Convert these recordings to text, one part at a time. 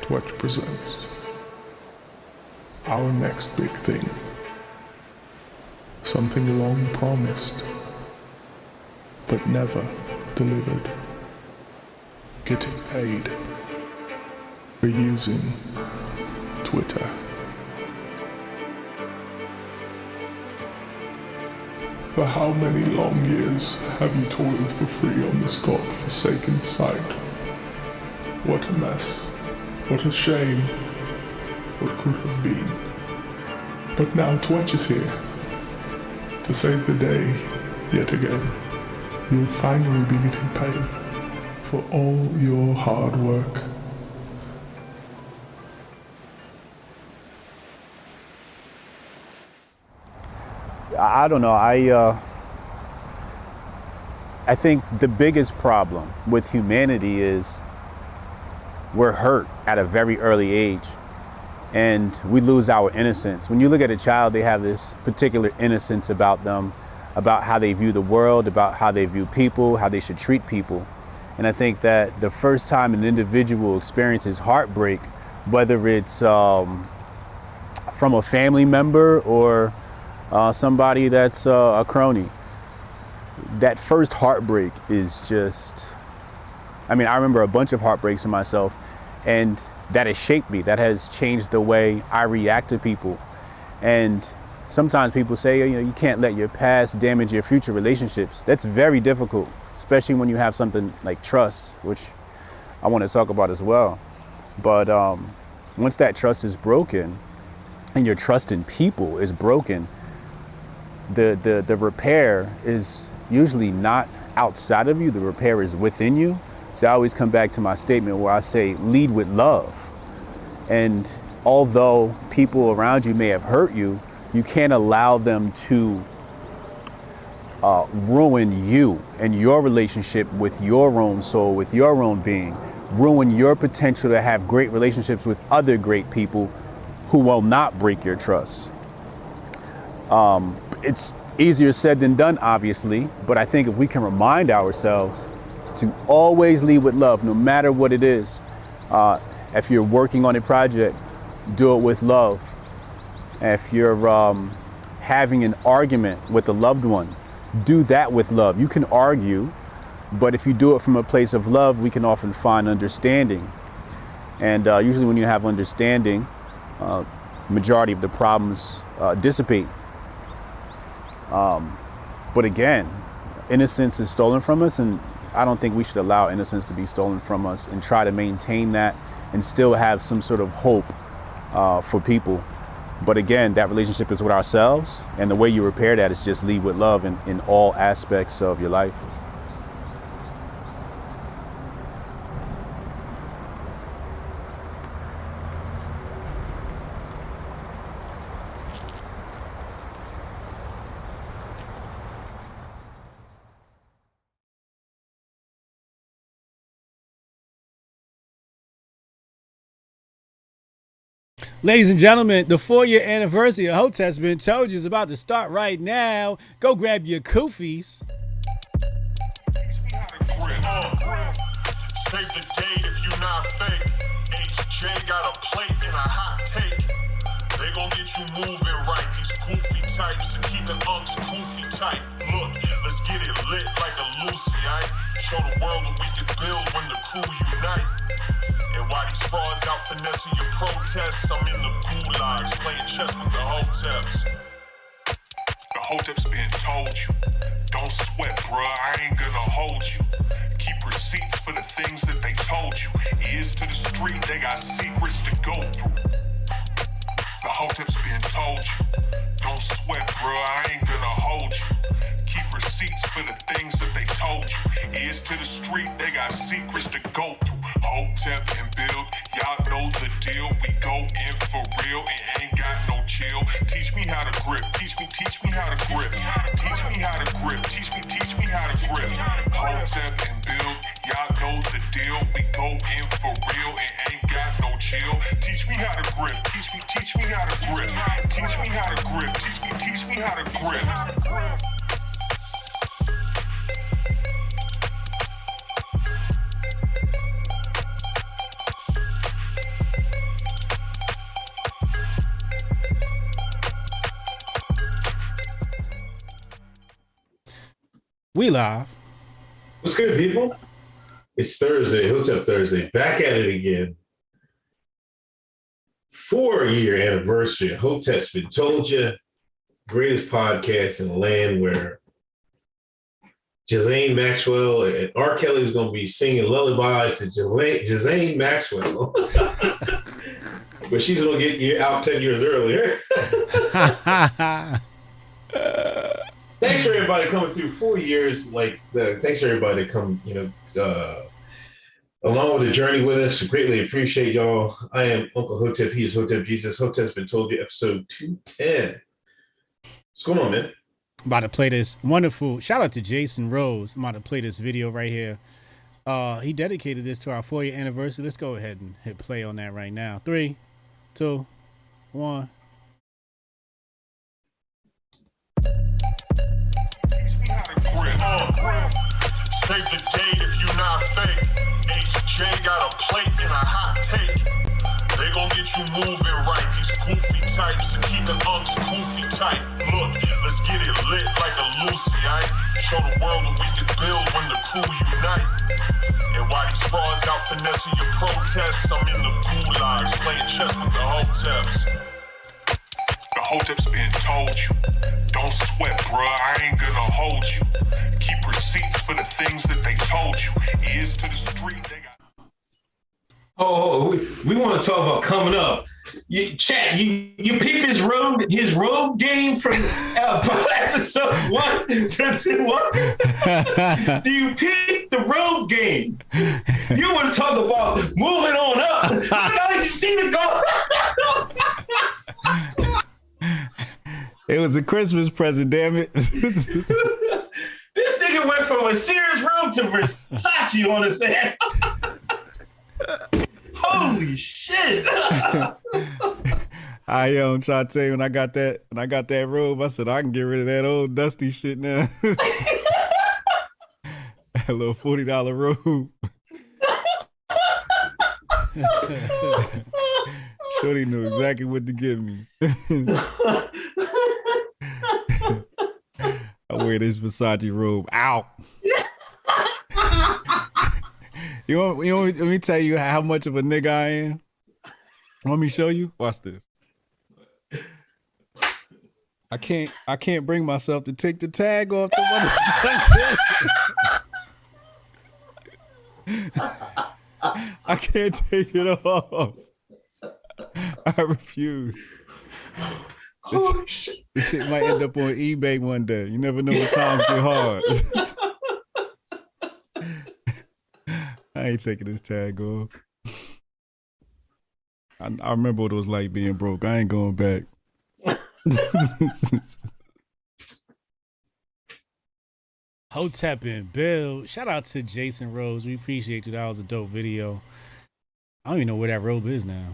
Twitch presents our next big thing. Something long promised, but never delivered. Getting paid for using Twitter. For how many long years have you toiled for free on this God-forsaken site? What a mess. What a shame. What could have been. But now Twitch is here to save the day yet again. You'll finally be getting paid for all your hard work. I don't know. I think the biggest problem with humanity is we're hurt at a very early age and we lose our innocence. When you look at a child, they have this particular innocence about them, about how they view the world, about how they view people, how they should treat people. And I think that the first time an individual experiences heartbreak, whether it's from a family member or somebody that's a crony, that first heartbreak is just, I mean, I remember a bunch of heartbreaks in myself, and that has shaped me. That has changed the way I react to people. And sometimes people say, you know, you can't let your past damage your future relationships. That's very difficult, especially when you have something like trust, which I want to talk about as well. But once that trust is broken and your trust in people is broken, the repair is usually not outside of you. The repair is within you. So I always come back to my statement where I say, lead with love. And although people around you may have hurt you, you can't allow them to ruin you and your relationship with your own soul, with your own being, ruin your potential to have great relationships with other great people who will not break your trust. It's easier said than done, obviously, but I think if we can remind ourselves to always lead with love, no matter what it is. If you're working on a project, do it with love. If you're having an argument with a loved one, do that with love. You can argue, but if you do it from a place of love, we can often find understanding. And usually when you have understanding, majority of the problems dissipate. But again, innocence is stolen from us, and I don't think we should allow innocence to be stolen from us and try to maintain that and still have some sort of hope for people. But again, that relationship is with ourselves, and the way you repair that is just lead with love in all aspects of your life. Ladies and gentlemen, the 4-year anniversary of Hoteps BEEN Told You is about to start right now. Go grab your koofies. Save the date if you not fake. HJ got a plate and a hot take. They gon' get you moving right. These goofy types and keeping unks goofy tight. Look, let's get it lit like a Lucy, aight? Show the world what we can build when the crew unite. And while these frauds out finessing your protests, I'm in the gulags playing chess with the Hoteps. The Hoteps been told you. Don't sweat, bruh, I ain't gonna hold you. Keep receipts for the things that they told you. Ears to the street, they got secrets to go through. The Hoteps been told you. Don't sweat, bruh, I ain't gonna hold you. Keep receipts for the things that they told you. Ears to the street, they got secrets to go through. Hotep and build, y'all know the deal. We go in for real and ain't got no chill. Teach me how to grip, teach me how to grip. Teach me how to grip, teach me how to grip. Hotep and build, y'all know the deal. We go in for real and ain't got no chill. Teach me how to grip, teach me how to grip. Teach me how to grip, teach me how to grip. We live. What's good, people? It's Thursday, Hotep Thursday. Back at it again. 4-year anniversary of Hotep's Been Told You. Greatest podcast in the land, where Ghislane Maxwell and R. Kelly is going to be singing lullabies to Ghislane Maxwell. But she's going to get out 10 years earlier. Thanks for everybody coming through 4 years. Thanks for everybody to come, along with the journey with us. Greatly appreciate y'all. I am Uncle Hotep. He is Hotep Jesus. Hotep's Been Told You, episode 210. What's going on, man? I'm about to play this wonderful shout out to Jason Rose. I'm about to play this video right here. He dedicated this to our 4-year anniversary. Let's go ahead and hit play on that right now. 3, 2, 1. Save the date if you not fake. HJ got a plate and a hot take. They gon' get you moving right. These goofy types keeping unks goofy tight. Look, let's get it lit like a Lucy, aight? Show the world what we can build when the crew unite. And while these frauds out finessing your protests, I'm in the gulags playing chess with the Hoteps. The Hoteps been told you. Don't sweat, bruh, I ain't gonna hold you. Keep receipts for the things that they told you. Ears to the street, they got... We want to talk about coming up. You peep his road game from episode 1 to 2. Do you peep the road game? You want to talk about moving on up? I see it go. It was a Christmas present, damn it. This nigga went from a Sears room to Versace on his head. Holy shit. I trying to tell you, when I got that robe, I said I can get rid of that old dusty shit now. That little $40 robe. Shorty knew exactly what to give me. I wear this Versace robe out. You want let me tell you how much of a nigga I am? Want me to show you? Watch this. I can't bring myself to take the tag off the motherfucker. I can't take it off. I refuse. This shit might end up on eBay one day. You never know when times get hard. I ain't taking this tag off. I remember what it was like being broke. I ain't going back. Hotep and Bill. Shout out to Jason Rose. We appreciate you. That was a dope video. I don't even know where that robe is now.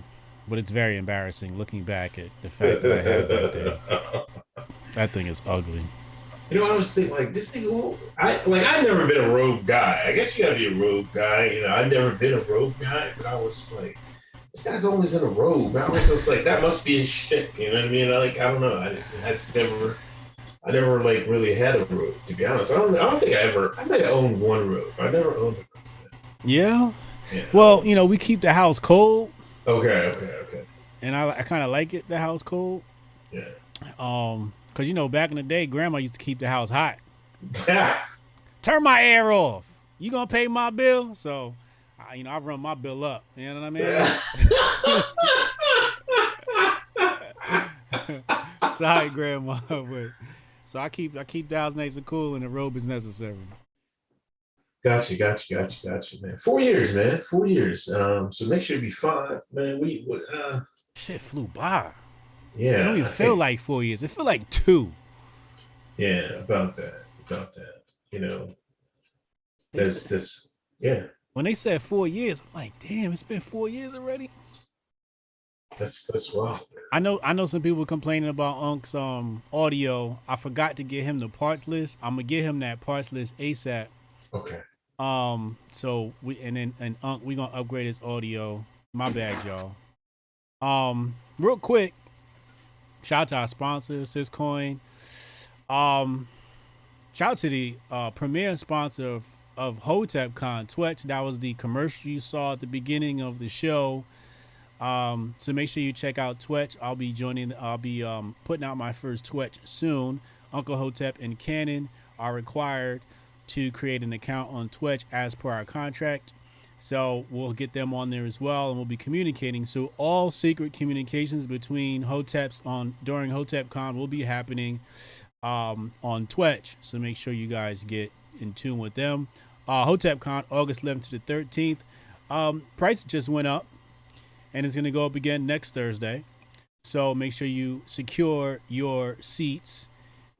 But it's very embarrassing looking back at the fact that I had that there. That thing is ugly. You know, I was thinking, this nigga, I've never been a robe guy. I guess you gotta be a robe guy. I've never been a robe guy, but I was like, this guy's always in a robe. I was just like, that must be his shit. You know what I mean? I don't know. I never really had a robe, to be honest. I don't think I might have owned one robe. I never owned a robe. Yeah? Well, we keep the house cold. Okay. And I kind of like it, the house cold. Yeah. Because, back in the day, Grandma used to keep the house hot. Turn my air off. You going to pay my bill? So, I run my bill up. You know what I mean? Sorry, Grandma. So I keep the house nice and cool, and the robe is necessary. Gotcha, man. 4 years, man. 4 years. So next year will be 5, man. Shit flew by. Yeah. It don't even feel like 4 years. It feel like 2. Yeah, about that. Yeah. When they said 4 years, I'm like, damn, it's been 4 years already. That's wild. I know some people complaining about Unk's audio. I forgot to get him the parts list. I'm gonna get him that parts list ASAP. Okay. So Unk, we gonna upgrade his audio. My bad, y'all. Real quick, shout out to our sponsor, Syscoin. shout out to the premier sponsor of Hotep Twitch. That was the commercial you saw at the beginning of the show. So make sure you check out Twitch. I'll be putting out my first Twitch soon. Uncle Hotep and Canon are required to create an account on Twitch as per our contract. So we'll get them on there as well, and we'll be communicating. So all secret communications between Hoteps during HotepCon will be happening on Twitch. So make sure you guys get in tune with them. HotepCon, August 11th to the 13th. Price just went up, and it's going to go up again next Thursday. So make sure you secure your seats.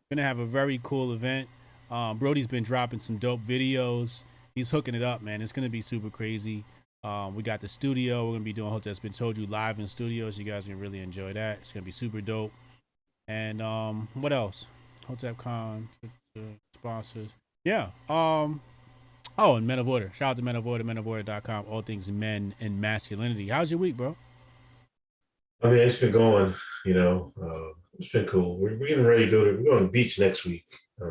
We're going to have a very cool event. Brody's been dropping some dope videos. He's hooking it up, man. It's going to be super crazy. We got the studio. We're going to be doing Hoteps BEEN Told You live in studios. You guys are going to really enjoy that. It's going to be super dope. And what else? HotepCon, sponsors. Yeah. Oh, and Men of Order. Shout out to Men of Order, menoforder.com. All things men and masculinity. How's your week, bro? I mean, it's been going, it's been cool. We're getting ready to we're going to the beach next week. I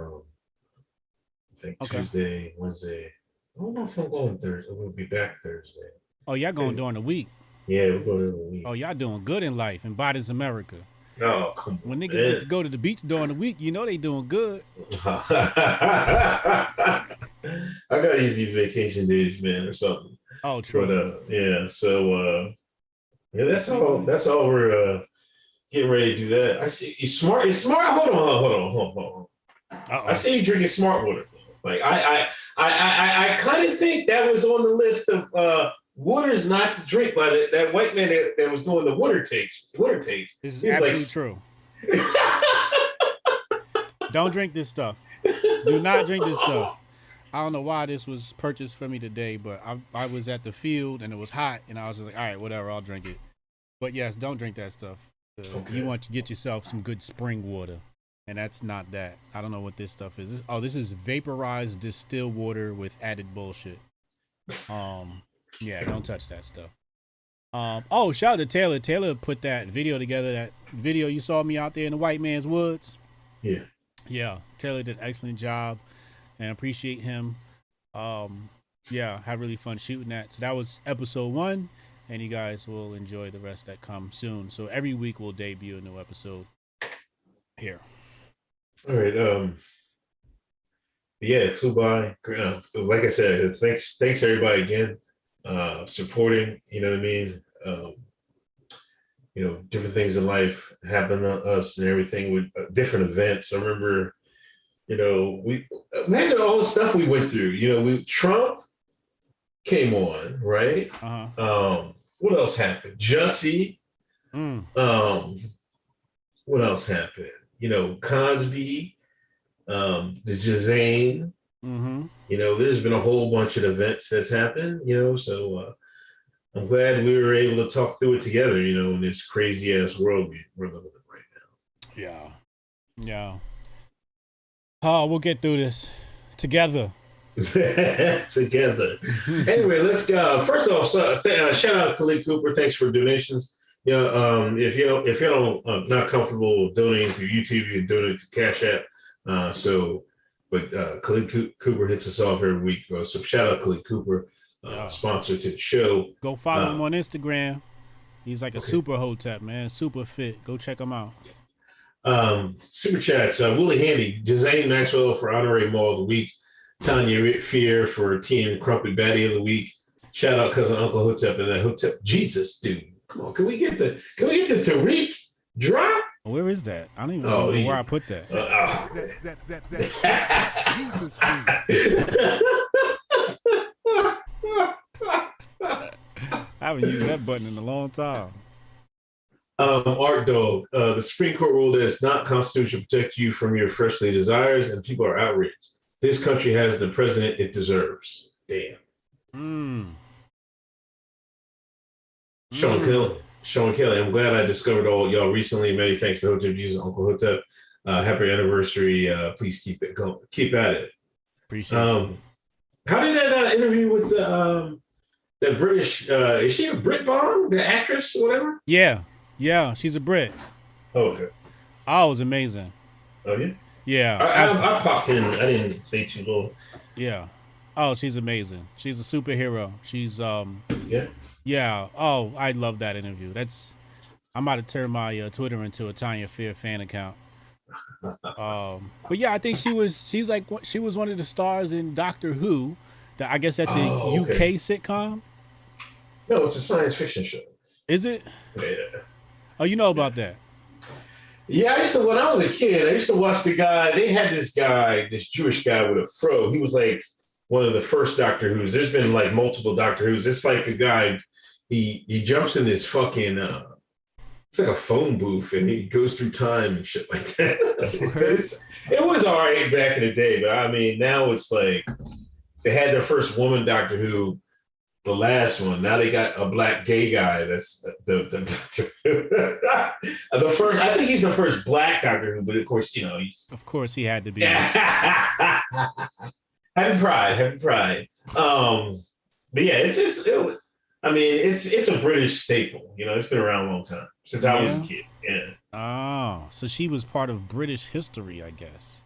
think Tuesday, Wednesday. I don't know if I'm going Thursday. We'll be back Thursday. Oh, y'all going during the week? Yeah, we're going during the week. Oh, y'all doing good in life in Biden's America. No, come on. When niggas get to go to the beach during the week, you know they doing good. I got easy vacation days, man, or something. Oh, true. But yeah, so that's all we're getting ready to do that. I see you smart. Hold on. I see you drinking smart water. Like I kind of think that was on the list of waters not to drink by that white man that was doing the water taste. This is absolutely true. Don't drink this stuff. Do not drink this stuff. I don't know why this was purchased for me today, but I was at the field and it was hot, and I was just like, all right, whatever, I'll drink it. But yes, don't drink that stuff. Okay. You want to get yourself some good spring water, and that's not that. I don't know what this stuff is. This is vaporized distilled water with added bullshit. Yeah, don't touch that stuff. Oh, shout out to Taylor. Taylor put that video together. That video you saw me out there in the white man's woods. Yeah. Yeah, Taylor did an excellent job, and appreciate him. Yeah, had really fun shooting that. So that was episode 1, and you guys will enjoy the rest that come soon. So every week we'll debut a new episode here. All right. Yeah, Fubai. Like I said, thanks everybody again. Supporting, you know what I mean? Different things in life happen to us and everything with different events. I remember, we imagine all the stuff we went through. Trump came on, right? What else happened? Jussie. What else happened? Cosby, the Ghislane. There's been a whole bunch of events that's happened, so I'm glad we were able to talk through it together, in this crazy ass world we're living in right now. Yeah. Oh, we'll get through this together. Together. Anyway, let's go. First off, shout out to Khalid Cooper. Thanks for donations. If you're not comfortable donating through YouTube, you can donate to Cash App. But Khalid Cooper hits us off every week. So shout out Khalid Cooper, sponsor to the show. Go follow him on Instagram. He's like a super Hotep, man. Super fit. Go check him out. Super chats. Willie Handy, Ghislaine Maxwell for Honorary Mall of the Week. Tanya Fear for Tea and Crumpet Baddie of the Week. Shout out cousin Uncle Hotep and Hotep Jesus, dude. Come on, can we get to Tariq drop? Where is that? I don't even know where I put that. I haven't used that button in a long time. Art Dog, the Supreme Court ruled that it's not constitutional to protect you from your fleshly desires, and people are outraged. This country has the president it deserves. Damn. Sean Kelly, I'm glad I discovered all y'all recently. Many thanks to Hotep Jesus, Uncle Hotep. Happy anniversary. Please keep it going. Keep at it. Appreciate it. How did that interview with that British, is she a Brit Bond, the actress or whatever? Yeah, she's a Brit. Oh, okay. Oh, it was amazing. Oh, yeah? Yeah. I popped in. I didn't stay too long. Yeah. Oh, she's amazing. She's a superhero. She's Yeah. Yeah. Oh, I love that interview. I'm about to turn my Twitter into a Tanya Fair fan account. But yeah, I think she was one of the stars in Doctor Who. I guess that's a UK sitcom. No, it's a science fiction show. Is it? Yeah. Oh, you know about that? Yeah, when I was a kid, I used to watch the guy. They had this Jewish guy with a fro. He was like one of the first Doctor Who's. There's been like multiple Doctor Who's. It's like the guy, he jumps in this fucking, it's like a phone booth and he goes through time and shit like that. It was all right back in the day, but I mean, now it's like they had their first woman Doctor Who. The last one. Now they got a black gay guy. That's the first. I think he's the first black Doctor Who, but of course, he's. Of course, he had to be. Having pride. But yeah, it's a British staple. It's been around a long time since I was a kid. Yeah. Oh, so she was part of British history, I guess.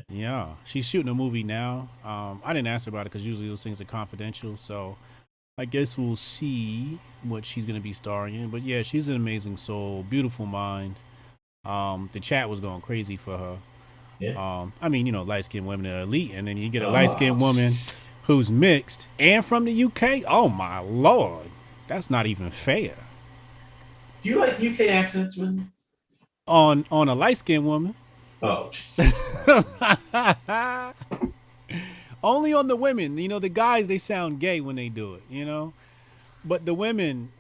Yeah. She's shooting a movie now. I didn't ask her about it because usually those things are confidential. So I guess we'll see what she's going to be starring in. But yeah, she's an amazing soul, beautiful mind. The chat was going crazy for her. Yeah. Light-skinned women are elite, and then you get a light-skinned woman who's mixed and from the UK. Oh my Lord, that's not even fair. Do you like UK accents, man? On a light-skinned woman. Oh. Only on the women. The guys, they sound gay when they do it, but the women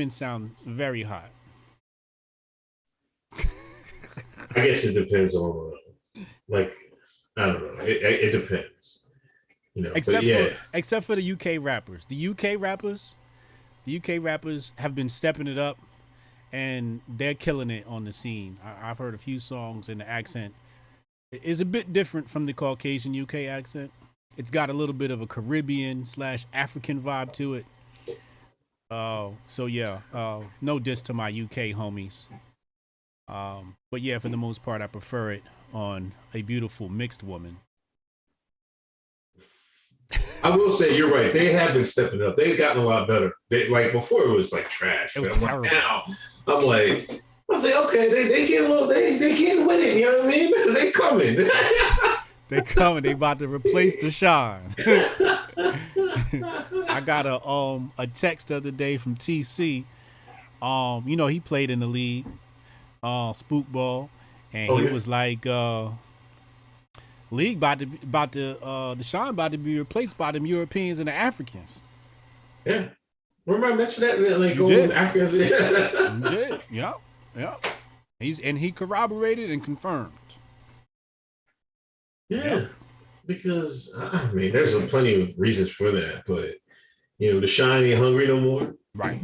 sound very hot. I guess it depends on I don't know. It depends. Except for the UK rappers. The UK rappers have been stepping it up. And they're killing it on the scene. I've heard a few songs, and the accent is a bit different from the Caucasian UK accent. It's got a little bit of a Caribbean/African vibe to it. So yeah, no diss to my UK homies. But yeah, for the most part, I prefer it on a beautiful mixed woman. I will say you're right. They have been stepping up. They've gotten a lot better. Before it was like trash. It was terrible. Now I'm like, okay, they get a little, they can't win it. You know what I mean? They coming. They coming. They about to replace the shine. I got a text the other day from TC. He played in the league, Spookball, and he was like, league the shine about to be replaced by them Europeans and the Africans. Yeah. Remember I mentioned that? Like golden Africans. You did. Yeah. He corroborated and confirmed. Yeah. Because there's plenty of reasons for that, but the shine ain't hungry no more. Right.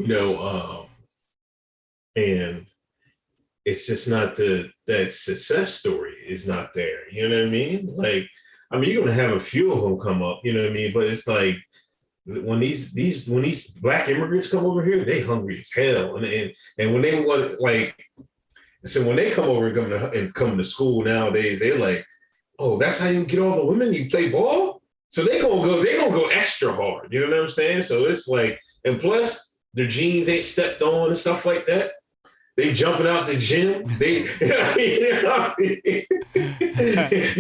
And it's just not that success story is not there. You know what I mean? You're gonna have a few of them come up, you know what I mean? But it's like when these black immigrants come over here, they hungry as hell. And when they want when they come over and come to school nowadays, they're like, oh, that's how you get all the women? You play ball? So they're gonna go extra hard. You know what I'm saying? So it's like, and plus their jeans ain't stepped on and stuff like that. They jumping out the gym. You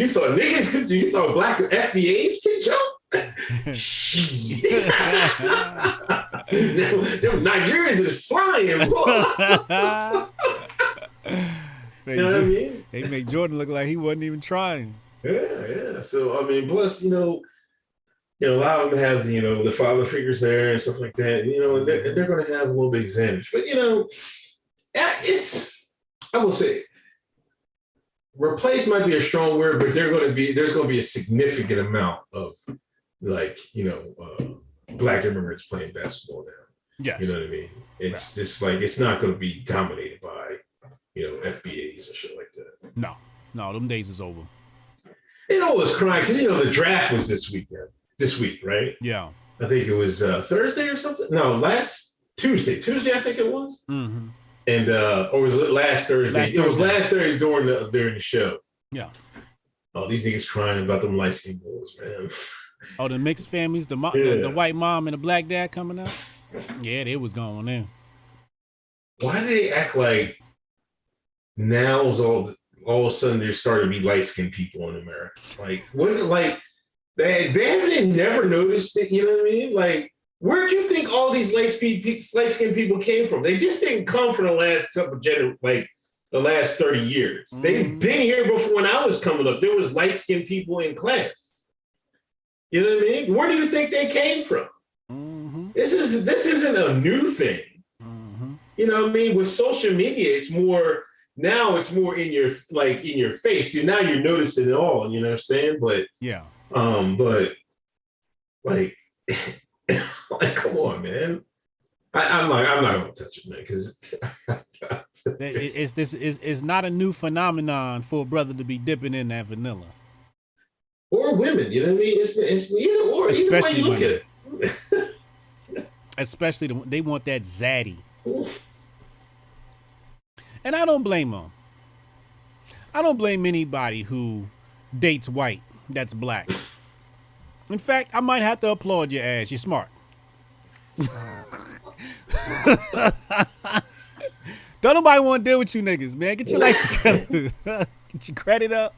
thought black FBAs could jump? Shit. Them Nigerians is flying. You know what I mean? They make Jordan look like he wasn't even trying. Yeah. So plus, a lot of them have, the father figures there and stuff like that. And they're going to have a little bit of advantage. But I will say, replace might be a strong word, but there's going to be a significant amount of black immigrants playing basketball now. Yes. You know what I mean? It's just it's not going to be dominated by, FBAs and shit like that. No, them days is over. It was crying because, the draft was this week, right? Yeah. I think it was Thursday or something. No, last Tuesday, I think it was. Mm-hmm. And or was it last Thursday? It was last Thursday during the show. Yeah. Oh, these niggas crying about them light skinned boys, man. Oh, the mixed families, the white mom and the black dad coming out. Yeah, they was going in. Why do they act like now is all of a sudden there's starting to be light skinned people in America? Like, what? Like, they haven't never noticed it. You know what I mean? Like, where'd you think all these light skinned people came from? They just didn't come from the last couple of like the last 30 years. They've been here before. When I was coming up, there was light skinned people in class. You know what I mean? Where do you think they came from? This isn't a new thing. You know what I mean? With social media, it's more in your face. Now you're noticing it all. You know what I'm saying? But yeah. But like, like, come on, man. I'm not gonna touch it, man, because it's not a new phenomenon for a brother to be dipping in that vanilla. Or women, you know what I mean? It's either or. Especially either way you look at it. Especially they want that zaddy. And I don't blame them. I don't blame anybody who dates white that's black. In fact, I might have to applaud your ass. You're smart. Don't nobody want to deal with you niggas, man. Get your life together. Get your credit up.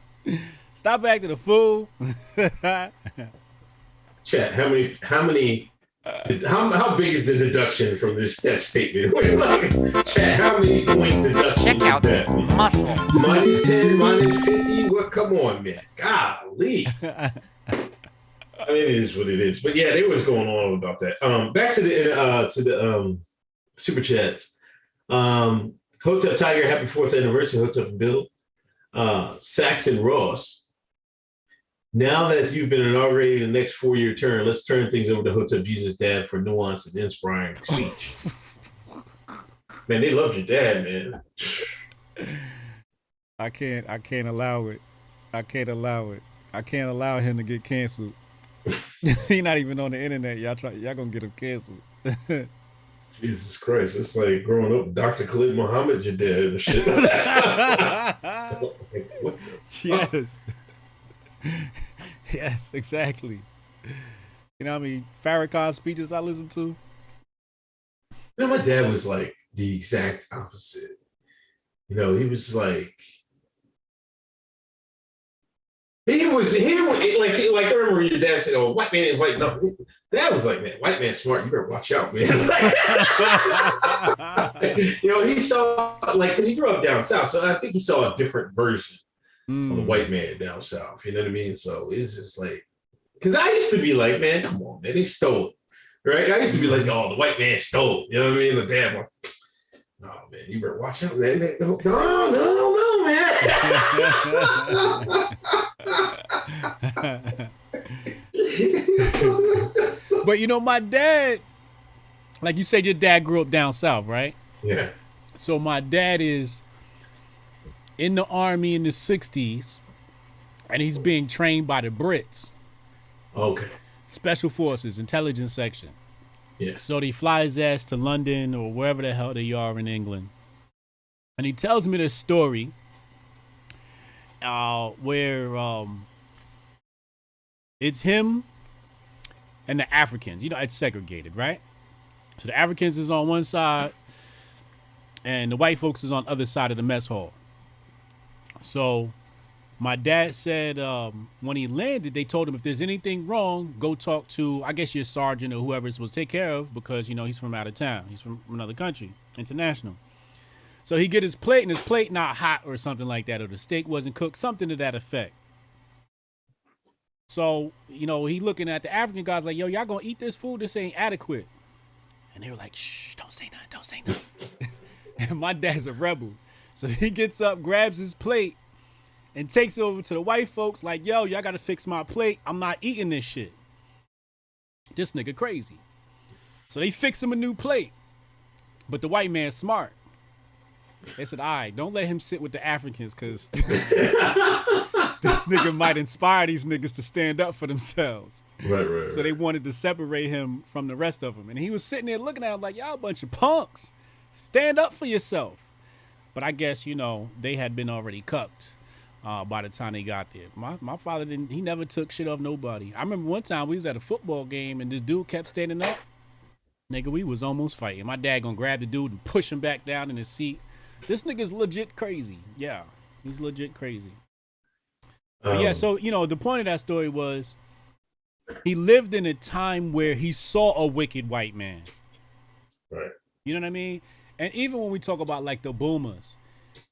Stop acting a fool. Chat, how big is the deduction from that statement? Chat, how many point deduction? Check out that? muscle. Minus 10, minus 50. What? Come on, man. Golly. I mean, it is what it is. But yeah, there was going on about that. Back to the super chats. Hotep Tiger, happy 4th anniversary, Hotep and Bill. Saxon Ross. Now that you've been inaugurated in the next 4-year term, let's turn things over to Hotep Jesus' dad for nuance and inspiring speech. Man, they loved your dad, man. I can't allow it. I can't allow him to get canceled. He's not even on the internet. Y'all gonna get him canceled. Jesus Christ, it's like growing up, Dr. Khalid Muhammad, your dad and shit. What the fuck? Yes. Yes, exactly. You know what I mean? Farrakhan speeches I listen to. No, my dad was like the exact opposite. You know, he was like, he was like I remember your dad said, "Oh, white man and white no." Dad was like, "Man, white man's smart. You better watch out, man." You know, he saw because he grew up down south, so I think he saw a different version of the white man down south. You know what I mean? So it's just like, because I used to be like, man, come on, man, they stole it, right? I used to be like, oh, the white man stole it. You know what I mean? The dad, like, oh man, you better watch out, man. No, man. But you know, my dad, like you said, your dad grew up down south, right? Yeah. So my dad is in the army in the 60s, and he's being trained by the Brits. Okay. Special Forces, intelligence section. Yeah. So he flies his ass to London or wherever the hell they are in England. And he tells me this story where it's him and the Africans. You know, it's segregated, right? So the Africans is on one side and the white folks is on the other side of the mess hall. So my dad said when he landed, they told him if there's anything wrong, go talk to, I guess, your sergeant or whoever it's supposed to take care of, because, you know, he's from out of town. He's from another country, international. So he get his plate, and his plate not hot or something like that, or the steak wasn't cooked, something to that effect. So, you know, he looking at the African guys like, yo, y'all gonna eat this food? This ain't adequate. And they were like, shh, don't say nothing. And my dad's a rebel. So he gets up, grabs his plate, and takes it over to the white folks like, yo, y'all got to fix my plate. I'm not eating this shit. This nigga crazy. So they fix him a new plate. But the white man's smart. They said, all right, don't let him sit with the Africans, because this nigga might inspire these niggas to stand up for themselves. Right. So they wanted to separate him from the rest of them. And he was sitting there looking at him like, y'all a bunch of punks. Stand up for yourself. But I guess, you know, they had been already cucked. by the time they got there. My father didn't. He never took shit off nobody. I remember one time we was at a football game and this dude kept standing up. Nigga, we was almost fighting. My dad gonna grab the dude and push him back down in his seat. This nigga's legit crazy. Yeah, he's legit crazy. But yeah, so the point of that story was he lived in a time where he saw a wicked white man. Right. You know what I mean? And even when we talk about like the boomers,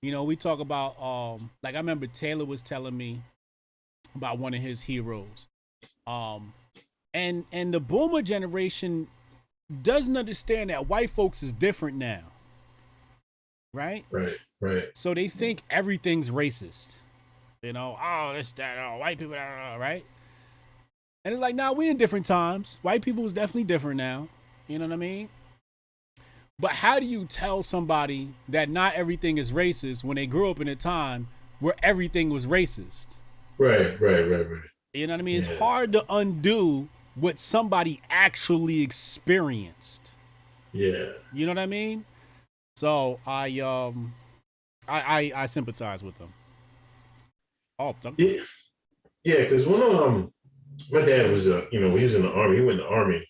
we talk about like I remember Taylor was telling me about one of his heroes. And the boomer generation doesn't understand that white folks is different now. Right? Right. So they think everything's racist. This, that, white people, right? And it's like, nah, we in different times. White people is definitely different now. You know what I mean? But how do you tell somebody that not everything is racist when they grew up in a time where everything was racist? Right. You know what I mean? It's hard to undo what somebody actually experienced. Yeah. You know what I mean? So I sympathize with them. Oh, yeah, because when my dad was he was in the army. He went in the army,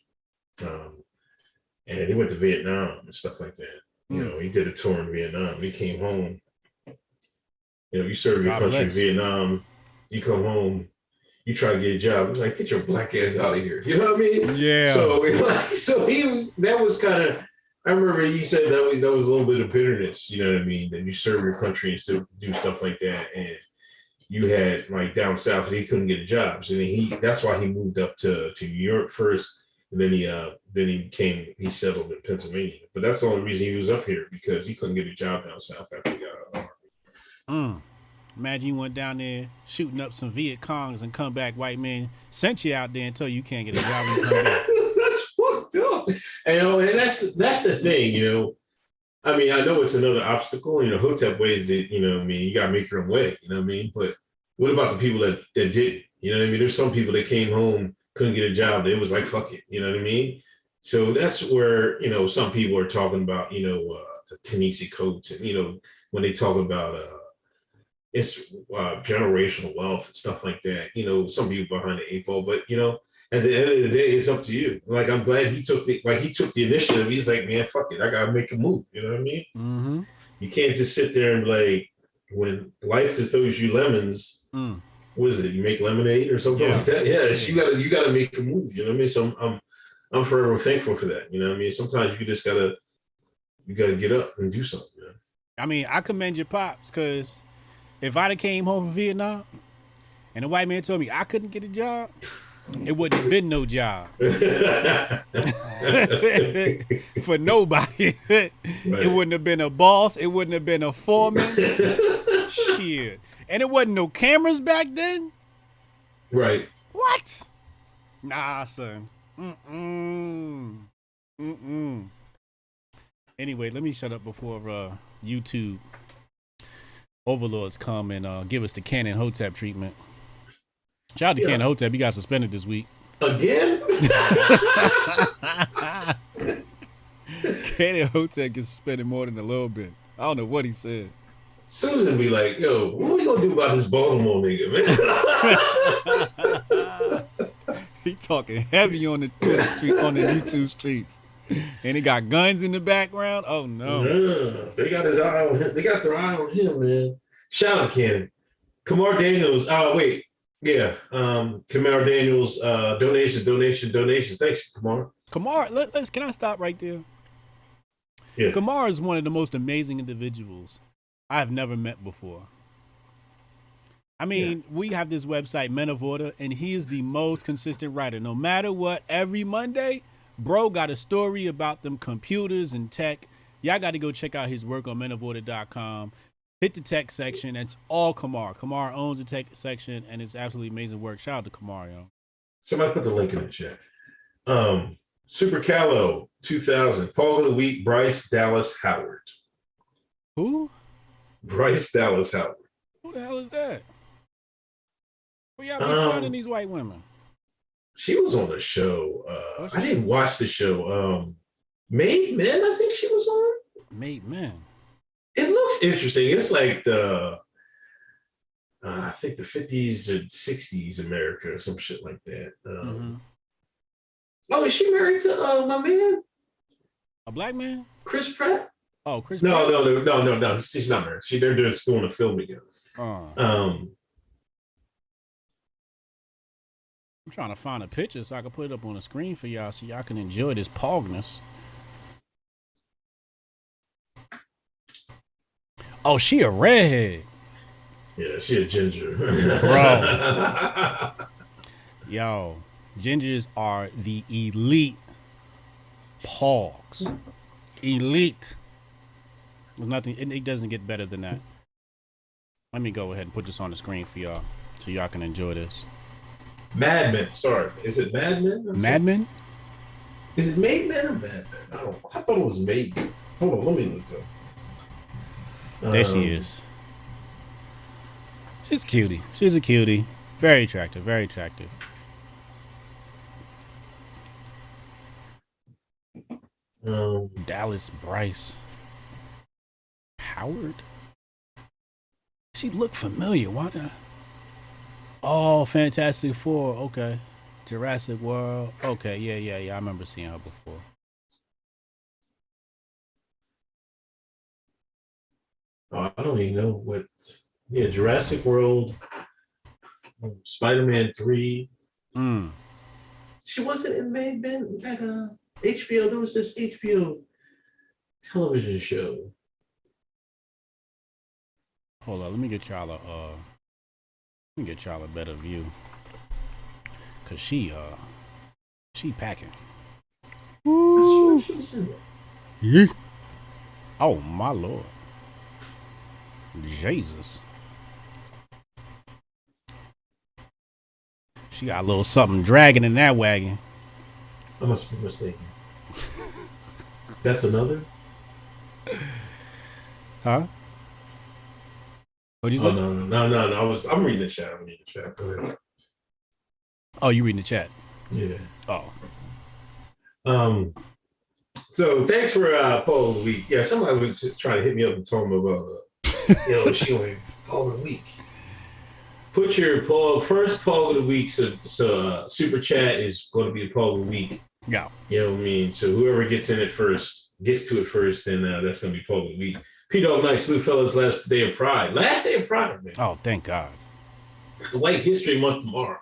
and he went to Vietnam and stuff like that. He did a tour in Vietnam. He came home. You serve your country in Vietnam. You come home. You try to get a job. It's like, get your black ass out of here. You know what I mean? Yeah. So he was. That was kind of. I remember he said that was a little bit of bitterness. You know what I mean? That you serve your country and still do stuff like that, and you had like down south, he couldn't get jobs, and that's why he moved up to New York first, and then he settled in Pennsylvania. But that's the only reason he was up here, because he couldn't get a job down south after he got out of the army. Imagine you went down there shooting up some Viet Congs and come back, white man sent you out there and tell you can't get a job when you come back. That's fucked up. And that's the thing, I mean, I know it's another obstacle, Hotep ways that, you got to make your own way, you know what I mean? But what about the people that didn't? You know what I mean? There's some people that came home, couldn't get a job. It was like, fuck it, you know what I mean? So that's where, some people are talking about, the Ta-Nehisi Coates, and, when they talk about it's generational wealth and stuff like that, some people behind the eight ball, but, at the end of the day, it's up to you. Like, I'm glad he took the initiative. He's like, man, fuck it. I got to make a move. You know what I mean? Mm-hmm. You can't just sit there and like, when life just throws you lemons, what is it? You make lemonade or something like that? Yes, you gotta make a move. You know what I mean? So I'm forever thankful for that. You know what I mean? Sometimes you just gotta get up and do something. You know? I mean, I commend your pops, because if I'd have came home from Vietnam and a white man told me I couldn't get a job, it wouldn't have been no job for nobody. Right. It wouldn't have been a boss. It wouldn't have been a foreman. Shit. And it wasn't no cameras back then. Right. What? Nah, son. Anyway, let me shut up before YouTube overlords come and give us the Canon Hotep treatment. Shout out to Canon Hotep. He got suspended this week. Again? Canon Hotep gets suspended more than a little bit. I don't know what he said. Susan be like, yo, what we gonna do about this Baltimore nigga, man? He talking heavy on the Twitter street, on the YouTube streets. And he got guns in the background. Oh no. Yeah, they got his eye on him. They got their eye on him, man. Shout out Cannon. Kamar Daniels. Wait. Yeah. Kamar Daniels, donation. Thanks, Kamar. Kamar, can I stop right there? Yeah. Kamar is one of the most amazing individuals I've never met before. I mean, we have this website, Men of Order, and he is the most consistent writer. No matter what, every Monday, bro got a story about them computers and tech. Y'all got to go check out his work on menoforder.com. Hit the tech section. It's all Kamar. Kamar owns the tech section, and it's absolutely amazing work. Shout out to Kamar, yo. Somebody put the link in the chat. Super Callow 2000. Paul of the Week, Bryce Dallas Howard. Who? Bryce Dallas Howard. Who the hell is that? Where y'all be finding these white women? She was on the show. I didn't watch the show. Made Men, I think she was on. Made Men. It looks interesting. It's like the I think the 50s or 60s America or some shit like that. Oh, is she married to my man? A black man? Chris Pratt? Oh, Chris No, Pratt? no. She's not married. They're just doing a film together. I'm trying to find a picture so I can put it up on the screen for y'all so y'all can enjoy this pogness. Oh, she a redhead. Yeah, she a ginger. Bro. Yo, gingers are the elite pogs. Elite. There's nothing, it doesn't get better than that. Let me go ahead and put this on the screen for y'all so y'all can enjoy this. Mad Men. Sorry. Is it Mad Men? Mad Men? Is it Made Men or Mad Men? I thought it was Made Men. Hold on, let me look up. There she is. She's a cutie. She's a cutie. Very attractive. Very attractive. Dallas Bryce Howard. She looked familiar. Why not? Oh, Fantastic Four. Okay. Jurassic World. Okay. Yeah. I remember seeing her before. Oh, I don't even know what. Yeah, Jurassic World, Spider-Man 3. She wasn't in Made Men at HBO. There was this HBO television show. Hold on, let me get y'all a better view. Cause she packing. Woo! She was in Yeah. Oh my Lord. Jesus. She got a little something dragging in that wagon. I must be mistaken. That's another? Huh? What'd you say? No. I'm reading the chat. Go ahead. Oh, you reading the chat? Yeah. Oh. So thanks for poll of the week. Yeah, somebody was just trying to hit me up and told me about she only poll of the week. Put your first poll of the week. So super chat is going to be a poll of the week. Yeah. You know what I mean? So whoever gets to it first, then that's going to be poll of the week. P-Dog Night, salute fellas, last day of Pride, man. Oh, thank God. White History Month tomorrow.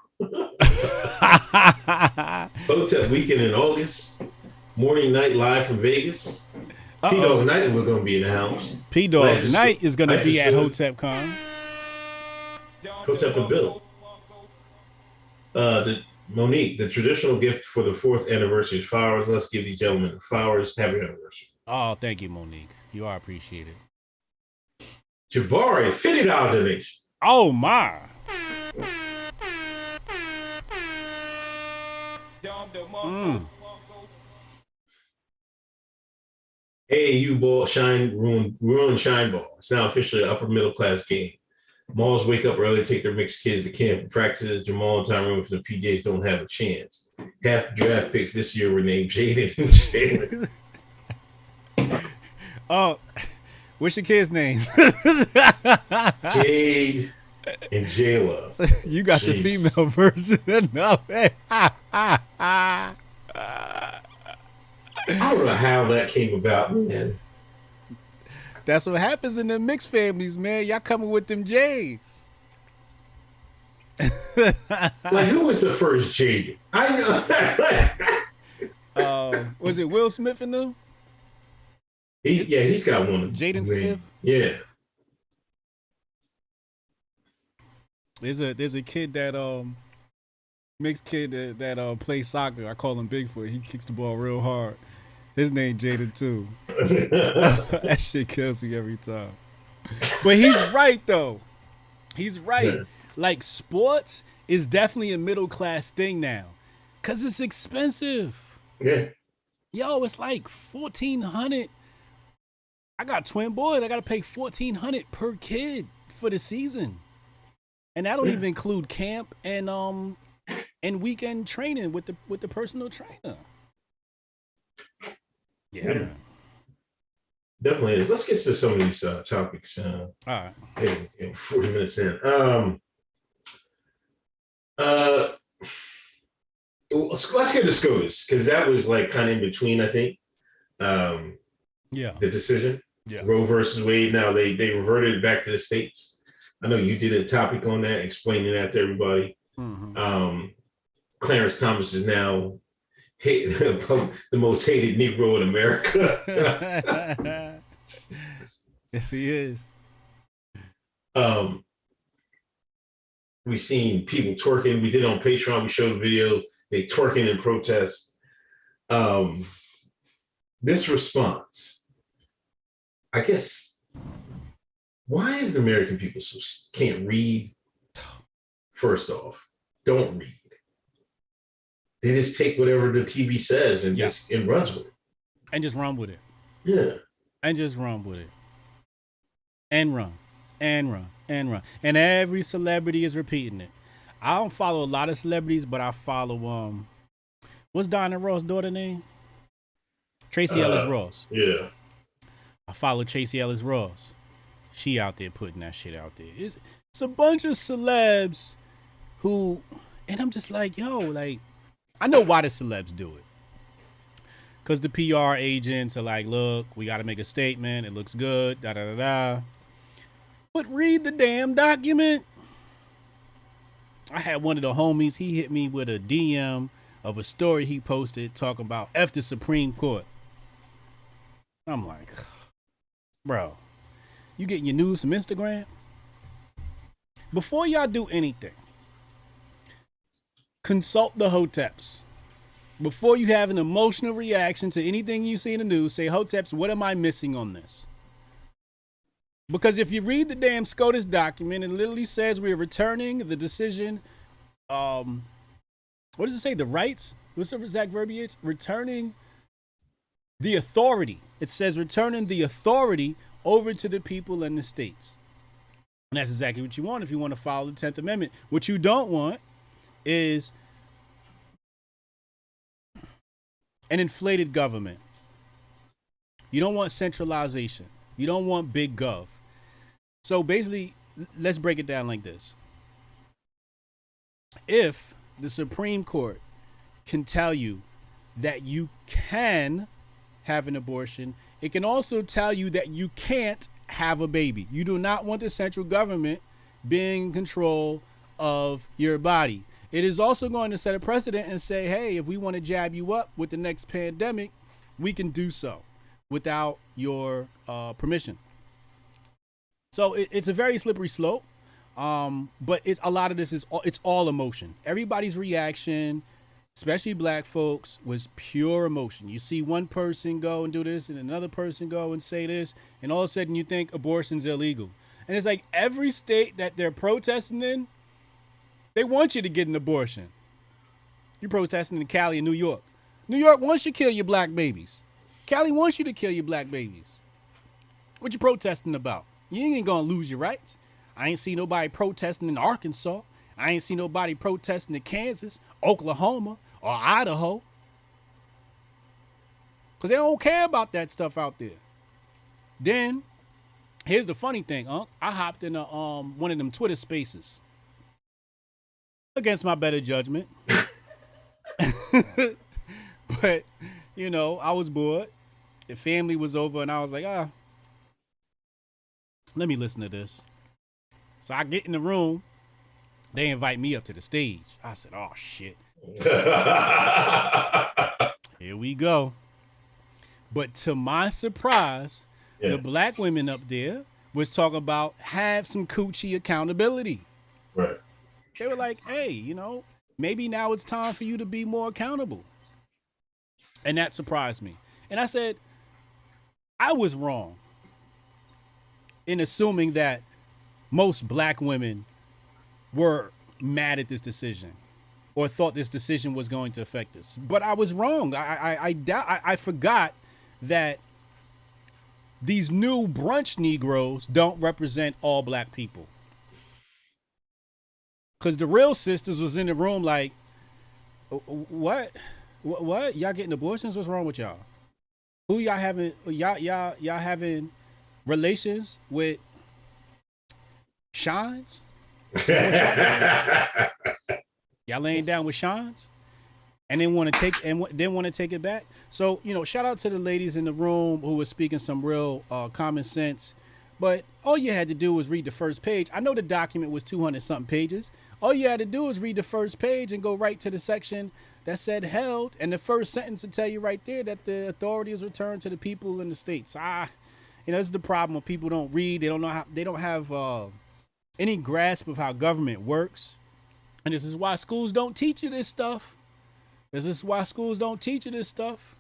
Hotep weekend in August. Morning night live from Vegas. P-Dog Night, we're going to be in the house. P-Dog Night is going to be at Hotep Con. Hotep and Bill. Monique, the traditional gift for the 4th anniversary is flowers. Let's give these gentlemen flowers. Happy anniversary. Oh, thank you, Monique. You are appreciated. Jabari, $50 donation. Oh, my. Hey, you ball, ruin shine ball. It's now officially an upper middle class game. Malls wake up early, take their mixed kids to camp and practices. Jamal and Tyrone from the PJs don't have a chance. Half the draft picks this year were named Jaden and Jalen. Oh, what's your kids' names? Jade and Jayla. You got the female version. No, I don't know how that came about, man. That's what happens in the mixed families, man. Y'all coming with them J's. Like, who was the first Jade? I know. Was it Will Smith in them? He's got one. Jaden Smith? Yeah. There's a kid that mixed kid that plays soccer. I call him Bigfoot. He kicks the ball real hard. His name Jaden too. That shit kills me every time. But he's right though. He's right. Yeah. Like, sports is definitely a middle class thing now, cause it's expensive. Yeah. Yo, it's like $1,400. I got twin boys. I gotta pay $1,400 per kid for the season, and that don't even include camp and weekend training with the personal trainer. Yeah. Definitely is. Let's get to some of these topics. All right. Hey, 40 minutes in. Let's get to SCOTUS, because that was like kind of in between, I think. Yeah. The decision. Yeah. Roe versus Wade. Now they reverted it back to the states. I know you did a topic on that, explaining that to everybody. Mm-hmm. Clarence Thomas is now the most hated Negro in America. Yes, he is. We've seen people twerking. We did on Patreon. We showed a video. They twerking in protest. This response, I guess, why is the American people so can't read? First off, don't read. They just take whatever the TV says and and runs with it. And just run with it. Yeah. And just run with it. And run. And run. And run. And every celebrity is repeating it. I don't follow a lot of celebrities, but I follow what's Diana Ross' daughter name? Tracy Ellis Ross. Yeah. I follow Tracy Ellis Ross. She out there putting that shit out there. It's a bunch of celebs who, and I'm just like, yo, like, I know why the celebs do it. Because the PR agents are like, look, we got to make a statement. It looks good, da-da-da-da. But read the damn document. I had one of the homies, he hit me with a DM of a story he posted talking about F the Supreme Court. I'm like, bro, you getting your news from Instagram? Before y'all do anything, consult the Hoteps. Before you have an emotional reaction to anything you see in the news, say, Hoteps, what am I missing on this? Because if you read the damn SCOTUS document, it literally says we are returning the decision. What does it say? The rights? What's the exact verbiage? Returning the authority. It says returning the authority over to the people and the states. And that's exactly what you want if you want to follow the 10th Amendment. What you don't want is an inflated government. You don't want centralization. You don't want big gov. So basically, let's break it down like this. If the Supreme Court can tell you that you can have an abortion, it can also tell you that you can't have a baby. You do not want the central government being in control of your body. It is also going to set a precedent and say, hey, if we want to jab you up with the next pandemic, we can do so without your permission. So it's a very slippery slope. But it's a lot of this it's all emotion. Everybody's reaction, especially black folks, was pure emotion. You see one person go and do this and another person go and say this, and all of a sudden you think abortion's illegal. And it's like every state that they're protesting in, they want you to get an abortion. You're protesting in Cali and New York. New York wants you to kill your black babies. Cali wants you to kill your black babies. What you protesting about? You ain't gonna lose your rights. I ain't seen nobody protesting in Arkansas. I ain't seen nobody protesting in Kansas, Oklahoma, or Idaho. Because they don't care about that stuff out there. Then, here's the funny thing, I hopped in one of them Twitter spaces. Against my better judgment. But, you know, I was bored. The family was over and I was like, let me listen to this. So I get in the room. They invite me up to the stage. I said, oh, shit. Here we go. But to my surprise, the black women up there was talking about have some coochie accountability. Right. They were like, hey, you know, maybe now it's time for you to be more accountable. And that surprised me. And I said, I was wrong in assuming that most black women were mad at this decision or thought this decision was going to affect us. But I was wrong. I forgot that these new brunch Negroes don't represent all black people. Because the real sisters was in the room like, what? Y'all getting abortions? What's wrong with y'all? Who y'all having? Y'all having relations with Shines? Y'all laying down with Shines, and then want to take it back. So shout out to the ladies in the room who were speaking some real common sense. But all you had to do was read the first page. I know the document was 200 something pages. All you had to do was read the first page and go right to the section that said held, and the first sentence will tell you right there that the authority is returned to the people in the states. This is the problem when people don't read. They don't know how. They don't have any grasp of how government works, and this is why schools don't teach you this stuff. This is why schools don't teach you this stuff,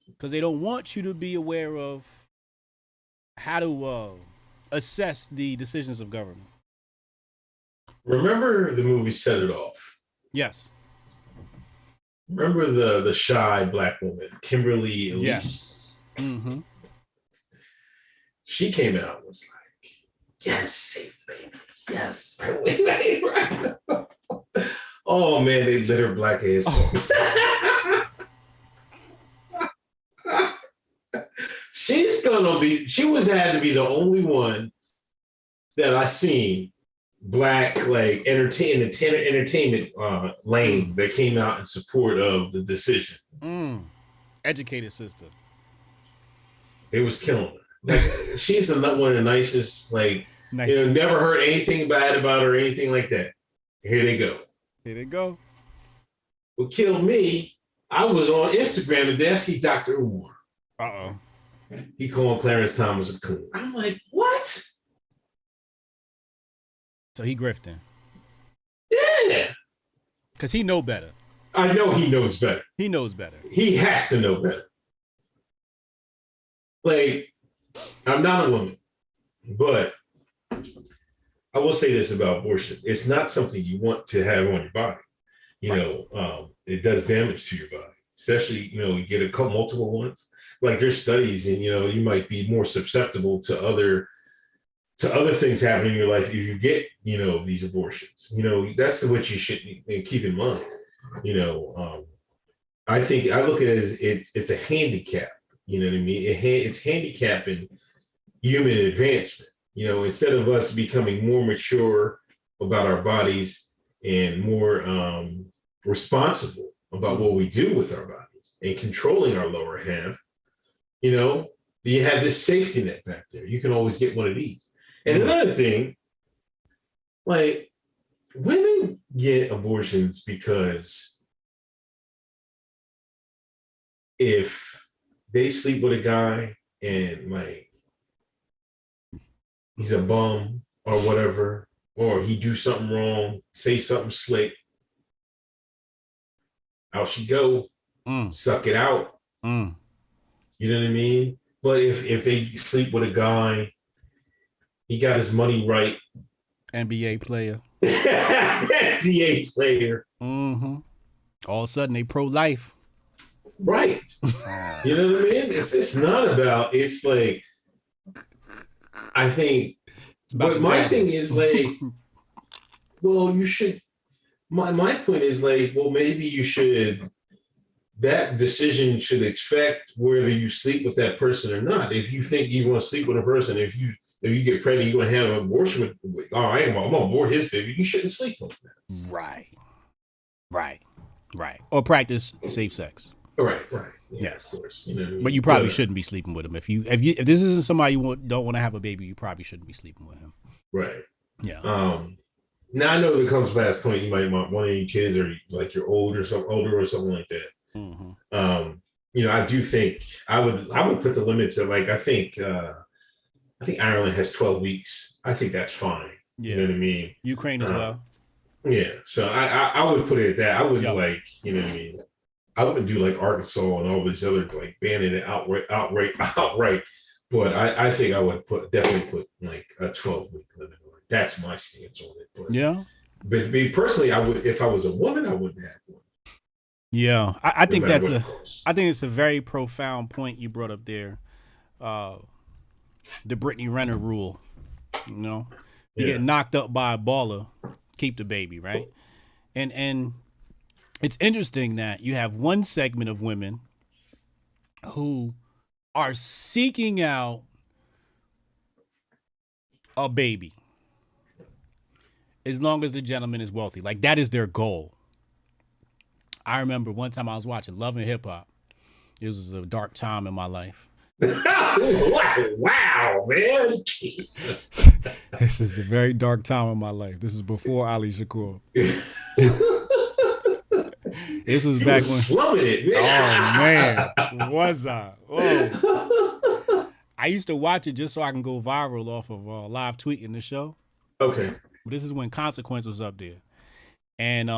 because they don't want you to be aware of how to assess the decisions of government. Remember the movie Set It Off? Yes. Remember the shy black woman, Kimberly Elise? Yes. Mm-hmm. She came out and was like, yes, save babies, yes. Oh man, they lit her black ass off. Had to be the only one that I seen black like entertainment lane that came out in support of the decision. Educated sister. It was killing her. Like she's one of the nicest, never heard anything bad about her or anything like that. Here they go. What killed me, I was on Instagram and there I see Dr. Umar. He called Clarence Thomas a coon. I'm like, what? So he grifting. Yeah. Because he know better. I know he knows better. He knows better. He has to know better. Like, I'm not a woman, but I will say this about abortion. It's not something you want to have on your body. It does damage to your body, especially, you get multiple ones. Like there's studies and, you might be more susceptible to other things happening in your life if you get, these abortions. That's what you should keep in mind. I think I look at it as it's a handicap. You know what I mean? It's handicapping human advancement. Instead of us becoming more mature about our bodies and more responsible about what we do with our bodies and controlling our lower half, you have this safety net back there. You can always get one of these. And another thing, like women get abortions because if they sleep with a guy and like he's a bum or whatever, or he do something wrong, say something slick, out she go, suck it out. You know what I mean? But if they sleep with a guy, he got his money right. NBA player. NBA player. All of a sudden they pro-life. Right. You know what I mean? It's not about, it's like, I think, but my thing is like, well, you should, my point is like, well, maybe you should, that decision should expect whether you sleep with that person or not. If you think you want to sleep with a person, if you get pregnant, you're going to have an abortion with I'm going to abort his baby, you shouldn't sleep with them. Right. Or practice safe sex. Right. Yeah, yes. Of course. You know what I mean? But you probably shouldn't be sleeping with him. If this isn't somebody you don't want to have a baby, you probably shouldn't be sleeping with him. Right. Yeah. Now I know that comes past 20, you might want one of your kids or like you're older or something like that. I do think I would put the limits at like I think Ireland has 12 weeks. I think that's fine. Yeah. You know what I mean? Ukraine as well. Yeah. So I would put it at that. I wouldn't like, you know what I mean? I wouldn't do like Arkansas and all these other like banning it outright. But I think I would definitely put like a 12-week limit on it. That's my stance on it. But yeah. But me personally, I would, if I was a woman, I wouldn't have one. Yeah, I think I think it's a very profound point you brought up there. The Brittany Renner rule, you get knocked up by a baller, keep the baby, right? And it's interesting that you have one segment of women who are seeking out a baby as long as the gentleman is wealthy. Like, that is their goal. I remember one time I was watching Love and Hip Hop. It was a dark time in my life. Wow, man. Jesus. This is a very dark time in my life. This is before Ali Shakur. This was back when slumming it, man. Oh man, was I? Oh. I used to watch it just so I can go viral off of live tweeting the show. Okay. But this is when Consequence was up there. And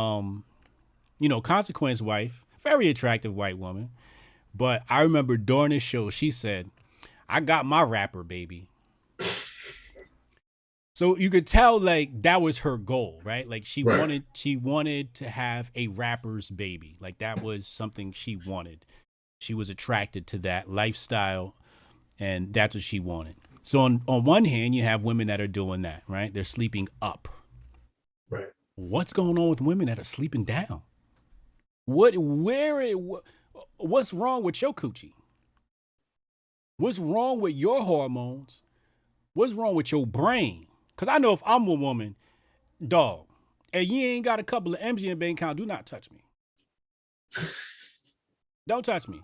Consequence wife, very attractive white woman. But I remember during this show, she said, "I got my rapper baby." So you could tell like that was her goal, right? Like she wanted to have a rapper's baby. Like that was something she wanted. She was attracted to that lifestyle, and that's what she wanted. So on one hand, you have women that are doing that, right? They're sleeping up. Right. What's going on with women that are sleeping down? What's wrong with your coochie? What's wrong with your hormones? What's wrong with your brain? Because I know if I'm a woman, dog, and you ain't got a couple of M's in your bank account, do not touch me. Don't touch me.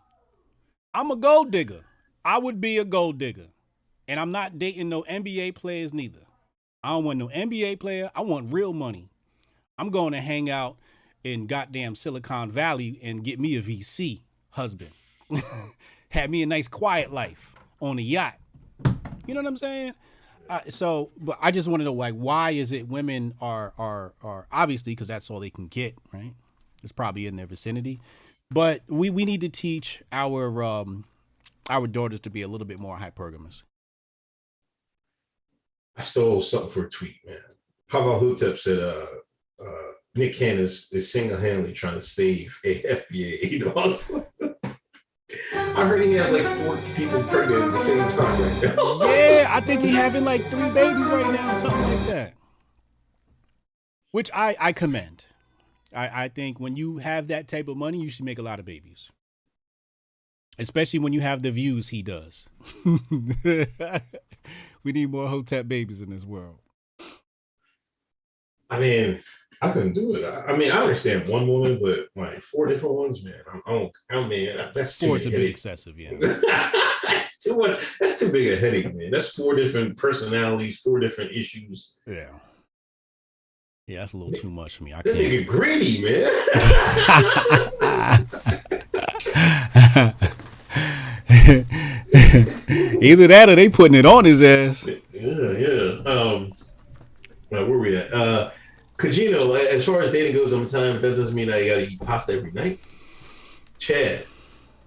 I'm a gold digger. I would be a gold digger. And I'm not dating no NBA players neither. I don't want no NBA player. I want real money. I'm going to hang out in goddamn Silicon Valley and get me a VC husband. Have me a nice quiet life on a yacht. You know what I'm saying? But I just want to know, like, why is it women are obviously because that's all they can get, right? It's probably in their vicinity, but we need to teach our daughters to be a little bit more hypergamous. I stole something for a tweet, man. Pablo Hotep said, Nick Cannon is single-handedly trying to save FBA $8. I heard he has like 4 people pregnant at the same time right now. Yeah, I think he's having like 3 babies right now, something like that. Which I commend. I think when you have that type of money, you should make a lot of babies. Especially when you have the views he does. We need more Hotep babies in this world. I mean, I couldn't do it. I mean, I understand one woman, but like 4 different ones, man. That's too 4 is a bit excessive, yeah. Too much. That's too big a headache, man. That's 4 different personalities, 4 different issues. Yeah. Yeah, that's a little too much for me. I can't. That nigga greedy, man. Either that or they putting it on his ass. Yeah. Where were we at? Because, as far as dating goes over time, that doesn't mean that you got to eat pasta every night. Chad,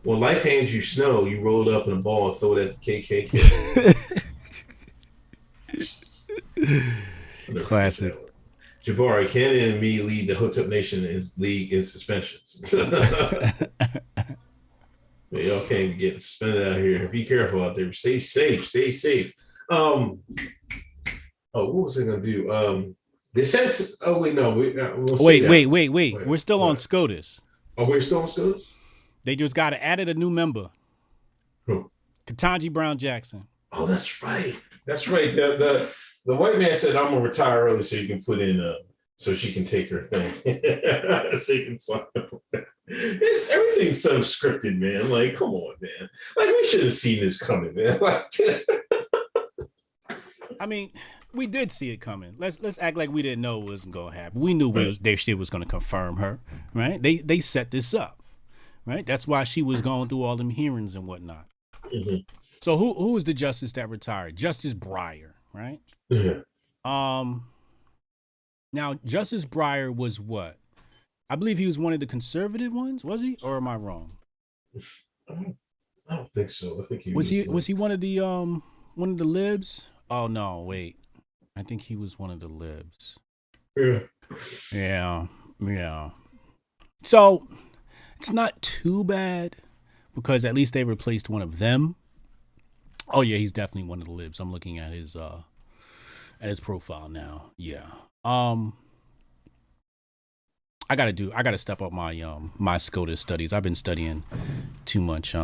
when life hands you snow, you roll it up in a ball and throw it at the KKK. Classic. Jabari, Cannon and me lead the Hotep Nation league in suspensions. Man, y'all can't be getting suspended out here. Be careful out there. Stay safe. What was I going to do? The sense. Oh wait, no. Wait. We're still on SCOTUS. Oh, we're still on SCOTUS. They just got added a new member. Who? Ketanji Brown Jackson. Oh, that's right. The white man said, "I'm gonna retire early so you can put in so she can take her thing." So you can sign up. Everything's so scripted, man. Like, come on, man. Like, we should have seen this coming, man. I mean, we did see it coming. Let's act like we didn't know it wasn't gonna happen. We knew their shit was gonna confirm her, right? They set this up, right? That's why she was going through all them hearings and whatnot. Mm-hmm. So who was the justice that retired? Justice Breyer, right? Mm-hmm. Now Justice Breyer was what? I believe he was one of the conservative ones. Was he, or am I wrong? I don't think so. I think he was. Was he one of the libs? Oh no, wait. I think he was one of the libs. Yeah. So it's not too bad because at least they replaced one of them. Oh yeah, he's definitely one of the libs. I'm looking at his profile now. Yeah. I gotta step up my my SCOTUS studies. I've been studying too much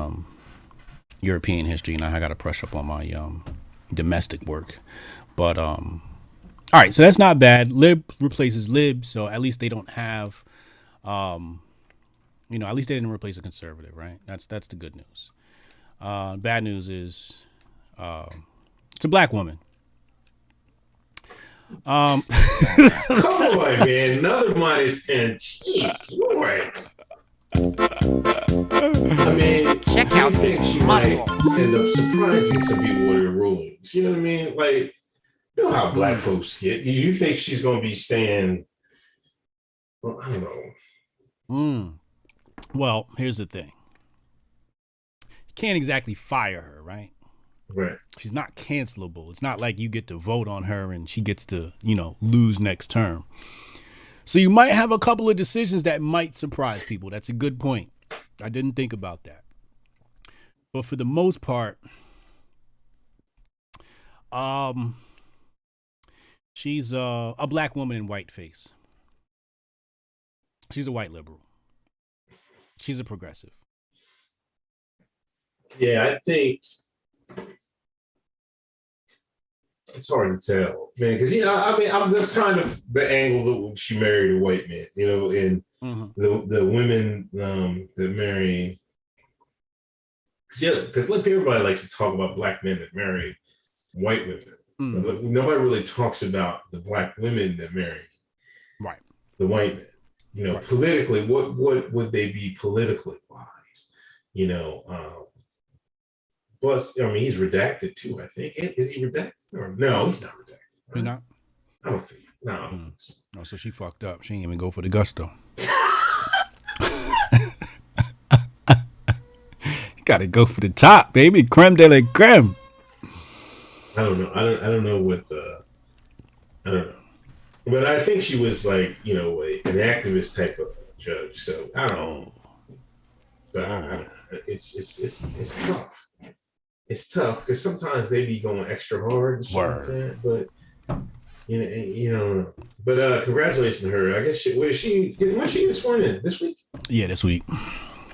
European history, and I got to brush up on my domestic work. But all right, so that's not bad. Lib replaces lib, so at least they don't have, at least they didn't replace a conservative, right? That's the good news. Bad news is it's a black woman. Come on, man. Another -10. Jeez, Lord. I mean, Check out I think she might end up surprising some people with her rulings. You know what I mean? Like, you know how black folks get. You think she's going to be staying, well, I don't know. Well, here's the thing. You can't exactly fire her, right? Right. She's not cancelable. It's not like you get to vote on her and she gets to, lose next term. So you might have a couple of decisions that might surprise people. That's a good point. I didn't think about that. But for the most part, she's a black woman in whiteface. She's a white liberal. She's a progressive. Yeah, I think it's hard to tell, man, because I'm just kind of the angle that she married a white man, and the women that marry, because everybody likes to talk about black men that marry white women. Nobody really talks about the black women that marry the white men. Politically, what would they be politically wise? Plus, he's redacted too, I think. Is he redacted? Or no, he's not redacted. Right? He's not? I don't think. No, I don't think so. Oh, so she fucked up. She didn't even go for the gusto. You gotta go for the top, baby. Creme de la creme. I don't know. I don't know what I don't know. But I think she was like, an activist type of judge. So I don't know. But I don't know. It's tough. It's tough because sometimes they be going extra hard and shit like that. But But congratulations to her. I guess when she get sworn in this week? Yeah, this week.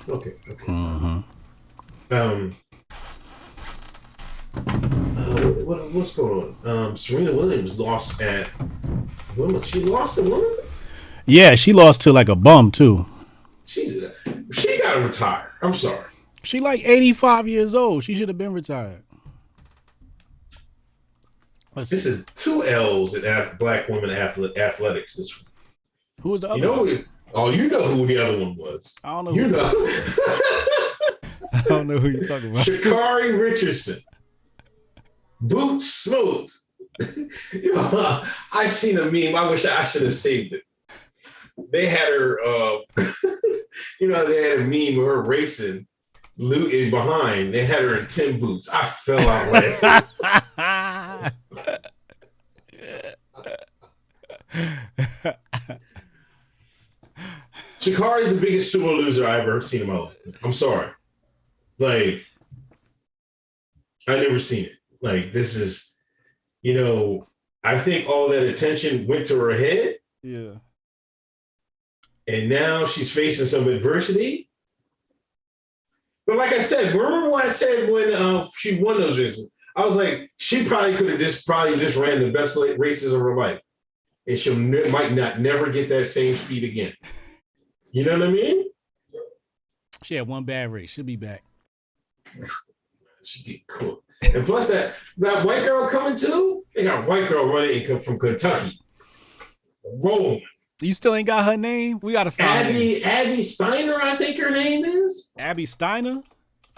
Okay. What's going on? Serena Williams lost at Wimbledon. She lost at Wimbledon? Yeah, she lost to like a bum too. She gotta retire. I'm sorry. She like 85 years old. She should have been retired. This is 2 L's in black women athletics this week. Who was the other one? You know who the other one was. I don't know. I don't know who you're talking about. Sha'Carri Richardson. Boots smooth. I seen a meme. I wish I should have saved it. They had her, they had a meme of her racing, looting behind. They had her in 10 boots. I fell out laughing. Sha'Carri is the biggest sumo loser I've ever seen in my life. I'm sorry. Like, I never seen it. Like, this is, I think all that attention went to her head. Yeah. And now she's facing some adversity. But like I said, remember what I said when she won those races? I was like, she probably could have just ran the best races of her life. And she might never get that same speed again. You know what I mean? She had one bad race. She'll be back. She get cooked. And plus that white girl coming too. They got a white girl running from Kentucky. Rolling. You still ain't got her name? We gotta find Abby Steiner, I think her name is. Abby Steiner?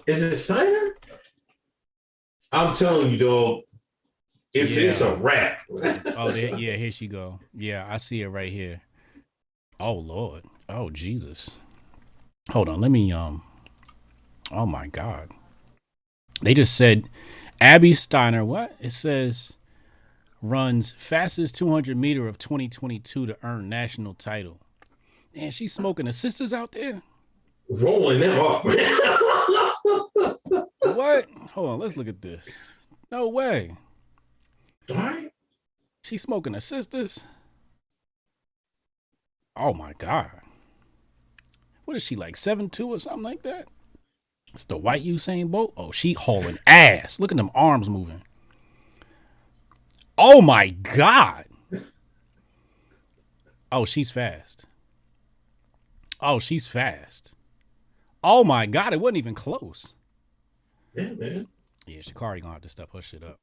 Is it Steiner? I'm telling you, dog. It's a wrap. Here she go. Yeah, I see it right here. Oh Lord. Oh Jesus. Hold on, let me oh my God. They just said Abby Steiner, what? It says runs fastest 200 meter of 2022 to earn national title. Man, she's smoking the sisters out there. Rolling them up. What? Hold on, let's look at this. No way. All right. She's smoking the sisters. Oh my God. What is she, like 7'2" or something like that? It's the white Usain Bolt. Oh, she hauling ass. Look at them arms moving. Oh my God. Oh, she's fast. Oh, she's fast. Oh my God, it wasn't even close. Yeah, man. Yeah, Sha'Carri gonna have to step her shit up.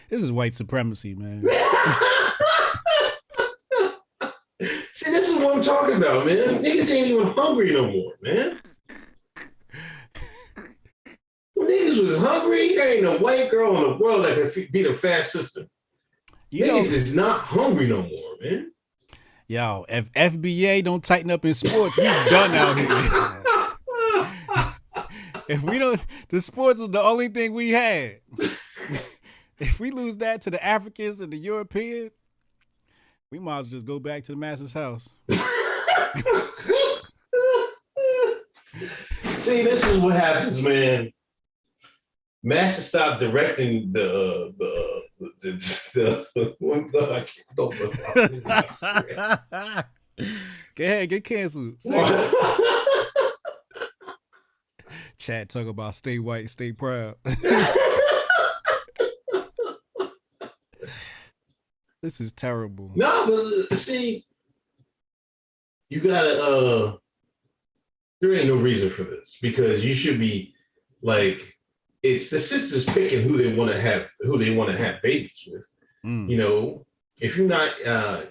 This is white supremacy, man. See, this is what I'm talking about, man. Niggas ain't even hungry no more, man. When niggas was hungry, there ain't a white girl in the world that could beat a fast sister. Niggas is not hungry no more, man. Yo, if FBA don't tighten up in sports, we done out here. If we don't, the sports is the only thing we had. If we lose that to the Africans and the Europeans, we might as well just go back to the master's house. See, this is what happens, man. Master stopped directing the Go ahead, get canceled. Chad talk about stay white, stay proud. This is terrible. No, but see, you gotta there ain't no reason for this because you should be like it's the sisters picking who they want to have babies with. You know, if you're not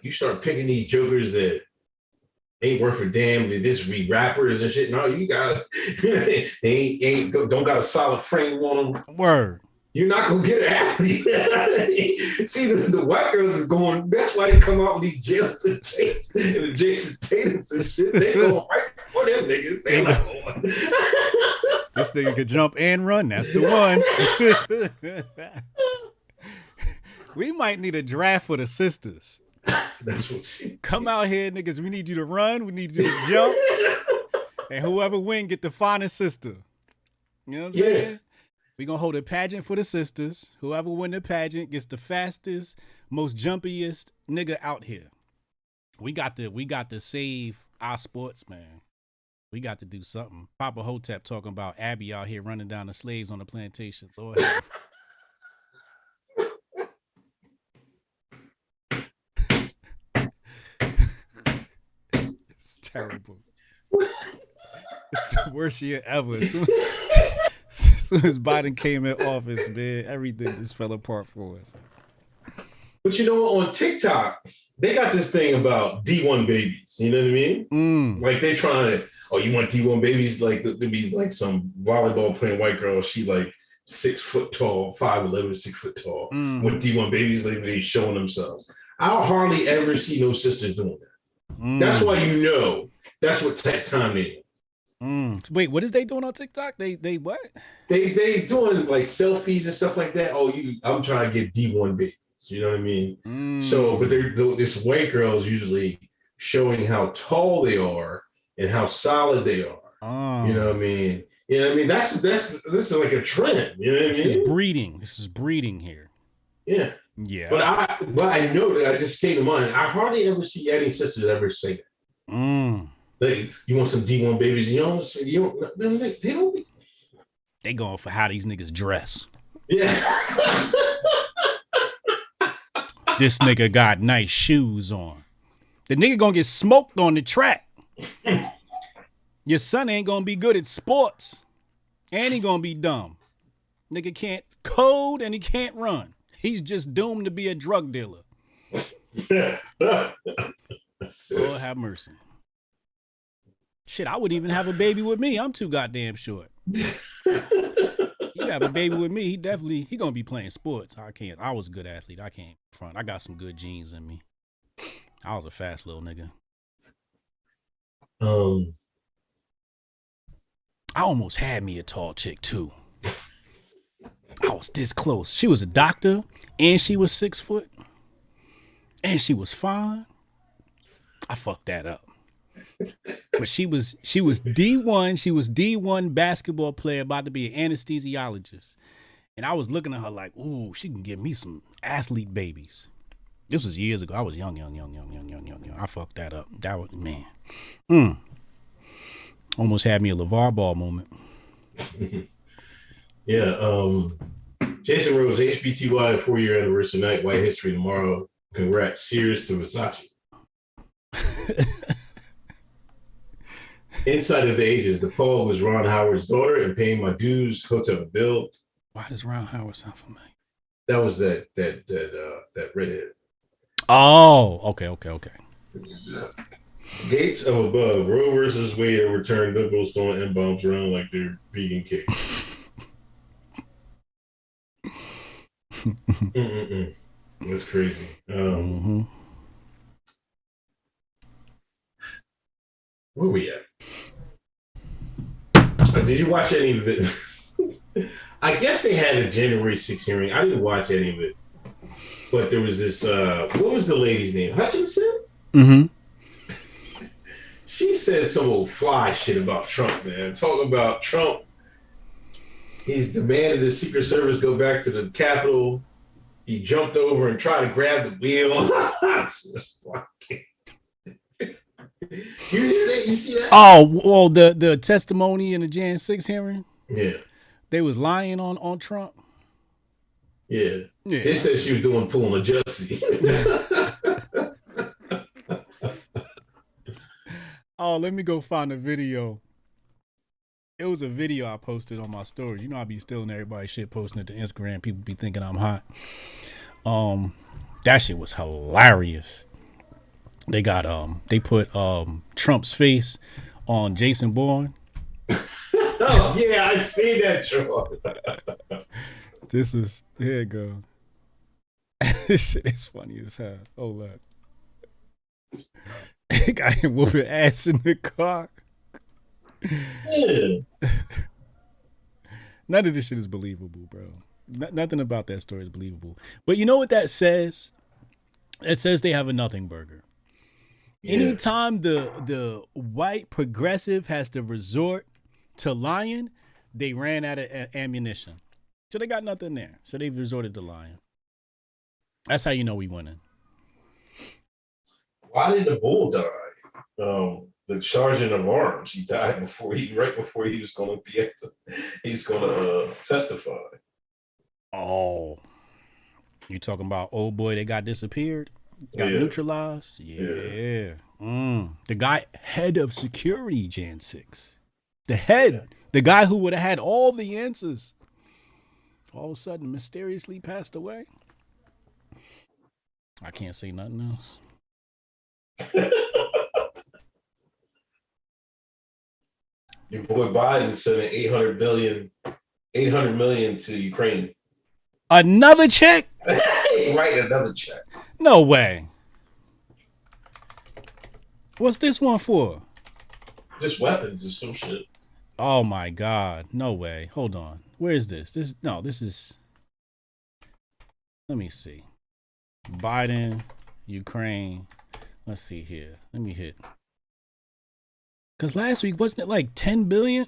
you start picking these jokers that ain't worth a damn, they just be rappers and shit. No, you got they don't got a solid frame on them. Word. You're not gonna get an athlete. See, the white girls is going. That's why they come out with these Jails and the Jason Tatums and shit. They go right for them niggas. They like, oh. This nigga could jump and run. That's the one. We might need a draft for the sisters. That's what she come out here, niggas. We need you to run. We need you to jump. And whoever win get the finest sister. You know what I'm saying? We gonna hold a pageant for the sisters. Whoever win the pageant gets the fastest, most jumpiest nigga out here. We got to save our sports, man. We got to do something. Papa Hotep talking about Abby out here running down the slaves on the plantation. Lord. It's terrible. It's the worst year ever. As soon as Biden came in office, man, everything just fell apart for us. But you know, on TikTok, they got this thing about D1 babies. You know what I mean? Like they trying to, oh, you want D1 babies like to be like some volleyball playing white girl. She like 6 foot tall, 5'11", 6 foot tall. With D1 babies, they showing themselves. I hardly ever see no sisters doing that. That's why you know that's what tech time they do. Wait, what is they doing on TikTok? They what? They doing like selfies and stuff like that. Oh, I'm trying to get D1 babies. You know what I mean? So, but this white girls usually showing how tall they are and how solid they are. You know what I mean? You know what I mean? This is like a trend. You know what I mean? This is breeding here. Yeah. Yeah. But I know that I just came to mind. I hardly ever see any sisters ever say that. Like, you want some D1 babies? You don't. They don't. They going for how these niggas dress. Yeah. This nigga got nice shoes on. The nigga gonna get smoked on the track. Your son ain't gonna be good at sports. And he gonna be dumb. Nigga can't code and he can't run. He's just doomed to be a drug dealer. Lord have mercy. Shit, I wouldn't even have a baby with me. I'm too goddamn short. You have a baby with me, he gonna be playing sports. I was a good athlete. I can't front. I got some good genes in me. I was a fast little nigga. I almost had me a tall chick too. I was this close. She was a doctor and she was 6 foot and she was fine. I fucked that up. But she was D1. She was D1 basketball player, about to be an anesthesiologist. And I was looking at her like, ooh, she can give me some athlete babies. This was years ago. I was young. I fucked that up. That was, man. Almost had me a LeVar Ball moment. Yeah. Jason Rose, HBTY 4-year anniversary night, White History tomorrow. Congrats, Sears to Versace. Inside of the Ages, the poet was Ron Howard's daughter, and paying my dues, Hotep Bill. Why does Ron Howard sound familiar? That was that redhead. Oh, okay. Gates of above, Roe versus Wade overturned, liberals throwing M-bombs around like they're vegan cakes. That's crazy. Where we at? Did you watch any of it? I guess they had a January 6th hearing. I didn't watch any of it. But there was this, what was the lady's name? Hutchinson? Mm-hmm. She said some old fly shit about Trump, man. Talking about Trump. He's demanded the Secret Service go back to the Capitol. He jumped over and tried to grab the wheel. You hear that? You see that? Oh, well, the testimony in the Jan 6 hearing? Yeah. They was lying on Trump? Yeah. They said she was pulling a Jussie. Oh, let me go find a video. It was a video I posted on my stories. You know, I be stealing everybody's shit, posting it to Instagram. People be thinking I'm hot. That shit was hilarious. They got they put Trump's face on Jason Bourne. Oh yeah, I see that, Troy. Here it go. This shit is funny as hell. Oh look. Got him whooping ass in the car. Yeah. None of this shit is believable, bro. Nothing about that story is believable. But you know what that says? It says they have a nothing burger. Yeah. Anytime the white progressive has to resort to lying, they ran out of ammunition. So they got nothing there. So they've resorted to lying. That's how you know we winning. Why did the bull die? The sergeant of arms. He died right before he was going to testify. Oh, you talking about old boy that got disappeared, got neutralized? Yeah. The guy head of security, Jan 6. The guy who would have had all the answers, all of a sudden mysteriously passed away. I can't say nothing else. Your boy Biden sending $800 million to Ukraine. Another check? Right, another check. No way. What's this one for? Just weapons or some shit. Oh my God. No way. Hold on. Where is this? This is. Let me see. Biden, Ukraine. Let's see here. Let me hit. Because last week, wasn't it like 10 billion?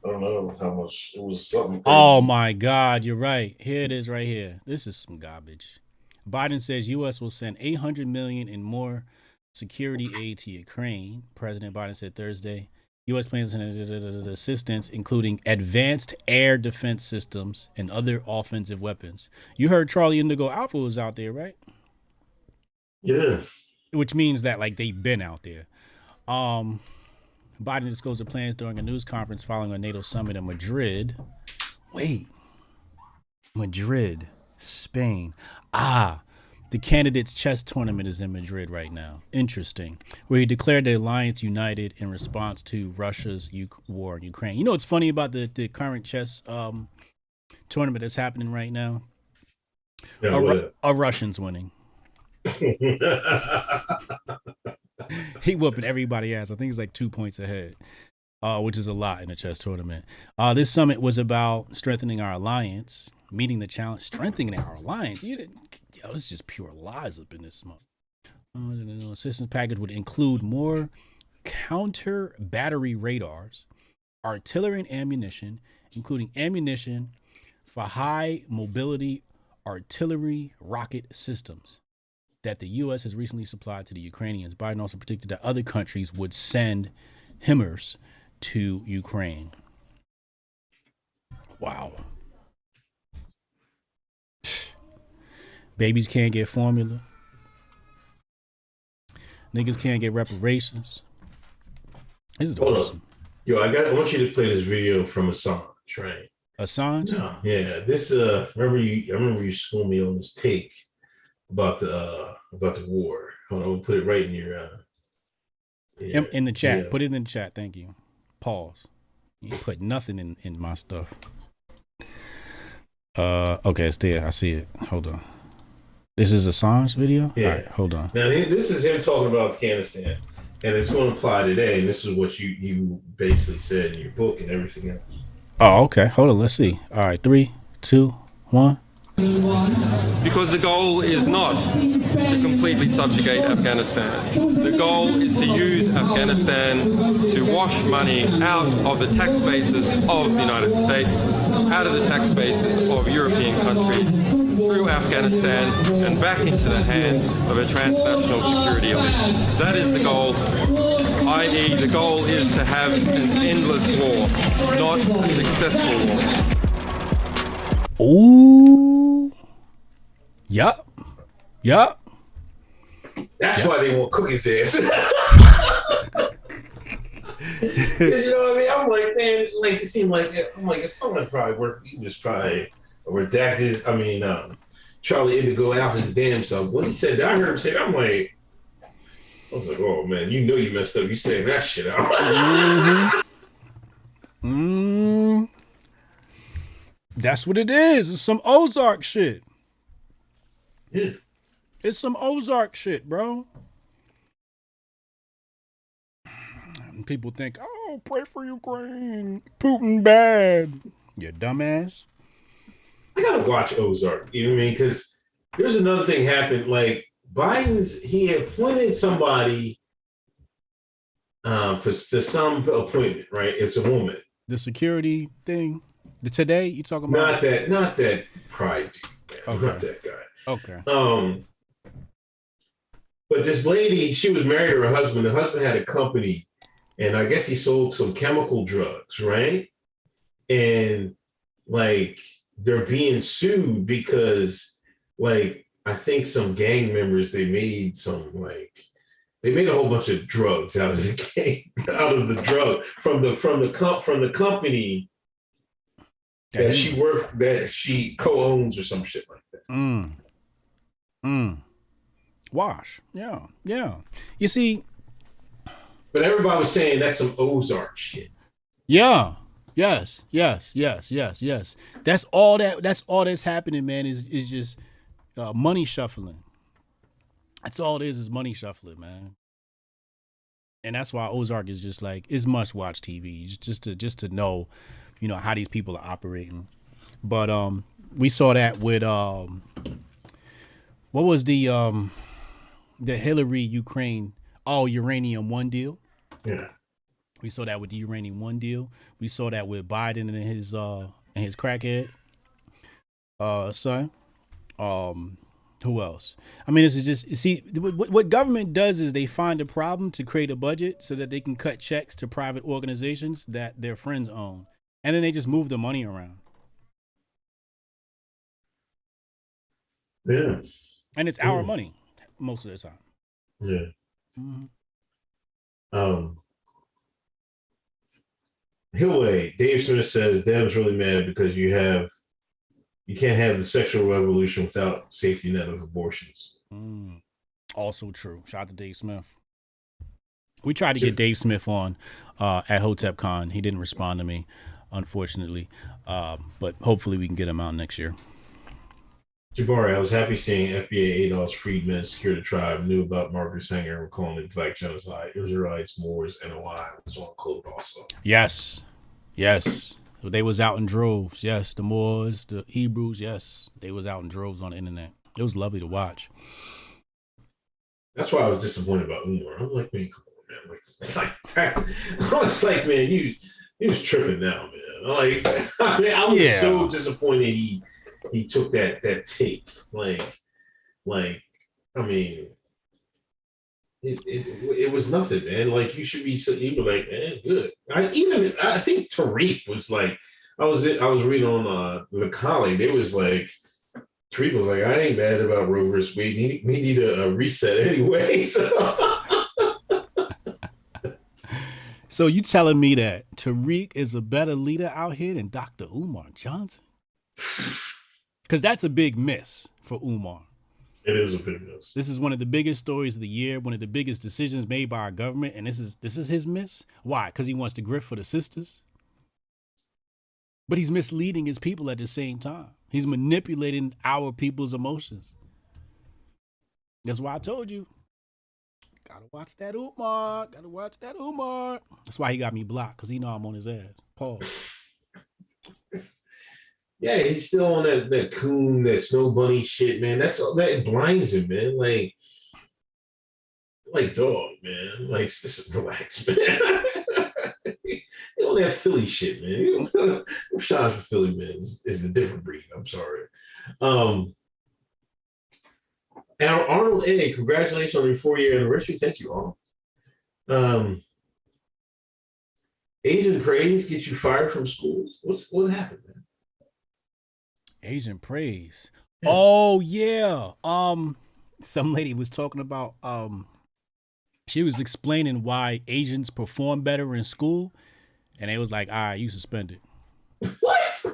I don't know how much. It was something crazy. Oh my God, you're right. Here it is right here. This is some garbage. Biden says U.S. will send $800 million in more security aid to Ukraine. President Biden said Thursday. U.S. plans assistance, including advanced air defense systems and other offensive weapons. You heard Charlie Indigo Alpha was out there, right? Yeah. Which means that like they've been out there. Biden disclosed the plans during a news conference following a NATO summit in Madrid. Madrid, Spain. The candidates' chess tournament is in Madrid right now. Interesting. Where he declared the alliance united in response to Russia's war in Ukraine. You know what's funny about the current chess tournament that's happening right now? A Russian's winning. He whooping everybody ass. I think he's like 2 points ahead, which is a lot in a chess tournament. This summit was about strengthening our alliance, meeting the challenge, strengthening our alliance. It's just pure lies up in this month. Assistance package would include more counter battery radars, artillery and ammunition, including ammunition for high mobility artillery rocket systems that the U.S. has recently supplied to the Ukrainians. Biden also predicted that other countries would send HIMARS to Ukraine. Wow. Babies can't get formula. Niggas can't get reparations. This is awesome. Yo, I want you to play this video from Assange, right? Assange? No, yeah. This I remember you schooled me on this take about the war. Hold on, we'll put it right in your in the chat. Yeah. Put it in the chat. Thank you. Pause. You put nothing in my stuff. Okay, it's there. I see it. Hold on. This is Assange video? Yeah. All right, hold on. Now this is him talking about Afghanistan, and it's going to apply today. And this is what you basically said in your book and everything else. Oh, okay. Hold on. Let's see. All right, 3, 2, 1. Because the goal is not to completely subjugate Afghanistan. The goal is to use Afghanistan to wash money out of the tax bases of the United States, out of the tax bases of European countries, through Afghanistan and back into the hands of a transnational security elite. That is the goal, i.e. the goal is to have an endless war, not a successful war. Ooh. Yup. Yup. That's why they want Cookie's ass. Because you know what I mean? I'm like, man, like it seemed like it's someone probably worked. He was probably redacted. I mean, Charlie Indigo out his damn self. When he said that, I heard him say that, I'm like, I was like, oh man, you know you messed up. You saying that shit out. That's what it is. It's some Ozark shit. Yeah. It's some Ozark shit, bro. And people think, oh, pray for Ukraine. Putin bad. You dumbass. I gotta watch Ozark. You know what I mean? Because there's another thing happened. Like he appointed somebody for some appointment, right? It's a woman. The security thing. The Today you talking about? Not that pride dude, man. Okay. Not that guy. Okay. But this lady, she was married to her husband. The husband had a company, and I guess he sold some chemical drugs, right? And like they're being sued because, like, I think some gang members they made a whole bunch of drugs out of the gang, out of the drug from the company that she co-owns or some shit like that. Wash. Yeah. You see, but everybody was saying that's some Ozark shit. Yeah. Yes. That's all that's happening, man, is just money shuffling. That's all it is money shuffling, man. And that's why Ozark is just like, it's must watch TV, just to know, you know, how these people are operating. But we saw that with what was the Hillary Ukraine uranium one deal? Yeah. We saw that with the uranium one deal. We saw that with Biden and his crackhead son. Who else? I mean, this is just, see, what government does is they find a problem to create a budget so that they can cut checks to private organizations that their friends own. And then they just move the money around. Yeah. And it's our money most of the time. Yeah. Mm-hmm. Hillway, Dave Smith says Dev's really mad because you can't have the sexual revolution without safety net of abortions. Also true. Shout out to Dave Smith. We tried to get Dave Smith on at Hotep Con. He didn't respond to me, unfortunately. But hopefully we can get him out next year. Jabari, I was happy seeing FBA Adolf Friedman secure the tribe, knew about Margaret Sanger and calling it Black Genocide. Israelites, Moors, NOI was on code also. Yes. They was out in droves. Yes, the Moors, the Hebrews, yes. They was out in droves on the internet. It was lovely to watch. That's why I was disappointed about Umar. I'm like, man, come on, man. I was like, man, you was tripping now, man. Like, I mean, I was so disappointed he took that take. Like, I mean, it was nothing, man. Like you should be, you were like, man, good. I think Tariq was like, I was reading on the colleague. It was like Tariq was like, I ain't mad about Roe versus Wade. We need a reset anyway. So you telling me that Tariq is a better leader out here than Dr. Umar Johnson? Because that's a big miss for Umar. It is a big miss. This is one of the biggest stories of the year, one of the biggest decisions made by our government, and this is his miss. Why? Because he wants to grift for the sisters. But he's misleading his people at the same time. He's manipulating our people's emotions. That's why I told you. Gotta watch that Umar. Gotta watch that Umar. That's why he got me blocked, because he know I'm on his ass. Pause. Yeah, he's still on that coon, that snow bunny shit, man. That blinds him, man. Like dog, man. Like just relax, man. You on that Philly shit, man. I'm shout out for Philly, man. Is the different breed. I'm sorry. Arnold A, congratulations on your 4-year anniversary. Thank you, Arnold. Asian praise gets you fired from school. What happened, man? Asian praise. Yeah. Oh yeah. Some lady was talking about she was explaining why Asians perform better in school, and they was like, all right, you suspended. What?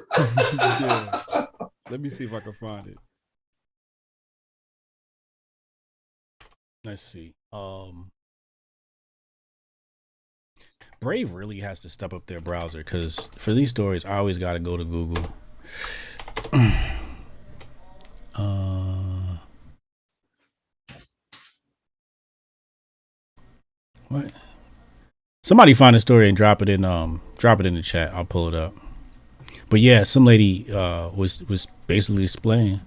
Yeah. Let me see if I can find it. Let's see. Brave really has to step up their browser, because for these stories, I always got to go to Google. What? Somebody find a story and drop it in the chat. I'll pull it up. But yeah, some lady was basically explaining.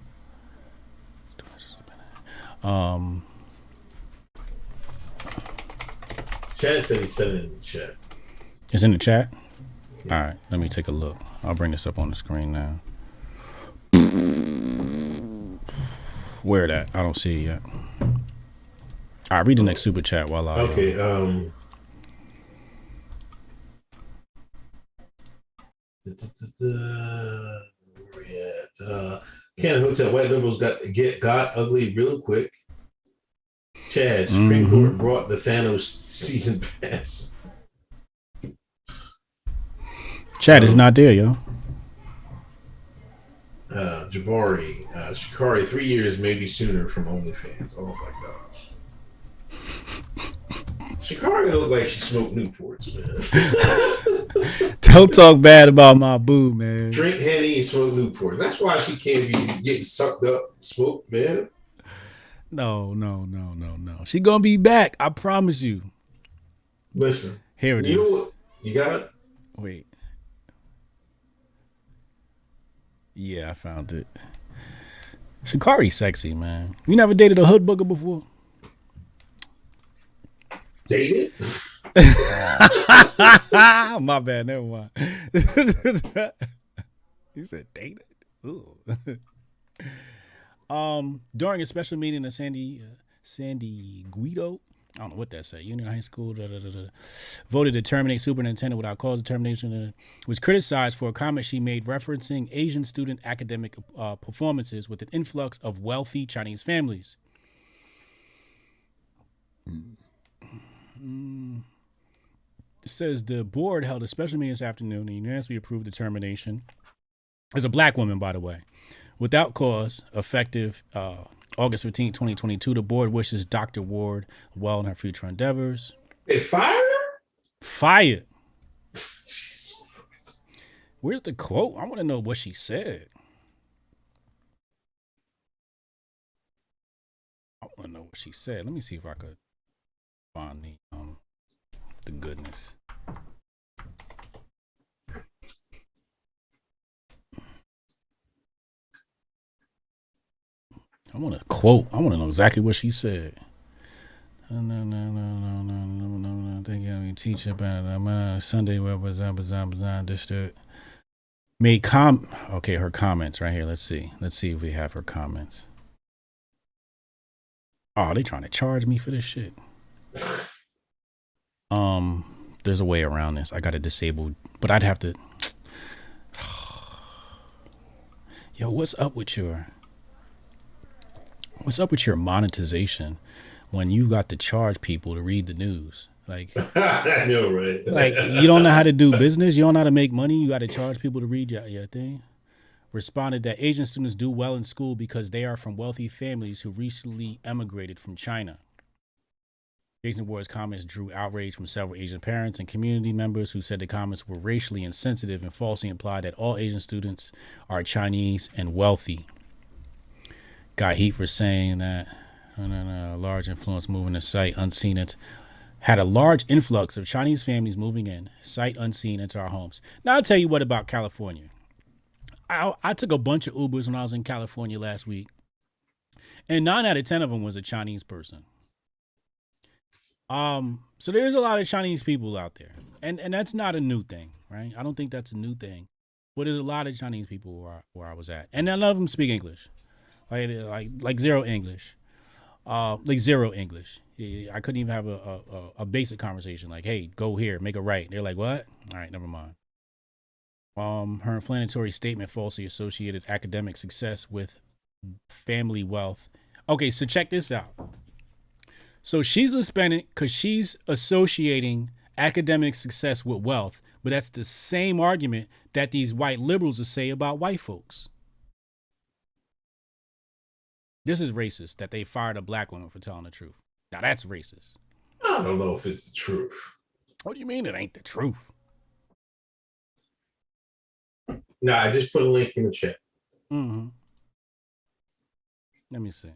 Chad said he sent it in the chat. It's in the chat? Yeah. All right, let me take a look. I'll bring this up on the screen now. Where that? I don't see it yet. All right, read the next super chat while I. Okay. Where we at? Can Hotep white liberals got ugly real quick? Chad, Supreme Court brought the Thanos season pass. Chad is not there, yo. Jabari, Shikari, 3 years, maybe sooner from OnlyFans. Oh my gosh. Shikari looked like she smoked Newports, man. Don't talk bad about my boo, man. Drink Henny and smoke Newports. That's why she can't be getting sucked up, smoked, man. No. She gonna be back. I promise you. Listen. Here it is. You know what? You got it? Wait. Yeah, I found it. Shikari's sexy, man. You never dated a hood booger before? Dated? My bad, never mind. You said dated? Ooh. During a special meeting at Sandy Guido, I don't know what that said, Union High School, voted to terminate superintendent without cause of termination, was criticized for a comment she made referencing Asian student academic performances with an influx of wealthy Chinese families. It says the board held a special meeting this afternoon and unanimously approved the termination. As a black woman, by the way. Without cause, effective August 15, 2022, the board wishes Dr. Ward well in her future endeavors. They fired her? Fired. Where's the quote? I want to know what she said. I want to know what she said. Let me see if I could find the goodness. I want to quote. I want to know exactly what she said. No. Think I teach about Sunday district. Made okay, her comments right here. Let's see if we have her comments. Oh, they trying to charge me for this shit. There's a way around this. I got it disabled, but I'd have to. Yo, what's up with your monetization when you got to charge people to read the news? Like, I know, right? Like, you don't know how to do business. You don't know how to make money. You got to charge people to read your thing. Responded that Asian students do well in school because they are from wealthy families who recently emigrated from China. Jason Ward's comments drew outrage from several Asian parents and community members who said the comments were racially insensitive and falsely implied that all Asian students are Chinese and wealthy. Got heat for saying that a large influence moving the site unseen it. Had a large influx of Chinese families moving in, sight unseen, into our homes. Now, I'll tell you what about California. I took a bunch of Ubers when I was in California last week, and 9 out of 10 of them was a Chinese person. So there's a lot of Chinese people out there, and that's not a new thing, right? I don't think that's a new thing, but there's a lot of Chinese people where I was at, and none of them speak English, like zero English. Like zero English. I couldn't even have a basic conversation like, hey, go here, make a right. They're like, what? All right, never mind. Her inflammatory statement falsely associated academic success with family wealth. Okay, so check this out. So she's Hispanic because she's associating academic success with wealth, but that's the same argument that these white liberals will say about white folks. This is racist that they fired a black woman for telling the truth. Now that's racist. I don't know if it's the truth. What do you mean it ain't the truth? Nah, I just put a link in the chat. Mm-hmm. Let me see.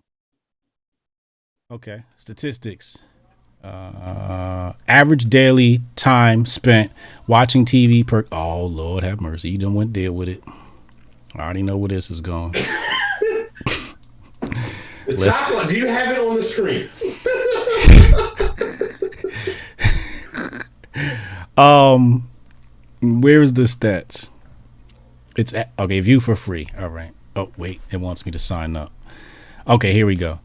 Okay, statistics. Average daily time spent watching TV per. Oh Lord, have mercy! You don't want to deal with it. I already know where this is going. The top one. Do you have it on the screen? Where's the stats? It's okay. View for free. All right. Oh wait, it wants me to sign up. Okay, here we go.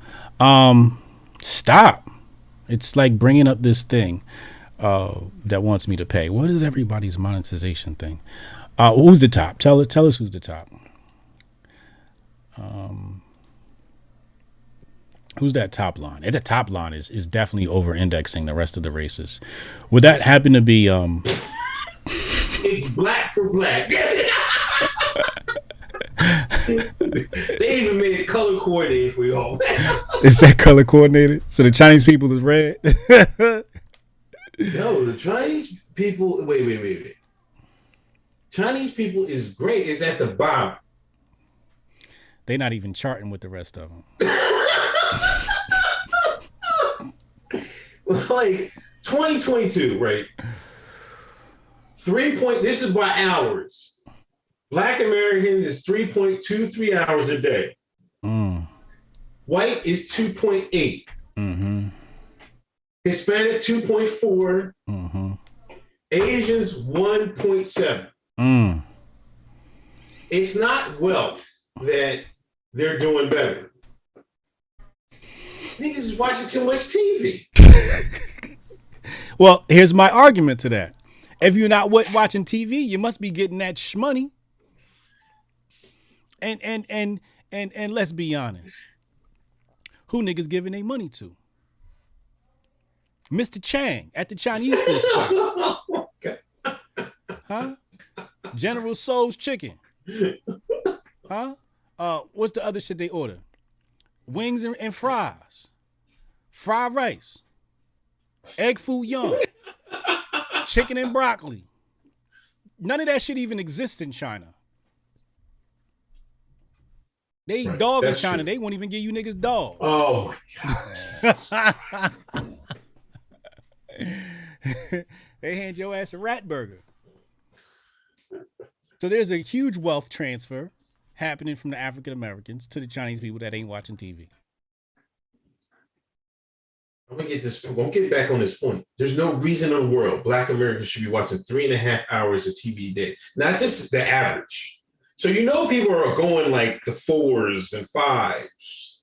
Stop. It's like bringing up this thing that wants me to pay. What is everybody's monetization thing? Who's the top? Tell us who's the top. Who's that top line? The top line is definitely over indexing the rest of the races. Would that happen to be It's black for black. They even made it color coordinated for y'all. Is that color coordinated? So the Chinese people is red? No, the Chinese people. Wait. Chinese people is gray. It's at the bottom. They're not even charting with the rest of them. Like 2022, right? This is by hours. Black Americans is 3.23 hours a day. White is 2.8. Mm-hmm. Hispanic 2.4. Mm-hmm. Asians 1.7. It's not wealth that they're doing better. Niggas is watching too much TV. Well, here's my argument to that. If you're not watching TV, you must be getting that shmoney. And let's be honest. Who niggas giving their money to? Mr. Chang at the Chinese food spot. Okay. Huh? General Tso's chicken. Huh? What's the other shit they order? Wings and fries. Fried rice. Egg foo young. Chicken and broccoli. None of that shit even exists in China. They eat dog in China. True. They won't even give you niggas dog. Oh my God. They hand your ass a rat burger. So there's a huge wealth transfer happening from the African Americans to the Chinese people that ain't watching TV. I'm gonna get back on this point. There's no reason in the world Black Americans should be watching 3.5 hours of TV a day. Not just the average. So people are going like the 4s and 5s.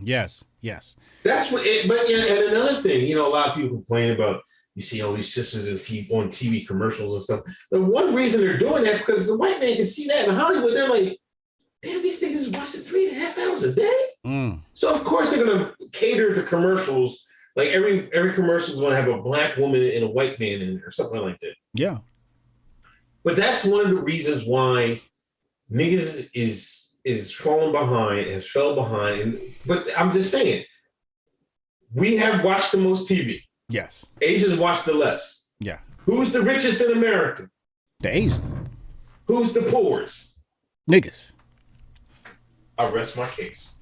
Yes. Yes. That's what. And another thing, a lot of people complain about. You see all these sisters on TV commercials and stuff. The one reason they're doing that because the white man can see that in Hollywood. They're like, damn, these niggas is watching 3.5 hours a day. So of course they're gonna cater to commercials. Like every commercial is gonna have a black woman and a white man in it or something like that. Yeah. But that's one of the reasons why niggas is falling behind, has fell behind. But I'm just saying, we have watched the most TV. Yes. Asians watch the less. Yeah. Who's the richest in America? The Asian. Who's the poorest? Niggas. I rest my case.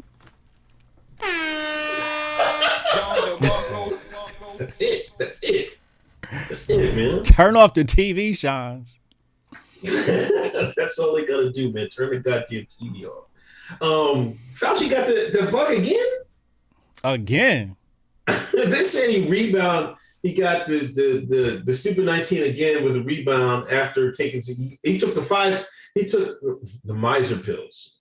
That's it. That's it. That's it, man. Turn off the TV, Shines. That's all they gotta do, man. Turn the goddamn TV off. Fauci got the bug again? Again. They said he rebound. He got the stupid 19 again with a rebound after taking. He took He took the miser pills.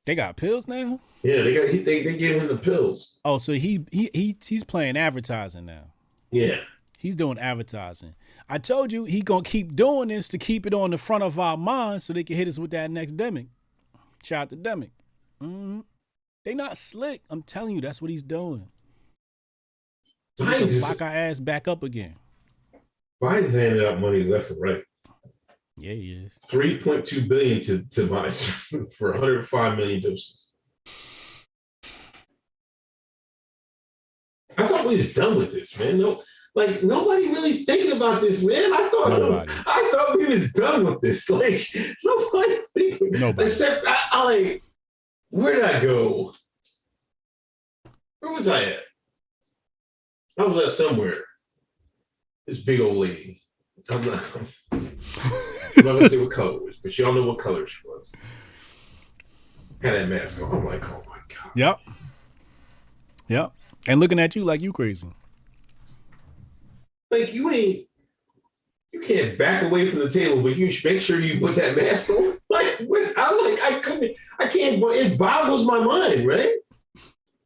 They got pills now. Yeah, they gave him the pills. Oh, so he's playing advertising now. Yeah, he's doing advertising. I told you he gonna keep doing this to keep it on the front of our minds so they can hit us with that next demic. Shout out to Demic. They not slick. I'm telling you, that's what he's doing. So we can lock our ass back up again. Biden's handing out money left and right. Yeah, he is. $3.2 billion to Biden for 105 million doses. I thought we was done with this, man. No, like nobody really thinking about this, man. I thought we was done with this. Like nobody thinking. Nobody. Except I like, where did I go? Where was I at? I was at somewhere. This big old lady. I'm not gonna say what color it was, but y'all know what color she was. Had that mask on. I'm like, oh my God. Yep. And looking at you like you crazy. Like you can't back away from the table, but you should make sure you put that mask on. I can't. It boggles my mind, right?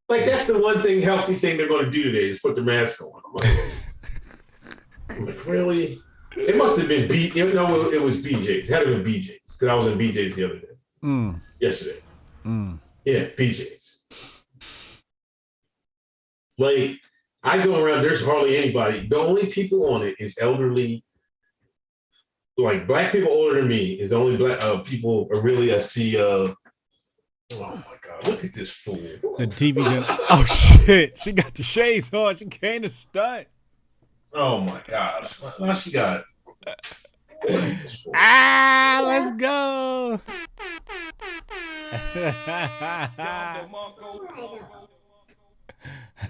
Like that's the one healthy thing they're going to do today is put the mask on. I'm like, really? It must have been No, it was BJ's. It had to have been BJ's because I was in BJ's the other day. Yesterday. Yeah, BJ's. Like I go around, there's hardly anybody. The only people on it is elderly. Like black people older than me is the only black people are really I see. Oh my God! Look at this fool. The TV. Oh shit! She got the shades on. She came to stunt. Oh my gosh! Now she got. Let's go.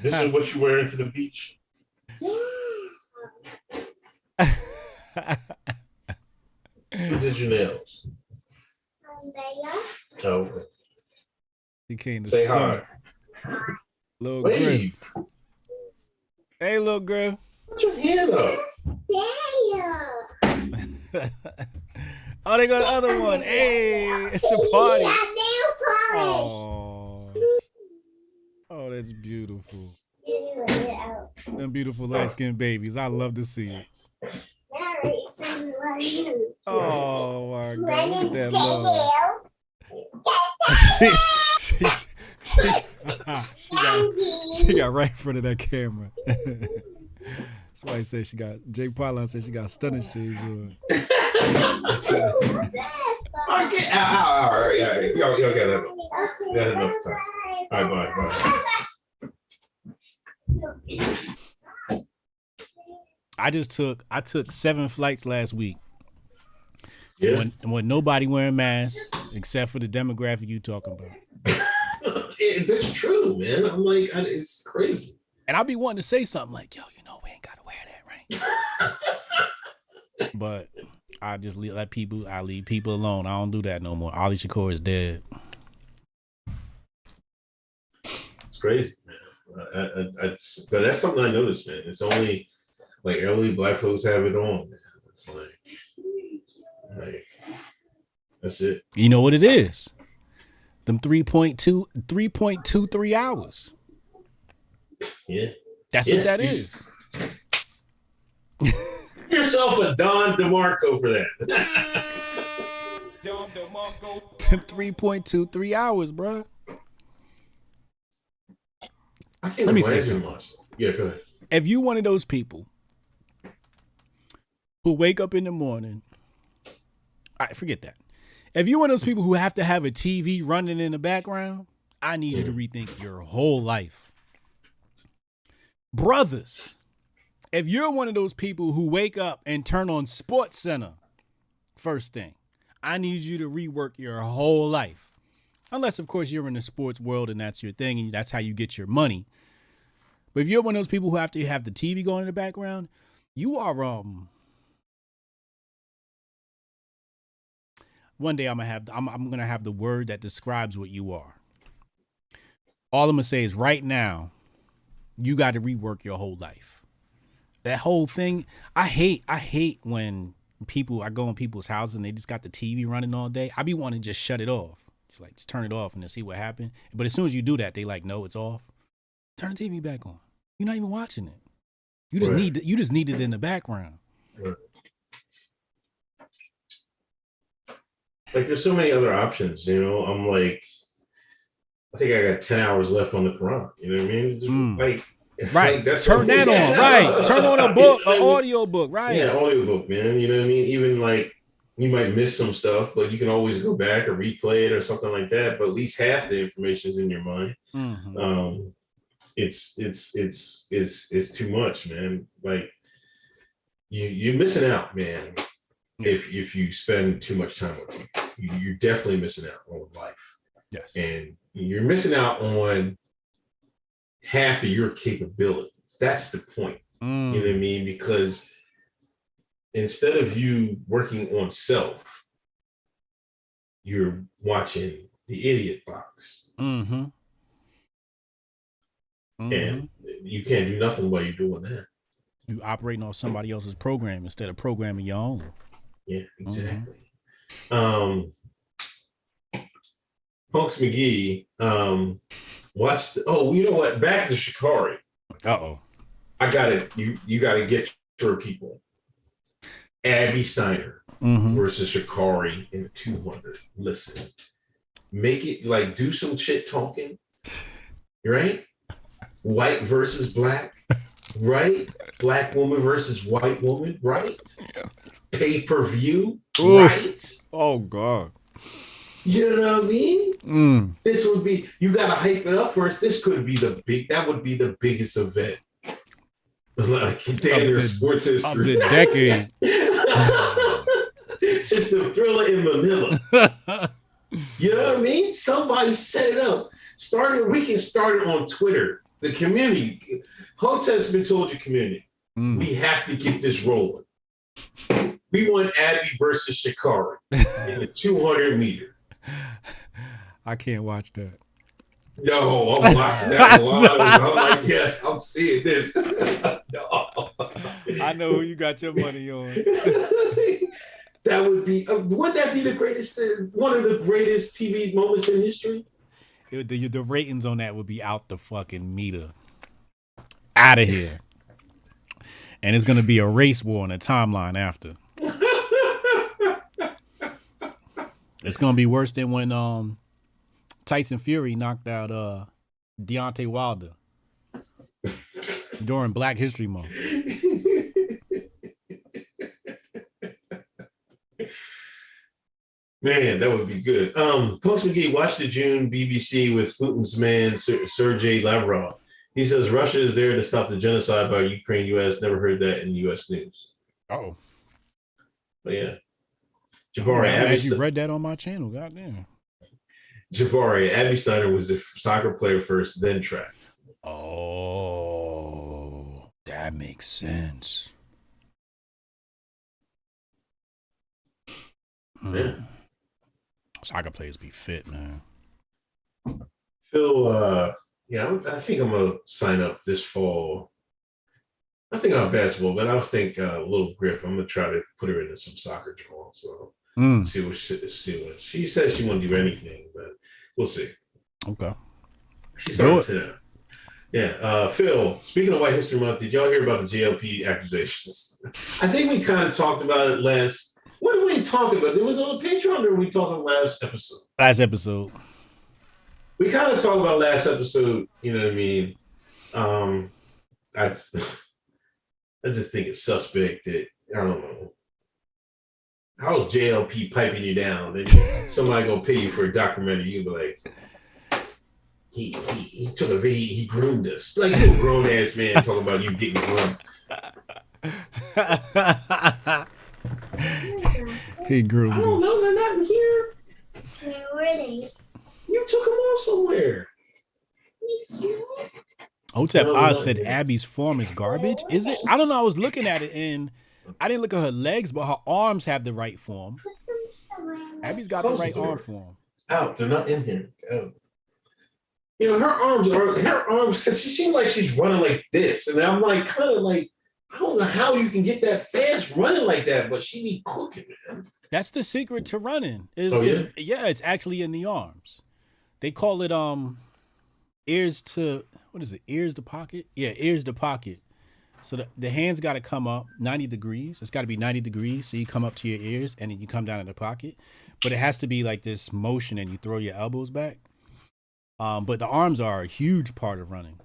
This is what you wearing to the beach. Who did your nails? Oh. He came to say stunt. Hi. Little Griff. Hey, little Griff. Put your hand up. Oh, they got the other one. Hey, it's a party. Oh, that's beautiful. Them beautiful light-skinned babies. I love to see it. Oh my God! Look at that love. She got right in front of that camera. Somebody said Jake Paulin said she got stunning shades on. All right. Y'all got enough time. All right, bye. I took 7 flights last week. Yeah. When nobody wearing masks except for the demographic you talking about. That's true, man. I'm like, it's crazy. And I'll be wanting to say something like, yo, we ain't gotta wear that, right? But I just leave people alone. I don't do that no more. Ali Shakur is dead. It's crazy, man. But that's something I noticed, man. It's only like elderly black folks have it on, man. It's like that's it. You know what it is? Them 3.23 hours. Yeah. That's what that is. Yourself a Don DeMarco for that. 3.23 hours, bro. I think Let me say something. Yeah, go ahead. If you one of those people who wake up in the morning, forget that. If you're one of those people who have to have a TV running in the background, I need you to rethink your whole life. Brothers, if you're one of those people who wake up and turn on Sports Center first thing, I need you to rework your whole life. Unless, of course, you're in the sports world and that's your thing and that's how you get your money. But if you're one of those people who have to have the TV going in the background, you are one day I'm gonna have the word that describes what you are. All I'm gonna say is right now, you got to rework your whole life. That whole thing, I hate when I go in people's houses and they just got the TV running all day. I be wanting to just shut it off. It's like, just turn it off and then see what happened. But as soon as you do that, they like, no, it's off. Turn the TV back on. You're not even watching it. You just need it in the background. Right. Like there's so many other options, you know. I'm like, I think I got 10 hours left on the Quran. You know what I mean? Just right. Like that's turn that on. Right. Turn on a book, an audio book. Right. Yeah, audio book, man. You know what I mean? Even like you might miss some stuff, but you can always go back or replay it or something like that. But at least half the information is in your mind. Mm-hmm. It's too much, man. Like you're missing out, man. If you spend too much time with people, you're definitely missing out on life. Yes, and you're missing out on half of your capabilities. That's the point. You know what I mean? Because instead of you working on self, you're watching the idiot box. Mm-hmm. And you can't do nothing while you're doing that. You operating on somebody else's program instead of programming your own. Yeah, exactly. Punks McGee, you know what? Back to Shikari. Uh-oh. You gotta get your people. Abby Steiner versus Shikari in the 200. Listen, make it like do some shit talking, right? White versus black, right? Black woman versus white woman, right? Yeah. Pay-per-view, right? Oh God. You know what I mean? This would be, you gotta hype it up first. This could be that would be the biggest event. Like damn sports history. Of the decade. Since the Thriller in Manila. You know what I mean? Somebody set it up. We can start it on Twitter. The community. Hoteps BEEN Told You community. We have to get this rolling. We want Abby versus Shikari in the 200 meter. I can't watch that. No, I'm watching that live. I'm like, yes, I'm seeing this. No. I know who you got your money on. That would be, wouldn't that be the greatest, one of the greatest TV moments in history? The ratings on that would be out the fucking meter. Out of here. And it's going to be a race war on the timeline after. It's going to be worse than when Tyson Fury knocked out Deontay Wilder during Black History Month. Man, that would be good. Punks McGee, watch the June BBC with Putin's man, Sergei Lavrov. He says Russia is there to stop the genocide by Ukraine, U.S. Never heard that in U.S. news. Oh. But yeah. Jabari, I'm glad you read that on my channel. Goddamn. Jabari, Abby Steiner was a soccer player first, then track. Oh, that makes sense. Yeah. Soccer players be fit, man. Phil, I think I'm gonna sign up this fall. I was thinking about basketball, but I was thinking little Griff. I'm gonna try to put her into some soccer draw. So see what she says. She won't do anything, but we'll see. Okay. She started to Yeah, Phil, speaking of White History Month, did y'all hear about the JLP accusations? I think we kind of talked about it last. What did we talk about? It was on the Patreon, or were we talking last episode? Last episode. We kind of talked about last episode, you know what I mean? I, I just think it's suspect that, I don't know. How's JLP piping you down? And somebody gonna pay you for a documentary, you be like, he took a video, he groomed us. Like, you a grown ass man talking about you getting groomed. He groomed I don't us. know, they're not here. Where were they? You took them off somewhere. Hotep No, Oz no, said no. Abby's form is garbage. Is it? I don't know. I was looking at it and I didn't look at her legs, but her arms have the right form. Put them somewhere. Abby's got Close the right the door. arm form. Out, they're not in here. Oh. You know, her arms, because she seems like she's running like this. And I'm like, kind of like, I don't know how you can get that fast running like that, but she be cooking, man. That's the secret to running. Yeah? It's actually in the arms. They call it ears to, what is it? Ears to pocket? Yeah, ears to pocket. So the hands got to come up 90 degrees. It's got to be 90 degrees. So you come up to your ears and then you come down in the pocket. But it has to be like this motion and you throw your elbows back. But the arms are a huge part of running.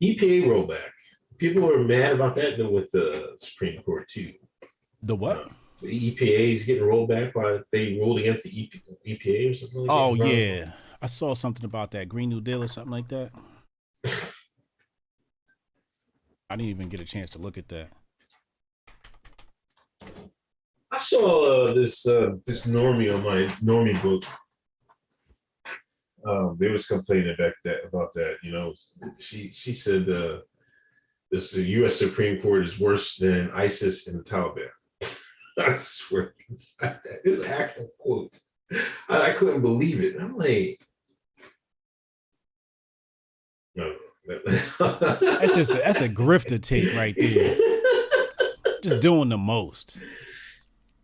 EPA rollback. People are mad about that though with the Supreme Court too. The what? The EPA is getting rolled back by they ruled against the EPA or something like Oh, that. yeah. I saw something about that Green New Deal or something like that. I didn't even get a chance to look at that. I saw this normie on my normie book. They was complaining about that. You know, she said this U.S. Supreme Court is worse than ISIS and the Taliban. I swear, this actual quote. I couldn't believe it. I'm like, no. That's a grifter take right there. Just doing the most.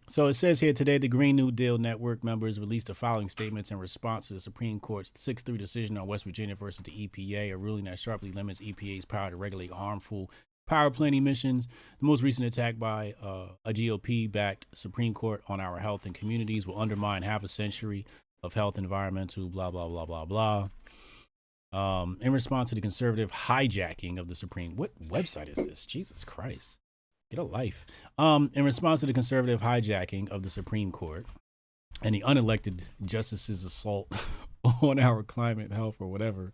So it says here today, the Green New Deal Network members released the following statements in response to the Supreme Court's 6-3 decision on West Virginia versus the EPA, a ruling that sharply limits EPA's power to regulate harmful power plant emissions. The most recent attack by a GOP-backed Supreme Court on our health and communities will undermine half a century of health, environmental, blah, blah, blah, blah, blah. In response to the conservative hijacking of the Supreme, what website is this? Jesus Christ. Get a life. In response to the conservative hijacking of the Supreme Court and the unelected justice's assault on our climate, health, or whatever.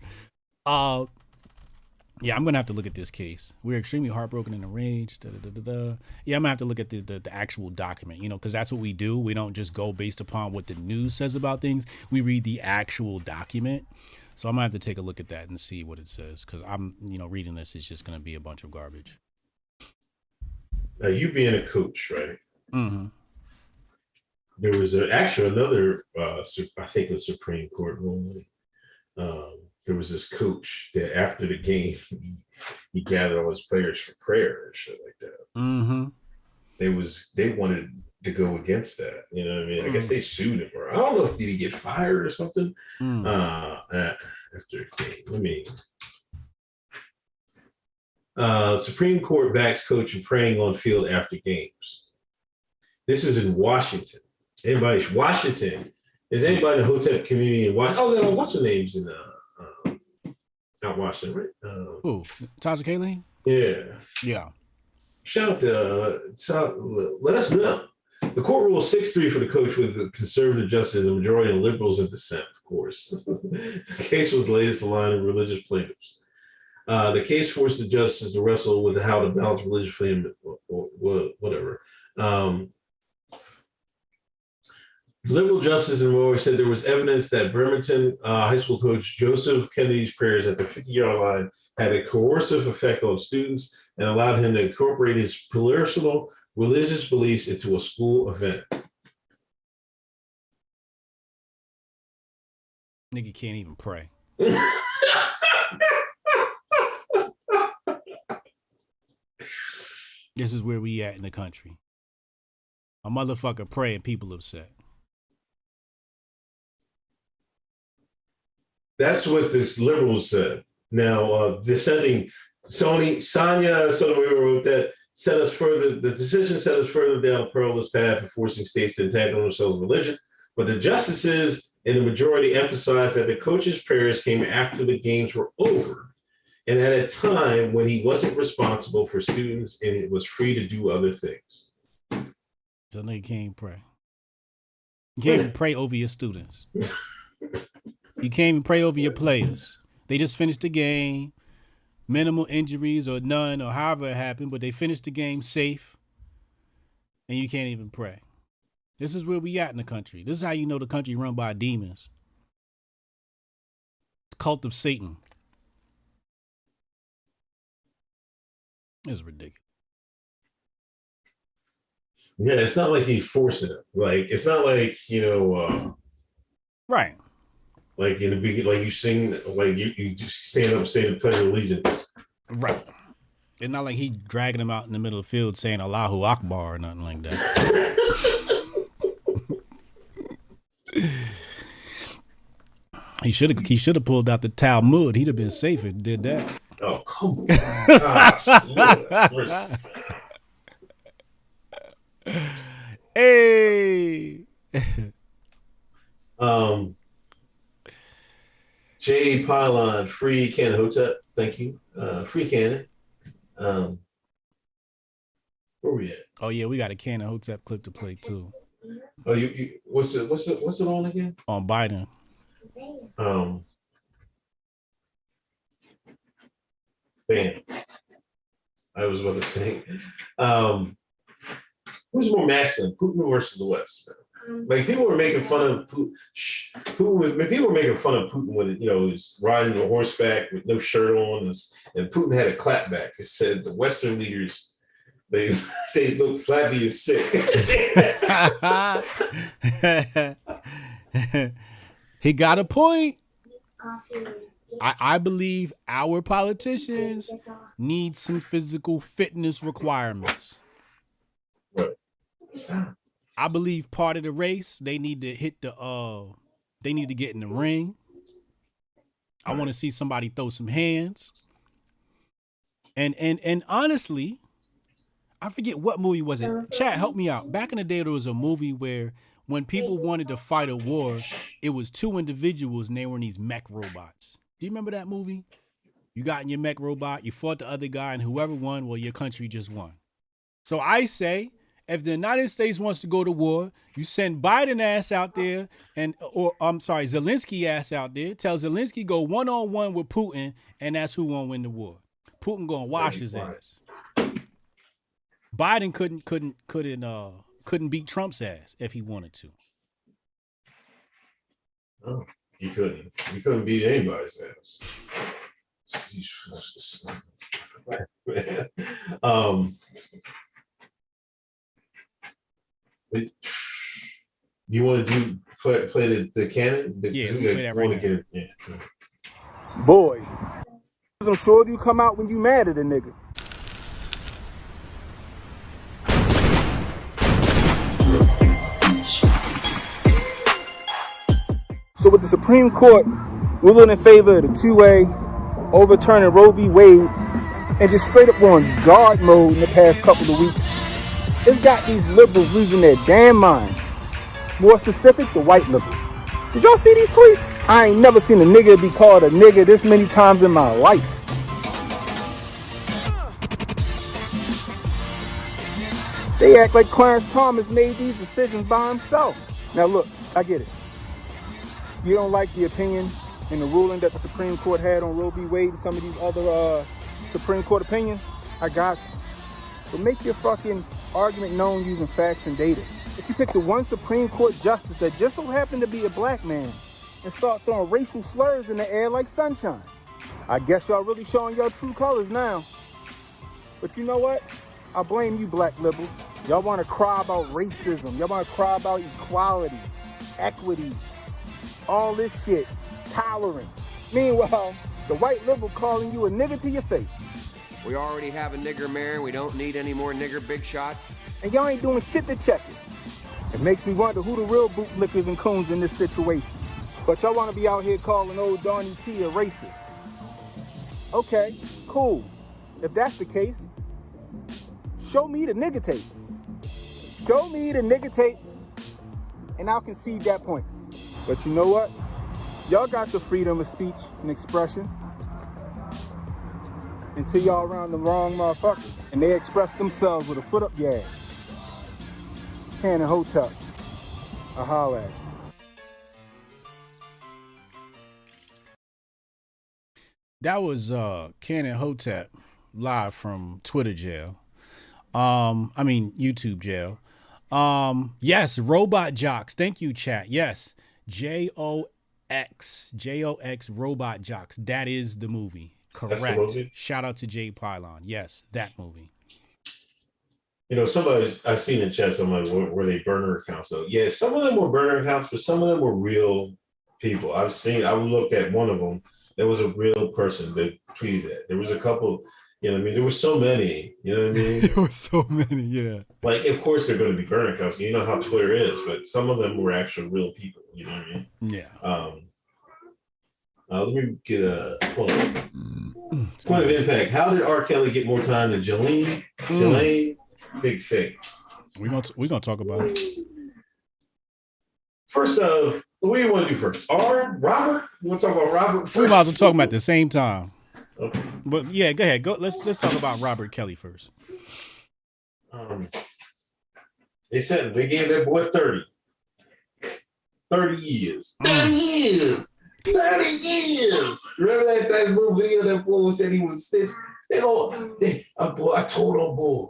Yeah, I'm gonna have to look at this case. We're extremely heartbroken and enraged. Yeah, I'm gonna have to look at the actual document, you know, because that's what we do. We don't just go based upon what the news says about things. We read the actual document. So I'm gonna have to take a look at that and see what it says, because I'm, you know, reading this is just gonna be a bunch of garbage. Now, you being a coach, right? Mm-hmm. There was actually another, I think, a Supreme Court ruling. There was this coach that after the game, he gathered all his players for prayer and shit like that. Mm-hmm. They wanted to go against that. You know what I mean? I guess they sued him, or I don't know if did he get fired or something. After the game, let me. Supreme Court backs coach and praying on field after games. This is in Washington. Washington. Is anybody in the Hotep community in Washington? Oh, what's her name's in out Washington, right? Who? Tasha Kaylee? Yeah. Yeah. Shout, let us know. The court ruled 6-3 for the coach with the conservative justice and the majority of liberals in dissent, of course. The case was the latest in line of religious plaintiffs. The case forced the justices to wrestle with how to balance religious freedom, or whatever. Liberal justice in Roy said there was evidence that Bremerton high school coach Joseph Kennedy's prayers at the 50-yard line had a coercive effect on students and allowed him to incorporate his personal religious beliefs into a school event. Nigga can't even pray. This is where we at in the country. A motherfucker pray and people upset. That's what this liberal said. Now, dissenting Sonia Sotomayor wrote that the decision set us further down a perilous path of forcing states to entangle themselves in religion. But the justices in the majority emphasized that the coach's prayers came after the games were over and at a time when he wasn't responsible for students and it was free to do other things. So no, you can't pray. You can't even pray over your students. You can't even pray over your players. They just finished the game, minimal injuries or none or however it happened, but they finished the game safe, and you can't even pray. This is where we at in the country. This is how you know the country run by demons. Cult of Satan. It's ridiculous. Yeah, it's not like he's forcing it. Like, it's not like, right. Like in the beginning, like you sing, like you just stand up and say the Pledge of Allegiance. Right. It's not like he dragging him out in the middle of the field saying Allahu Akbar or nothing like that. He should have pulled out the Talmud. He'd have been safer if he did that. Oh, come on. Gosh, hey. J. Pylon, free Cannon Hotep. Thank you. Free Cannon. Where we at? Oh yeah, we got a Cannon Hotep clip to play too. Oh, you what's it on again? On Biden. Bam. I was about to say, who's more masculine, Putin versus the West? Like people were making fun of Putin. People were making fun of Putin when he's riding on horseback with no shirt on, and Putin had a clapback. It said the Western leaders they look flabby and sick. He got a point. I believe our politicians need some physical fitness requirements. Right. I believe part of the race, they need to hit they need to get in the ring. I want to see somebody throw some hands. And honestly, I forget what movie was it. Chat, help me out. Back in the day, there was a movie where when people wanted to fight a war, it was two individuals and they were in these mech robots. Do you remember that movie? You got in your mech robot, you fought the other guy, and whoever won, well, your country just won. So I say, if the United States wants to go to war, you send Biden ass out there Zelensky ass out there. Tell Zelensky go one-on-one with Putin, and that's who won't win the war. Putin gonna wash his ass. Biden couldn't beat Trump's ass if he wanted to. Oh, he couldn't. He couldn't beat anybody's ass. You want to play the cannon? Yeah, we play that right now. Boys, I'm sure you come out when you mad at a nigga. So with the Supreme Court ruling in favor of the 2A, overturning Roe v. Wade, and just straight up going guard mode in the past couple of weeks, it's got these liberals losing their damn minds. More specific, the white liberal. Did y'all see these tweets? I ain't never seen a nigga be called a nigga this many times in my life. They act like Clarence Thomas made these decisions by himself. Now look, I get it. You don't like the opinion and the ruling that the Supreme Court had on Roe v. Wade and some of these other Supreme Court opinions? I got you. But make your fucking argument known using facts and data. If you pick the one Supreme Court justice that just so happened to be a black man and start throwing racial slurs in the air like sunshine, I guess y'all really showing your true colors now. But you know what? I blame you black liberals. Y'all want to cry about racism. Y'all want to cry about equality, equity, all this shit, tolerance. Meanwhile, the white liberal calling you a nigger to your face. We already have a nigger mayor. We don't need any more nigger big shots. And y'all ain't doing shit to check it. It makes me wonder who the real bootlickers and coons in this situation. But y'all want to be out here calling old Donnie T a racist. Okay, cool. If that's the case, show me the nigga tape. Show me the nigga tape, and I'll concede that point. But you know what? Y'all got the freedom of speech and expression until y'all around the wrong motherfuckers, and they express themselves with a foot up your ass. Can and Hotep, I'll holler at you. That was Ken and Hotep live from Twitter jail. I mean YouTube jail. Yes, Robot Jocks. Thank you, chat. Yes, Jox Robot Jocks. That is the movie. Correct. The movie? Shout out to Jay Pylon. Yes, that movie. You know, somebody I've seen in chat, somebody were they burner accounts. So yeah, some of them were burner accounts, but some of them were real people. I looked at one of them. There was a real person that tweeted that. There was a couple, you know what I mean? There were so many, you know what I mean? There were so many, yeah. Like, of course, they're going to be burner accounts. You know how Twitter is, but some of them were actual real people, you know what I mean? Yeah. Let me get a point of impact. How did R. Kelly get more time than Ghislaine? Ghislaine, big thing. We're gonna talk about it. First off, what do you want to do first? Robert? You want to talk about Robert first? We might as well talk about at the same time. Okay. But yeah, go ahead. Let's talk about Robert Kelly first. They said they gave that boy 30 years. 30 years. 30 years. Remember that little video that boy said he was sick? I told him, boy,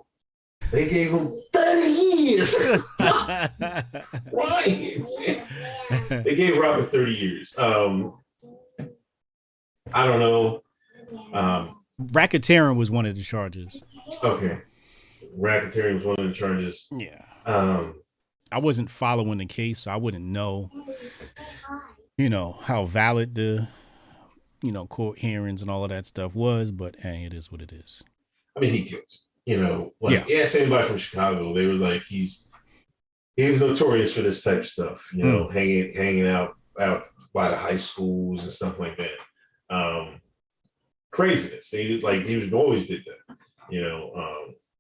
they gave him 30 years. Right. They gave Robert 30 years. I don't know. Racketeering was one of the charges. Okay. Racketeering was one of the charges. Yeah. I wasn't following the case, so I wouldn't know, how valid the, court hearings and all of that stuff was, but hey, it is what it is. I mean, he guilty. Ask anybody from Chicago, they were like, he was notorious for this type of stuff, hanging out by the high schools and stuff like that. Craziness. He always did that.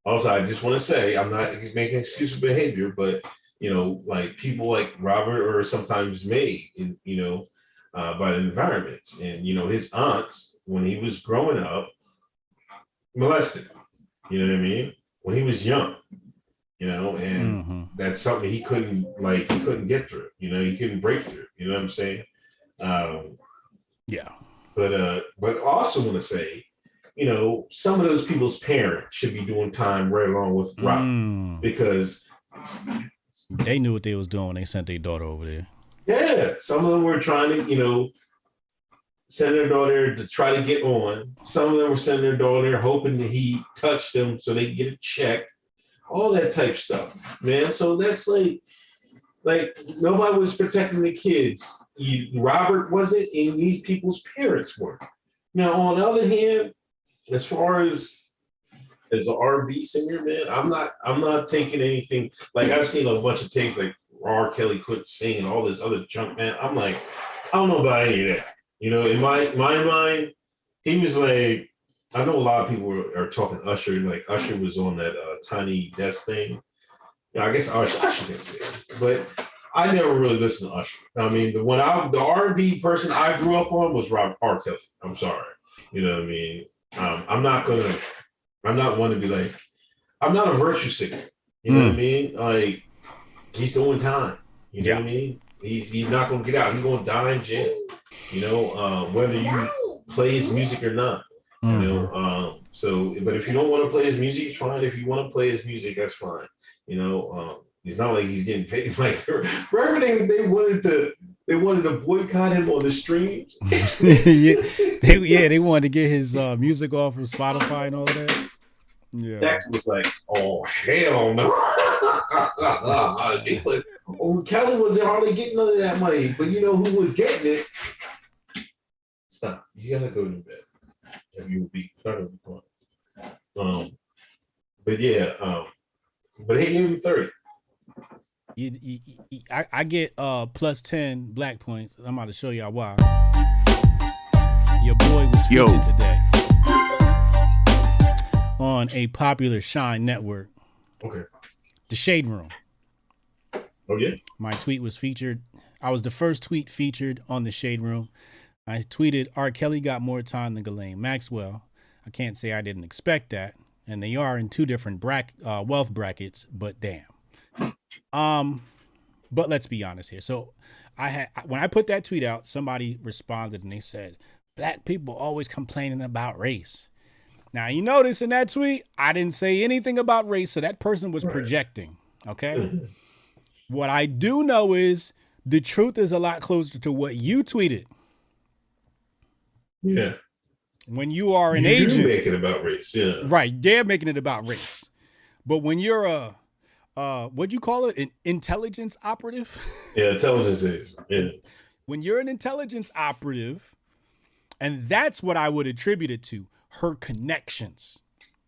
Also, I just want to say, I'm not making excuse for behavior, but people like Robert are sometimes made, by the environment. And his aunts, when he was growing up, molested him. You know what I mean? When he was young, and that's something he couldn't get through. He couldn't break through. You know what I'm saying? Yeah. But also want to say, some of those people's parents should be doing time right along with Robert because they knew what they was doing when they sent their daughter over there. Yeah, some of them were trying to, send their daughter to try to get on. Some of them were sending their daughter hoping that he touched them so they could get a check. All that type stuff, man. So that's like nobody was protecting the kids. Robert wasn't, and these people's parents were. Now, on the other hand, as far as an R&B singer, man, I'm not taking anything. Like I've seen a bunch of takes like R. Kelly couldn't sing and all this other junk, man. I'm like, I don't know about any of that. In my mind, he was like, I know a lot of people are talking Usher, like Usher was on that Tiny Desk thing. I guess Usher can sing, but I never really listened to Usher. I mean, the R&B person I grew up on was R. Kelly. I'm sorry. You know what I mean? I'm not one to be like, I'm not a virtue singer. You know what I mean? Like, he's doing time. You know what I mean? He's not going to get out. He's going to die in jail. Whether you play his music or not. But if you don't want to play his music, it's fine. If you want to play his music, that's fine. It's not like he's getting paid. Like, remember they wanted to boycott him on the streams. They wanted to get his music off of Spotify and all of that. Yeah, that was like, oh hell no. Kelly wasn't hardly getting none of that money, but you know who was getting it? Stop. You gotta go to bed. If you would be trying to be quiet. But he gave him 30. I get plus 10 black points. I'm about to show y'all why. Your boy was featured today on a popular Shine network. Okay. The Shade Room. Oh yeah. My tweet was featured. I was the first tweet featured on the Shade Room. I tweeted, R. Kelly got more time than Ghislaine Maxwell. I can't say I didn't expect that. And they are in two different wealth brackets, but damn. But let's be honest here. So when I put that tweet out, somebody responded and they said, black people always complaining about race. Now, you notice in that tweet, I didn't say anything about race. So that person was projecting. Okay. What I do know is the truth is a lot closer to what you tweeted. Yeah. When you are an agent, make it about race, yeah. Right, they're making it about race. But when you're what'd you call it? An intelligence operative? Yeah, intelligence agent. Yeah. When you're an intelligence operative, and that's what I would attribute it to, her connections.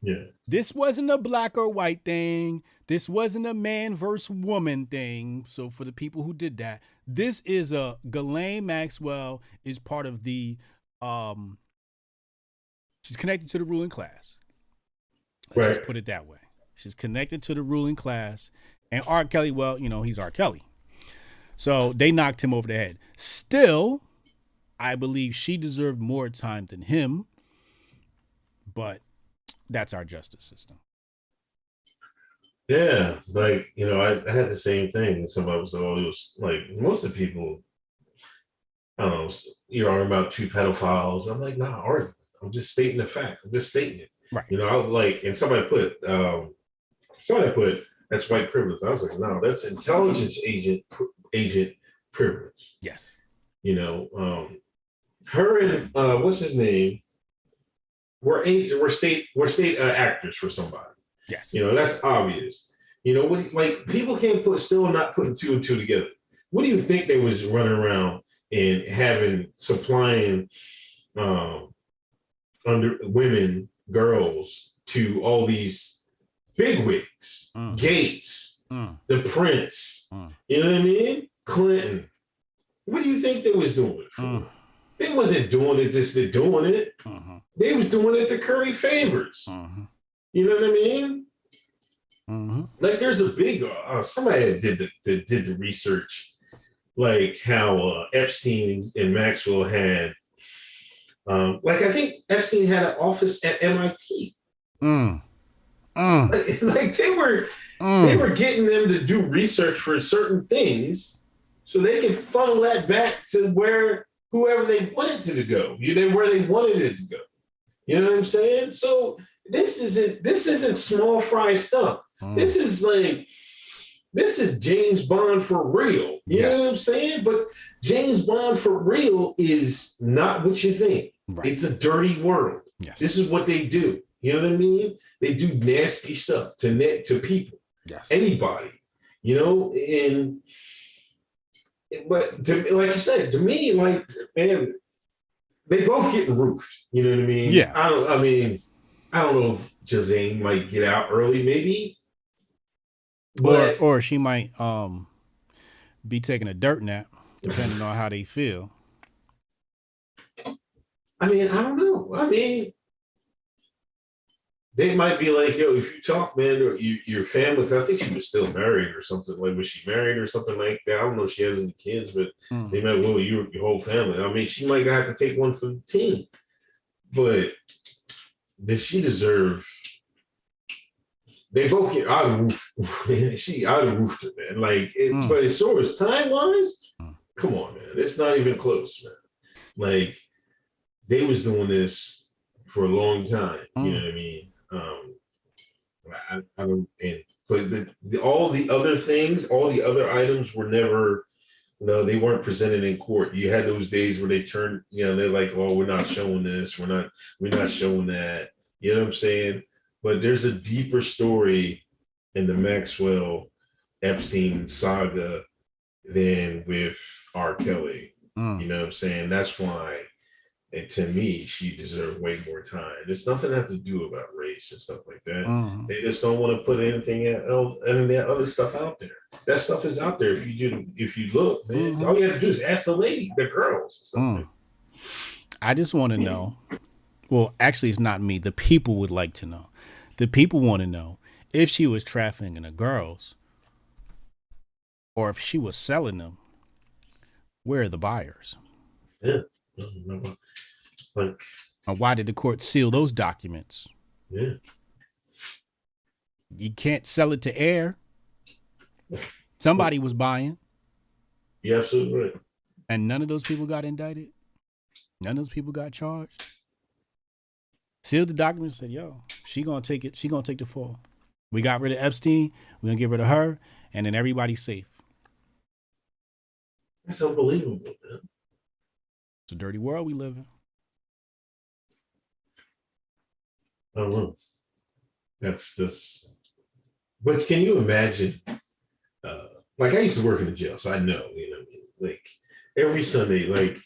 Yeah. This wasn't a black or white thing. This wasn't a man versus woman thing. So for the people who did that, this is a Ghislaine Maxwell is part of the she's connected to the ruling class. Let's just put it that way. She's connected to the ruling class. And R. Kelly, well, you know, he's R. Kelly. So they knocked him over the head. Still, I believe she deserved more time than him. But that's our justice system. Yeah, like, you know, I had the same thing. And somebody was, oh, it was like most of the people, I don't know, you're arguing about two pedophiles. I'm like, nah, arguing. I'm just stating the fact. I'm just stating it. Right. You know, I was like, and somebody put that's white privilege. I was like, no, that's intelligence agent privilege. Yes. You know, her and what's his name? We're state actors for somebody. Yes. You know, that's obvious. You know, like people can't not putting two and two together. What do you think they was running around and supplying under women, girls to all these bigwigs, Gates, the Prince, you know what I mean? Clinton. What do you think they was doing it for? They wasn't doing it just to doing it. They was doing it to curry favors. You know what I mean? Like there's a big somebody did the research, like how Epstein and Maxwell had. Like I think Epstein had an office at MIT. Like they were getting them to do research for certain things, so they could funnel that back to whoever they wanted to go. Where they wanted it to go. You know what I'm saying? So this isn't small fry stuff. This is James Bond for real. You know what I'm saying? But James Bond for real is not what you think. Right. It's a dirty world. Yes. This is what they do. You know what I mean? They do nasty stuff to people. Yes. Anybody. You know, but like you said, to me, like, man, they both getting roofed. You know what I mean? Yeah. I don't know if Ghislaine might get out early, maybe. But or she might be taking a dirt nap, depending on how they feel. I mean, I don't know. I mean, they might be like, yo, if you talk, man, or your family, I think she was still married or something. Like, was she married or something like that? I don't know if she has any kids, but they might, well, your whole family. I mean, she might have to take one for the team. But does she deserve? They both get out of the roof. She out of the roof, man. Like, but as far as time-wise, come on, man. It's not even close, man. Like, they was doing this for a long time. You know what I mean? I don't. But all the other things, all the other items were never. No, they weren't presented in court. You had those days where they turned. You know, they're like, "Oh, we're not showing this. We're not showing that." You know what I'm saying? But there's a deeper story in the Maxwell Epstein saga than with R. Kelly. You know what I'm saying? That's why And to me, she deserved way more time. There's nothing that have to do about race and stuff like that. They just don't want to put anything else, any of that other stuff out there. That stuff is out there. If you look, man, all you have to do is ask the lady, the girls. Like I just want to know. Well, actually, it's not me. The people would like to know. The people want to know if she was trafficking the girls, or if she was selling them. Where are the buyers? Yeah. Like, and why did the court seal those documents? Yeah. You can't sell it to air. Somebody was buying. You're absolutely right. And none of those people got indicted. None of those people got charged. Sealed the documents, said, yo, she gonna take it. She gonna take the fall. We got rid of Epstein. We're gonna get rid of her. And then everybody's safe. That's unbelievable, man. It's a dirty world we live in. I don't know. That's just. But can you imagine? Like, I used to work in the jail, so I know, you know, like every Sunday, like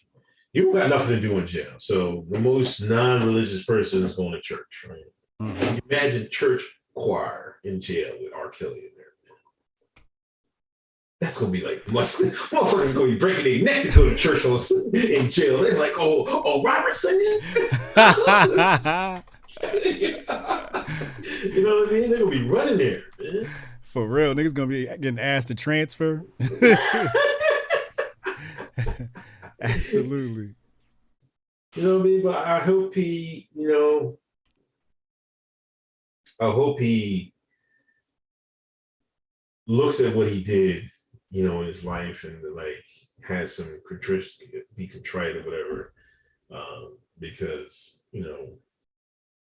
you got nothing to do in jail. So the most non-religious person is going to church, right? Mm-hmm. Imagine church choir in jail with R. Kelly in there. That's gonna be like motherfuckers gonna be breaking their neck to go to church in jail. They're like, oh, Robert singing. You know what I mean? They're gonna be running there, man. For real, niggas gonna be getting asked to transfer. Absolutely. You know what I mean? But I hope he, you know, looks at what he did, you know, in his life and like has some be contrite or whatever, because you know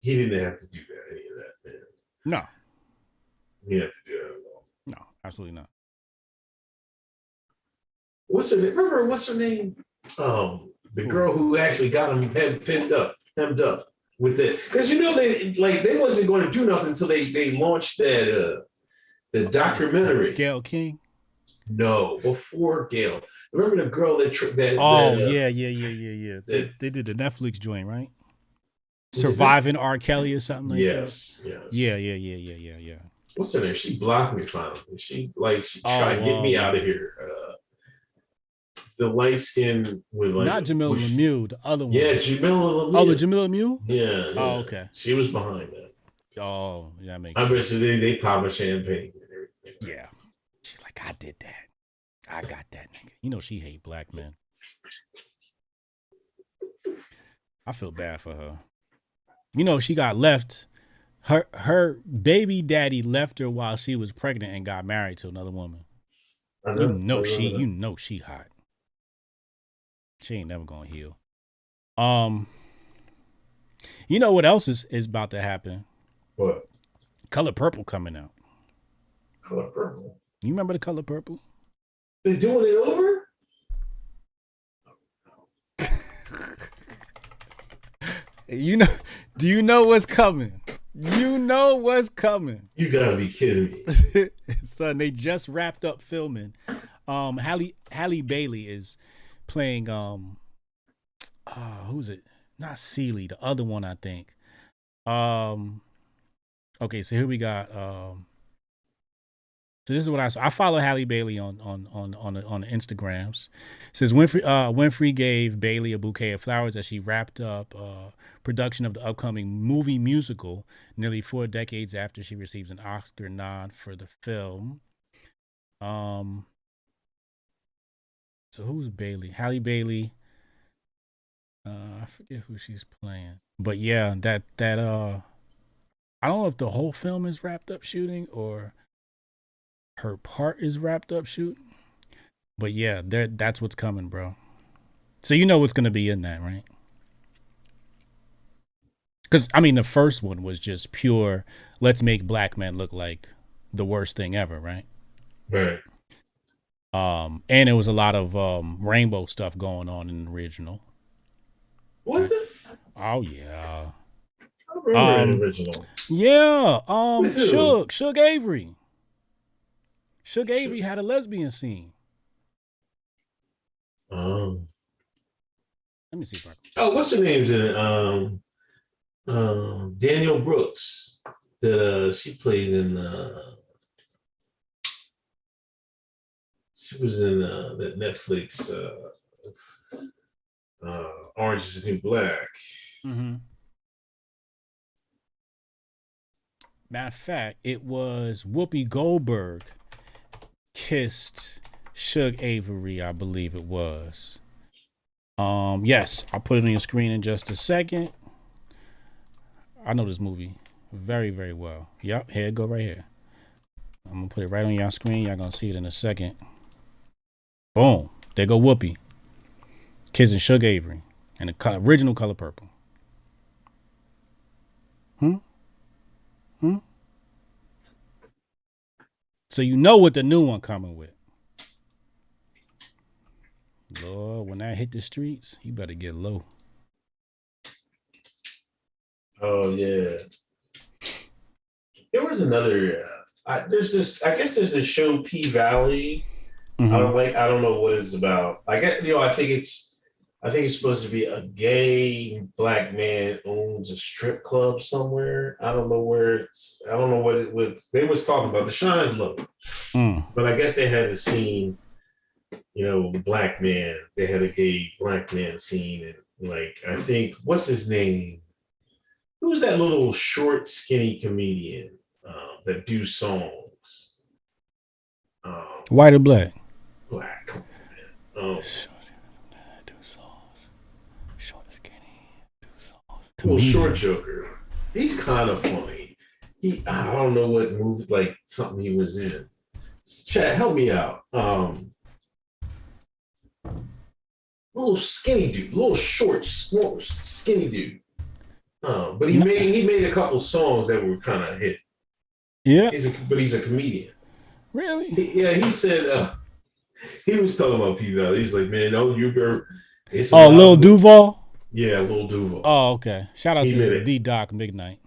he didn't have to do that, any of that, man. No, he didn't have to do that at all. No, absolutely not. What's her name? Remember what's her name? The girl who actually got him hemmed up with it, because you know they wasn't going to do nothing until they launched that the documentary. Gayle King. No, before Gayle. Remember the girl that yeah. They did the Netflix joint, right? Surviving R. Kelly or something like that. Yes. Yeah. What's her name? She blocked me finally. She tried to get me out of here. The light skin with like not Jamila Lemieux, the other one. Yeah, Jamila Lemieux. Oh, the Jamila Lemieux? Yeah. Oh, okay. She was behind that. Oh, yeah, that makes sense. I bet you they pop a champagne and everything. Yeah. She's like, I did that. I got that nigga. You know she hate black men. I feel bad for her. You know, she got left. Her baby daddy left her while she was pregnant and got married to another woman. You know she hot. She ain't never gonna heal. You know what else is about to happen? What? Color Purple coming out. Color Purple. You remember the Color Purple? They doing it over? You know? Do you know what's coming? You know what's coming. You gotta be kidding me, son. They just wrapped up filming. Halle Bailey is playing who's it? Not Seeley, the other one, I think. Okay, so here we got so this is what I follow Halle Bailey on the Instagrams. It says Winfrey gave Bailey a bouquet of flowers as she wrapped up production of the upcoming movie musical nearly 4 decades after she receives an Oscar nod for the film. So who's Bailey? Halle Bailey. I forget who she's playing. But yeah, that I don't know if the whole film is wrapped up shooting or her part is wrapped up shooting. But yeah, that's what's coming, bro. So you know what's gonna be in that, right? Because I mean the first one was just pure let's make black men look like the worst thing ever, right? Right. And it was a lot of rainbow stuff going on in the original. Was it? Oh yeah. I remember the original. Yeah. Suge Avery. Suge Avery had a lesbian scene. Let me see if I can. Oh, what's her name's in it? Daniel Brooks. That she played in. She was in that Netflix Orange is the New Black. Mm-hmm. Matter of fact, it was Whoopi Goldberg kissed Suge Avery, I believe it was. Yes, I'll put it on your screen in just a second. I know this movie very, very well. Yep, here it go right here. I'm gonna put it right on your screen. Y'all gonna see it in a second. Boom. There go Whoopi kissing Suge Avery in the original Color Purple. So you know what the new one coming with. Lord, when that hit the streets, you better get low. Oh yeah. There was another. There's this. I guess there's a show P Valley. Mm-hmm. I don't know what it's about. I think it's supposed to be a gay black man owns a strip club somewhere. I don't know where it's. I don't know what it was. They was talking about the Shines look, but I guess they had a scene. Black man. They had a gay black man scene, and like I think what's his name? Who's that little short, skinny comedian that do songs? White or black? Black. Come on, man. Do songs. Short and skinny. Do songs. Little short joker. He's kind of funny. I don't know what movie, like something he was in. Chat, help me out. Little skinny dude, little short, skinny dude. But he made a couple songs that were kind of hit. Yeah. But he's a comedian. Really? He said he was talking about P Valley. He's like, man, Lil Duval? Yeah, Lil Duval. Oh, okay. Shout out to D Doc Midnight.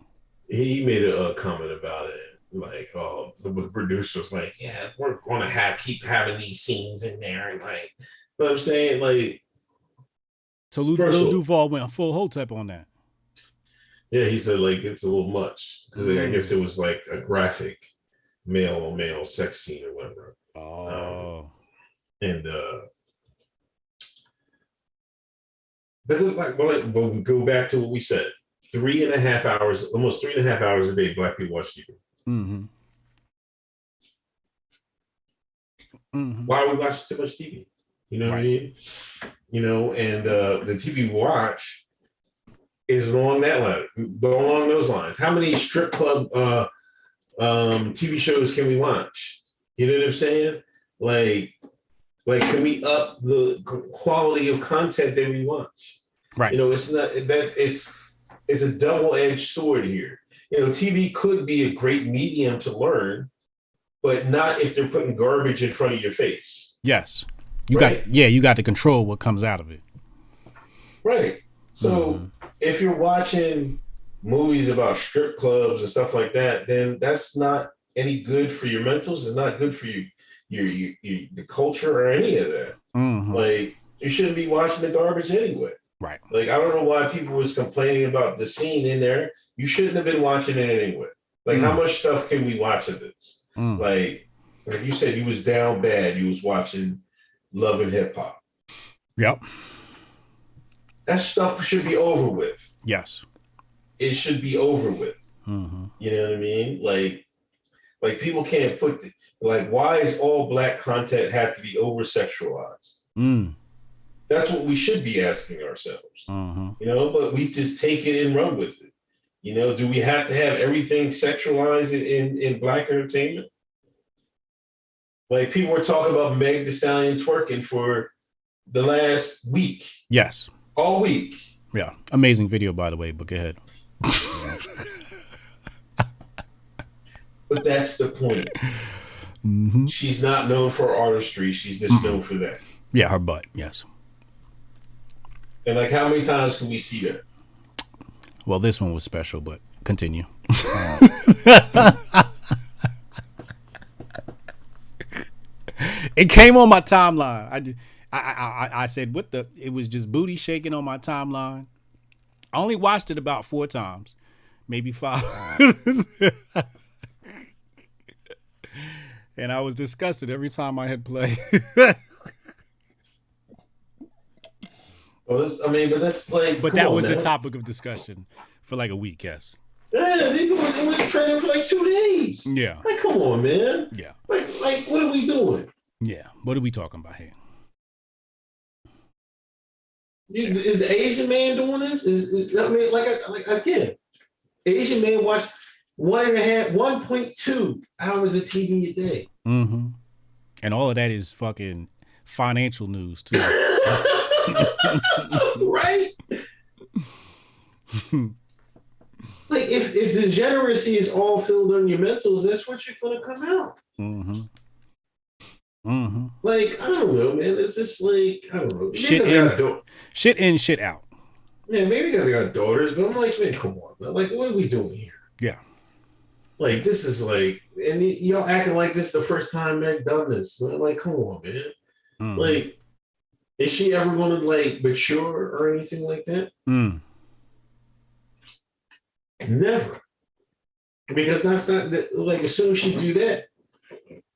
He made a comment about it. Like, the producer's like, yeah, we're going to keep having these scenes in there. And like, but I'm saying, like. So Lil Duval went full Hotep on that. Yeah, he said, like, it's a little much. Because I guess it was like a graphic male sex scene or whatever. Oh. But it was like, but we go back to what we said. 3.5 hours, almost 3.5 hours a day, black people watch TV. Mm-hmm. Mm-hmm. Why are we watching so much TV? You know what I mean? And the TV we watch is along those lines. How many strip club TV shows can we watch? You know what I'm saying? Like can we up the quality of content that we watch? Right. It's not that it's a double-edged sword here. TV could be a great medium to learn, but not if they're putting garbage in front of your face. Yes. You got to control what comes out of it. Right. So if you're watching movies about strip clubs and stuff like that, then that's not any good for your mentals. It's not good for you, the culture or any of that. Mm-hmm. Like, you shouldn't be watching the garbage anyway. Right. Like, I don't know why people was complaining about the scene in there. You shouldn't have been watching it anyway. Like, how much stuff can we watch of this? Like you said, you was down bad. You was watching Love and Hip Hop. Yep. That stuff should be over with. Yes. It should be over with. Mm-hmm. You know what I mean? Like people can't put why is all black content have to be over sexualized? That's what we should be asking ourselves. Mm-hmm. But we just take it and run with it. Do we have to have everything sexualized in black entertainment? Like, people were talking about Meg Thee Stallion twerking for the last week. Yes. All week. Yeah. Amazing video, by the way, but go ahead. But that's the point. Mm-hmm. She's not known for artistry. She's just known for that. Yeah, her butt. Yes. And how many times can we see that? Well, this one was special, but continue. It came on my timeline. I said, what the? It was just booty shaking on my timeline. I only watched it about 4 times, maybe 5. And I was disgusted every time I had played. Well, but that's like. But that was the topic of discussion for like a week, yes. Yeah, it was training for like 2 days. Yeah. Like, come on, man. Yeah. Like, what are we doing? Yeah. What are we talking about here? Is the Asian man doing this? I mean, like again, Asian man watch 1.2 hours of TV a day. Mm-hmm. And all of that is fucking financial news too. Right? Like if degeneracy is all filled on your mentals, that's what you're gonna come out. Mm-hmm. Mm-hmm. Like, I don't know, man. It's just like, I don't know. Shit in, shit out. Yeah, maybe because I got daughters, but I'm like, man, come on, man. Like, what are we doing here? Yeah. Like, this is like, and y'all acting like this the first time Meg done this. Man. Like, come on, man. Mm-hmm. Like, is she ever going to, like, mature or anything like that? Mm. Never. Because that's not, like, as soon as she do that,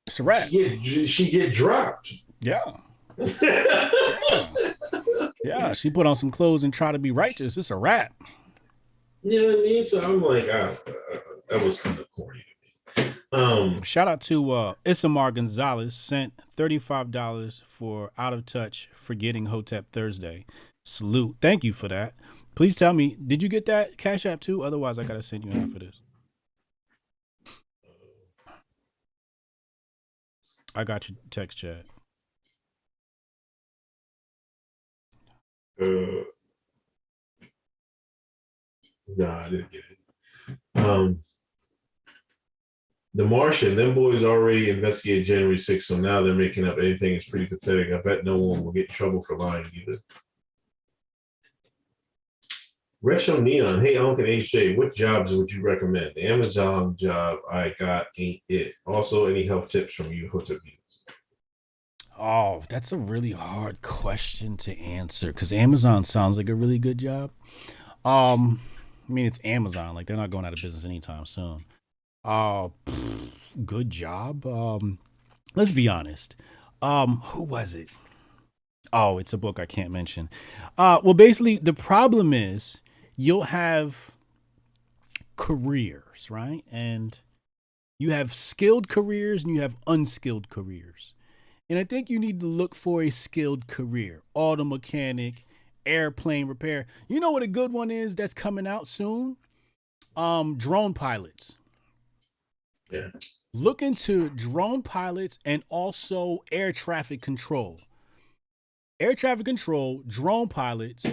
it's a wrap. She get dropped. Yeah. Yeah, she put on some clothes and try to be righteous. It's a wrap. You know what I mean? So I'm like, that was kind of corny to me. Shout out to Umar Gonzalez, sent $35 for Out of Touch Forgetting Hotep Thursday. Salute. Thank you for that. Please tell me, did you get that Cash App too? Otherwise, I got to send you half of this. I got your text chat. No, I didn't get it. The Martian, them boys already investigated January 6th, so now they're making up anything. It's pretty pathetic. I bet no one will get in trouble for lying either. Retro Neon, hey Uncle HJ, what jobs would you recommend? The Amazon job I got ain't it. Also, any health tips from you, Hotep? Oh, that's a really hard question to answer because Amazon sounds like a really good job. I mean, it's Amazon. Like, they're not going out of business anytime soon. Good job. Let's be honest. Who was it? Oh, it's a book I can't mention. Well, basically, the problem is you'll have careers, right? And you have skilled careers and you have unskilled careers. And I think you need to look for a skilled career. Auto mechanic, airplane repair. You know what a good one is that's coming out soon? Drone pilots. Yeah. Look into drone pilots and also air traffic control. Air traffic control, drone pilots.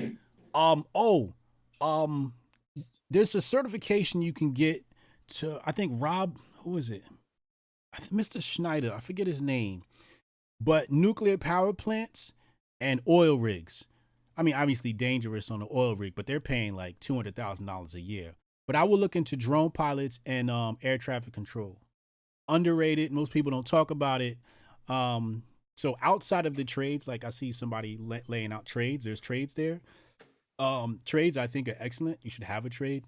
There's a certification you can get to, I think who is it? Mr. Schneider, I forget his name. But nuclear power plants and oil rigs. I mean, obviously dangerous on the oil rig, but they're paying like $200,000 a year. But I will look into drone pilots and air traffic control. Underrated. Most people don't talk about it. So outside of the trades, like I see somebody laying out trades. There's trades there. Trades I think are excellent. You should have a trade.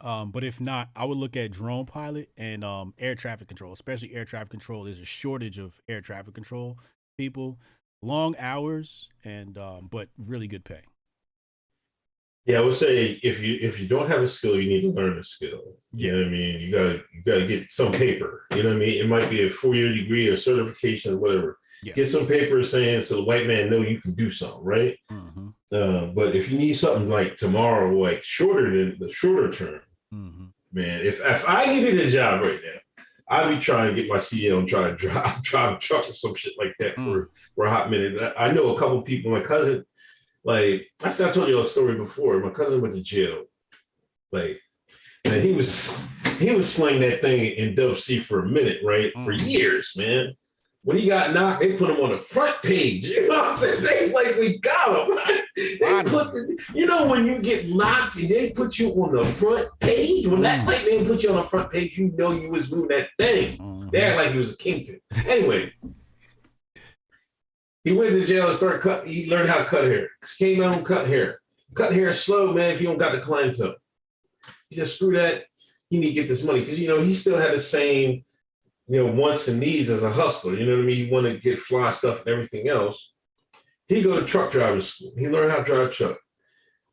But if not, I would look at drone pilot and air traffic control, especially air traffic control. There's a shortage of air traffic control people, long hours, and but really good pay. Yeah, I would say if you don't have a skill, you need to learn a skill. You know what I mean? You gotta get some paper. You know what I mean? It might be a 4-year degree or certification or whatever. Yeah. Get some paper saying so the white man know you can do something, right? Mm-hmm. But if you need something like tomorrow, like shorter than the shorter term, mm-hmm. Man, if I needed a job right now, I'd be trying to get my CL and try to drive a truck or some shit like that for a hot minute. I know a couple people. My cousin, like I told you a story before. My cousin went to jail, like, and he was slinging that thing in Dub C for a minute, right? For years, man. When he got knocked, they put him on the front page. You know what I'm saying? Things like we got him. When you get knocked and they put you on the front page, when that plate didn't put you on the front page, you know you was moving that thing. They act like he was a kingpin. Anyway, He went to jail and started cut. He learned how to cut hair. Came out and cut hair. Cut hair is slow, man. If you don't got the clientele, he said, "Screw that. You need to get this money," because he still had the same wants and needs as a hustler. You know what I mean? He wanted to get fly stuff and everything else. He go to truck driving school. He learned how to drive a truck.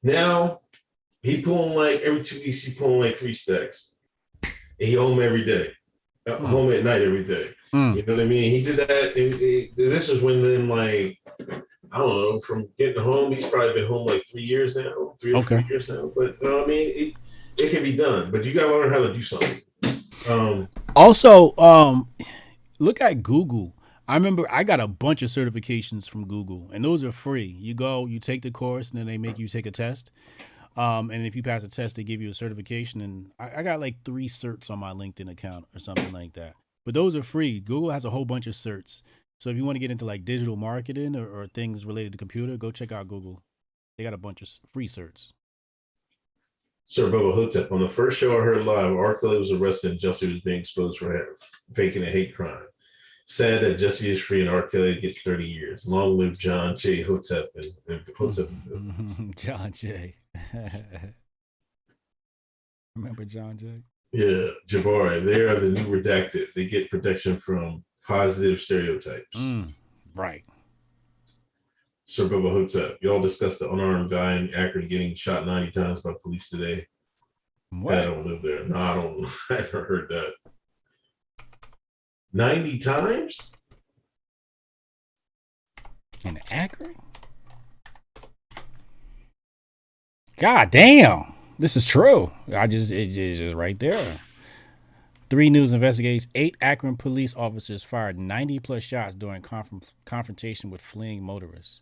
Now he pulling like every 2 weeks. He pulling like 3 stacks. And he home every day. Home at night every day. You know what I mean? He did that. This is when then like I don't know, from getting home, he's probably been home like 3 years now, 3 or 4 years now. But I mean, it can be done. But you got to learn how to do something. Also, look at Google. I remember I got a bunch of certifications from Google, and those are free. You go, you take the course, and then they make you take a test. And if you pass a test, they give you a certification. And I got like 3 certs on my LinkedIn account or something like that. But those are free. Google has a whole bunch of certs. So if you want to get into like digital marketing or things related to computer, go check out Google. They got a bunch of free certs. Sir Bubba Hotep, on the first show I heard live, R. Kelly was arrested and Jesse was being exposed for faking a hate crime. Sad that Jesse is free and R. Kelly gets 30 years. Long live John J. Hotep and Hotep. John J. Remember John J? Yeah, Jabari. They are the new redacted. They get protection from positive stereotypes. Right. Sir Bubba Hotep, y'all discussed the unarmed guy in Akron getting shot 90 times by police today. What? I don't live there. No, I don't. I never heard that. 90 times? In Akron? God damn. This is true. It's just right there. 3 News investigates 8 Akron police officers fired 90 plus shots during confrontation with fleeing motorists.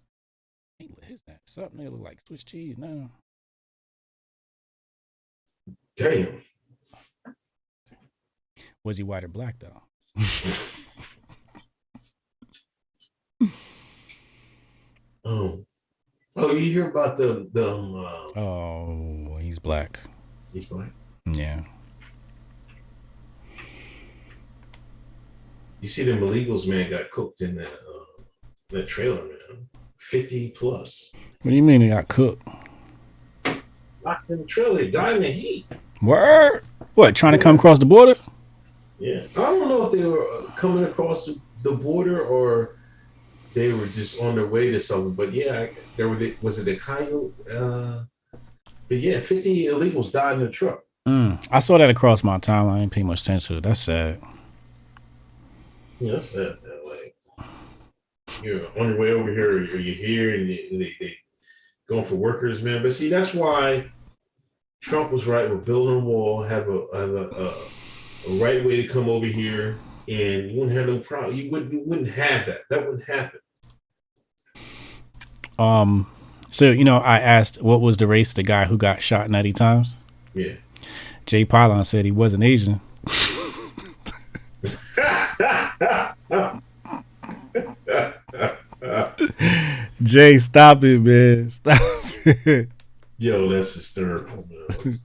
Hey, what is that? Something that look like Swiss cheese now. Damn. Was he white or black though? Oh, you hear about the oh, he's black. He's black. Yeah. You see them illegals, man, got cooked in that trailer, man. 50 plus. What do you mean he got cooked? Locked in the trailer, died in the heat. Word? What, trying to come across the border? Yeah. I don't know if they were coming across the border or they were just on their way to something. But yeah, was it a coyote? But yeah, 50 illegals died in the truck. I saw that across my timeline. I didn't pay much attention to it. That's sad. Yeah, that's sad. Like, you're on your way over here, or you're here, and they going for workers, man. But see, that's why Trump was right with building a wall, have a right way to come over here, and you wouldn't have no problem. You wouldn't have that. That wouldn't happen. So I asked what was the race of the guy who got shot 90 times. Yeah. Jay Pylon said he wasn't Asian. Jay, stop it, man. Stop it. Yo, that's hysterical, man.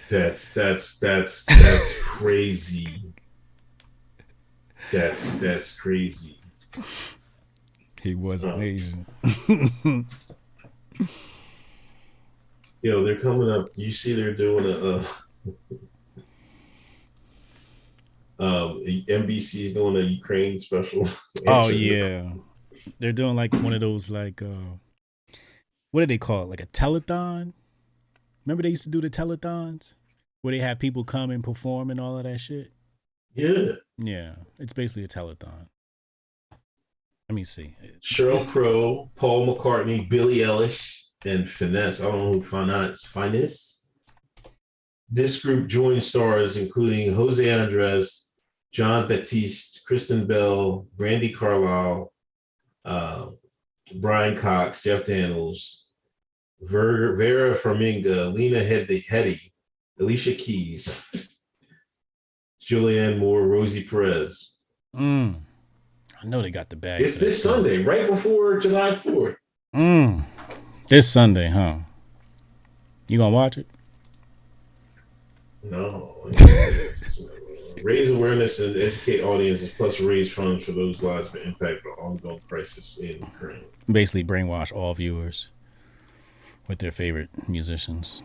That's crazy. That's crazy. He wasn't Asian. Yo, they're coming up. You see, they're doing NBC's doing a Ukraine special. Oh yeah, they're doing like one of those like what do they call it? Like a telethon. Remember they used to do the telethons where they have people come and perform and all of that shit. Yeah, it's basically a telethon. Let me see. Sheryl Crow, Paul McCartney, Billie Eilish, and Finesse. I don't know who Finesse. This group joined stars including Jose Andres, John Baptiste, Kristen Bell, Brandy Carlisle, Brian Cox, Jeff Daniels, Vera Farmiga, Lena Headey, Alicia Keys, Julianne Moore, Rosie Perez. I know they got the bag. It's this Sunday, right before July 4th. This Sunday, huh? You gonna watch it? No. Raise awareness and educate audiences, plus raise funds for those lives been impacted by ongoing crisis in Ukraine. Basically, brainwash all viewers with their favorite musicians.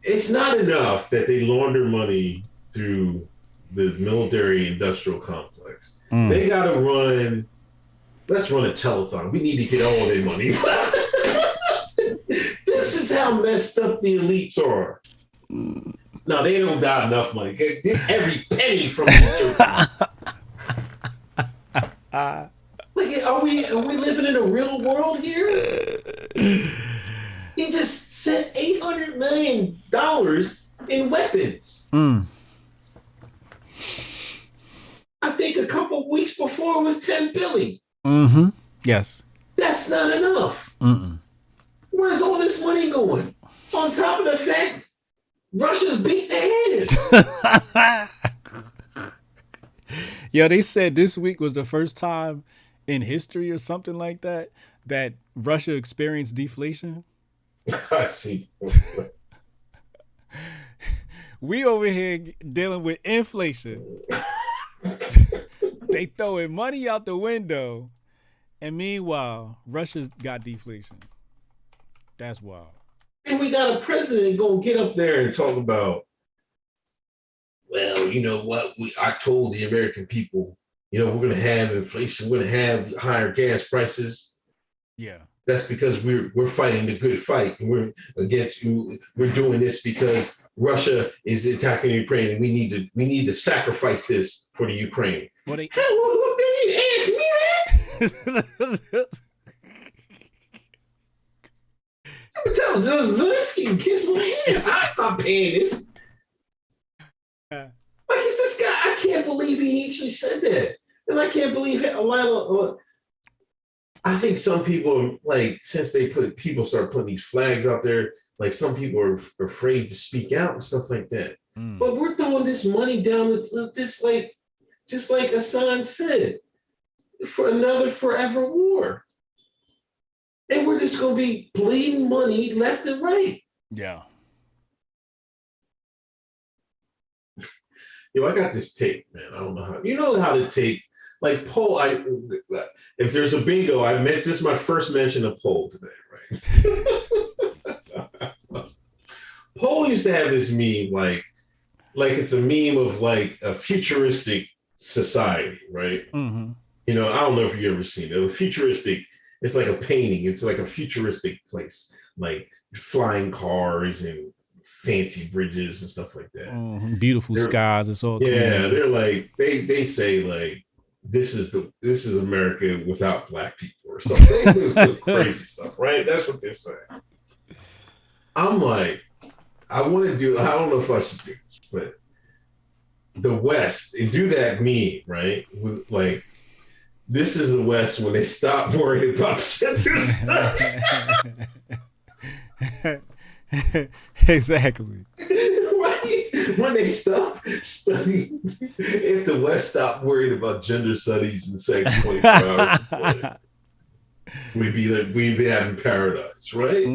It's not enough that they launder money through the military-industrial complex. They got to run. Let's run a telethon. We need to get all their money. This is how messed up the elites are. No, they don't got enough money. Get every penny from the churches. Like, are we living in a real world here? He just sent $800 million in weapons. I think a couple of weeks before it was $10 billion. Mm-hmm. Yes. That's not enough. Where's all this money going? On top of the fact, Russia's beat their ass. Yo, they said this week was the first time in history or something like that that Russia experienced deflation. I see. We over here dealing with inflation. They throwing money out the window, and meanwhile, Russia's got deflation. That's wild. And we got a president gonna get up there and talk about, well, you know what? I told the American people, you know, we're gonna have inflation, we're gonna have higher gas prices. Yeah. That's because we're fighting the good fight. We're against you. We're doing this because Russia is attacking Ukraine, and we need to sacrifice this for the Ukraine. Well, they ask me that. I'm telling Zelensky to kiss my ass. I'm not paying this. Like, it's this guy. I can't believe he actually said that, and I can't believe it. I think some people, like, since people start putting these flags out there, like, some people are afraid to speak out and stuff like that. But we're throwing this money down this, like, just like Assange said, for another forever war. And we're just going to be bleeding money left and right. Yeah. Yo, I got this tape, man. I don't know how. You know how to take, like, poll. If there's a bingo, this is my first mention of poll today, right? Poll used to have this meme, like it's a meme of, like, a futuristic society, right? Mm-hmm. You know, I don't know if you've ever seen it. A futuristic, it's like a painting. It's like a futuristic place, like flying cars and fancy bridges and stuff like that. Beautiful skies. It's all yeah. They're like they say, like, this is America without black people or something. They do some crazy stuff, right? That's what they're saying. I'm like, I want to do. I don't know if I should do this, but the West, and do that meme, right? With, like, this is the West when they stop worrying about gender studies. Exactly. Right? When they stop studying, if the West stopped worried about gender studies and sex 24 hours a day, we'd be having paradise, right?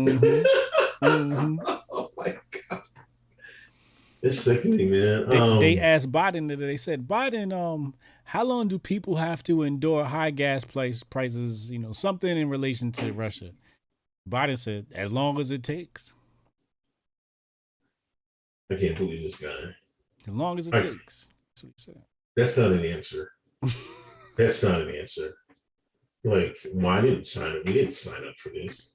Oh my God. It's sickening, man. They asked Biden that. They said, Biden, how long do people have to endure high gas prices? You know, something in relation to Russia. Biden said, as long as it takes. I can't believe this guy. As long as it takes. That's what he said. That's not an answer. That's not an answer. Like, well, I didn't sign up. We didn't sign up for this.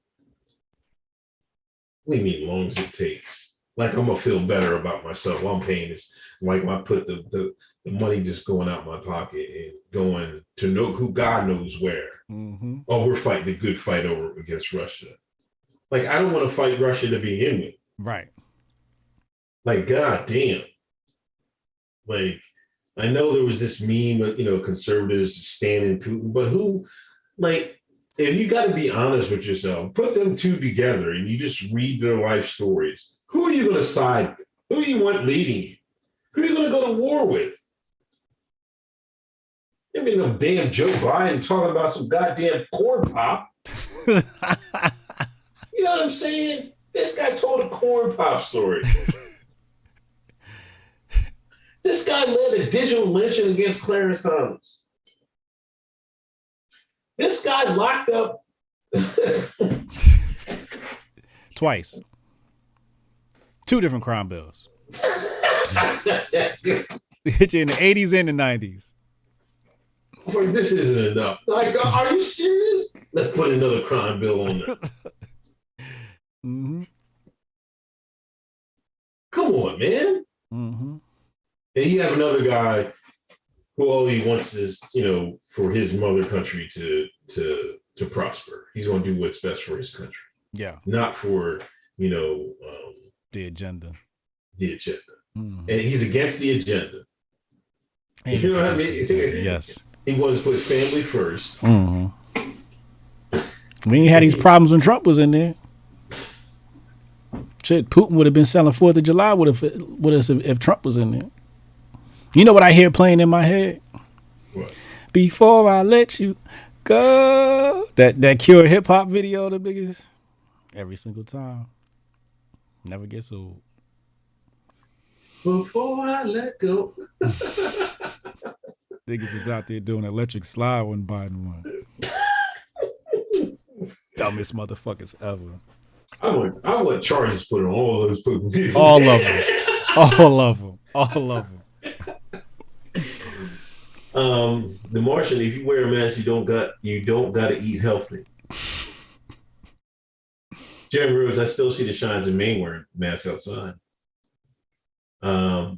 What do you mean, as long as it takes? Like, I'm gonna feel better about myself. While I'm paying this. Like, I put the money just going out my pocket and going to know who God knows where. Mm-hmm. Oh, we're fighting a good fight over against Russia. Like, I don't want to fight Russia to begin with. Right. Like, God damn. Like, I know there was this meme of, you know, conservatives standing Putin, but who, like, if you got to be honest with yourself, put them two together and you just read their life stories. Who are you going to side with? Who do you want leading you? Who are you going to go to war with? I mean, no damn Joe Biden talking about some goddamn corn pop. You know what I'm saying? This guy told a corn pop story. This guy led a digital lynching against Clarence Thomas. This guy locked up twice. 2 different crime bills. They hit you in the 80s and the 90s. This isn't enough. Like, are you serious? Let's put another crime bill on there. Mm-hmm. Come on, man. Mm-hmm. And you have another guy who all he wants is, for his mother country to prosper. He's going to do what's best for his country. Yeah. Not for, the agenda. The agenda. Mm-hmm. And he's against the agenda. And you know what I mean? Yes. He wants to put family first. Mm-hmm. We ain't had these problems when Trump was in there. Shit, Putin would have been selling 4th of July with us if Trump was in there. You know what I hear playing in my head? What? Before I let you go. That Cure hip hop video, the biggest. Every single time. Never gets old. Before I let go. Niggas was out there doing electric slide when Biden won. Dumbest motherfuckers ever. I want charges put on all those people. All of them. All of them. All of them. The Martian, if you wear a mask, you don't got to eat healthy. Jeremy Rose, I still see the shines in Maine wearing masks outside.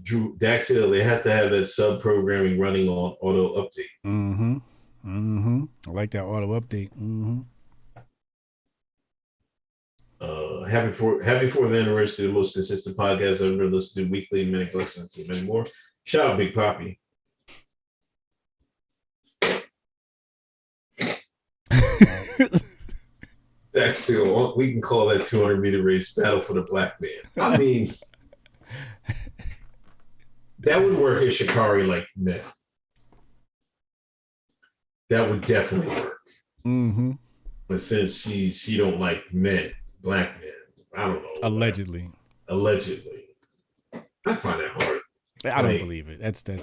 Drew Dax Hill, they have to have that sub programming running on auto update. Mm-hmm. Mm-hmm. I like that auto update. Mm-hmm. Happy 4th anniversary to the most consistent podcast I've ever listened to, weekly, minute listens, and many more. Shout out Big Poppy. Dax Hill, we can call that 200-meter race battle for the black man. I mean, that would work in Shikari like men. That would definitely work. Mm-hmm. But since she don't like men, black men, I don't know. Allegedly. I find that hard. I don't believe it. That's some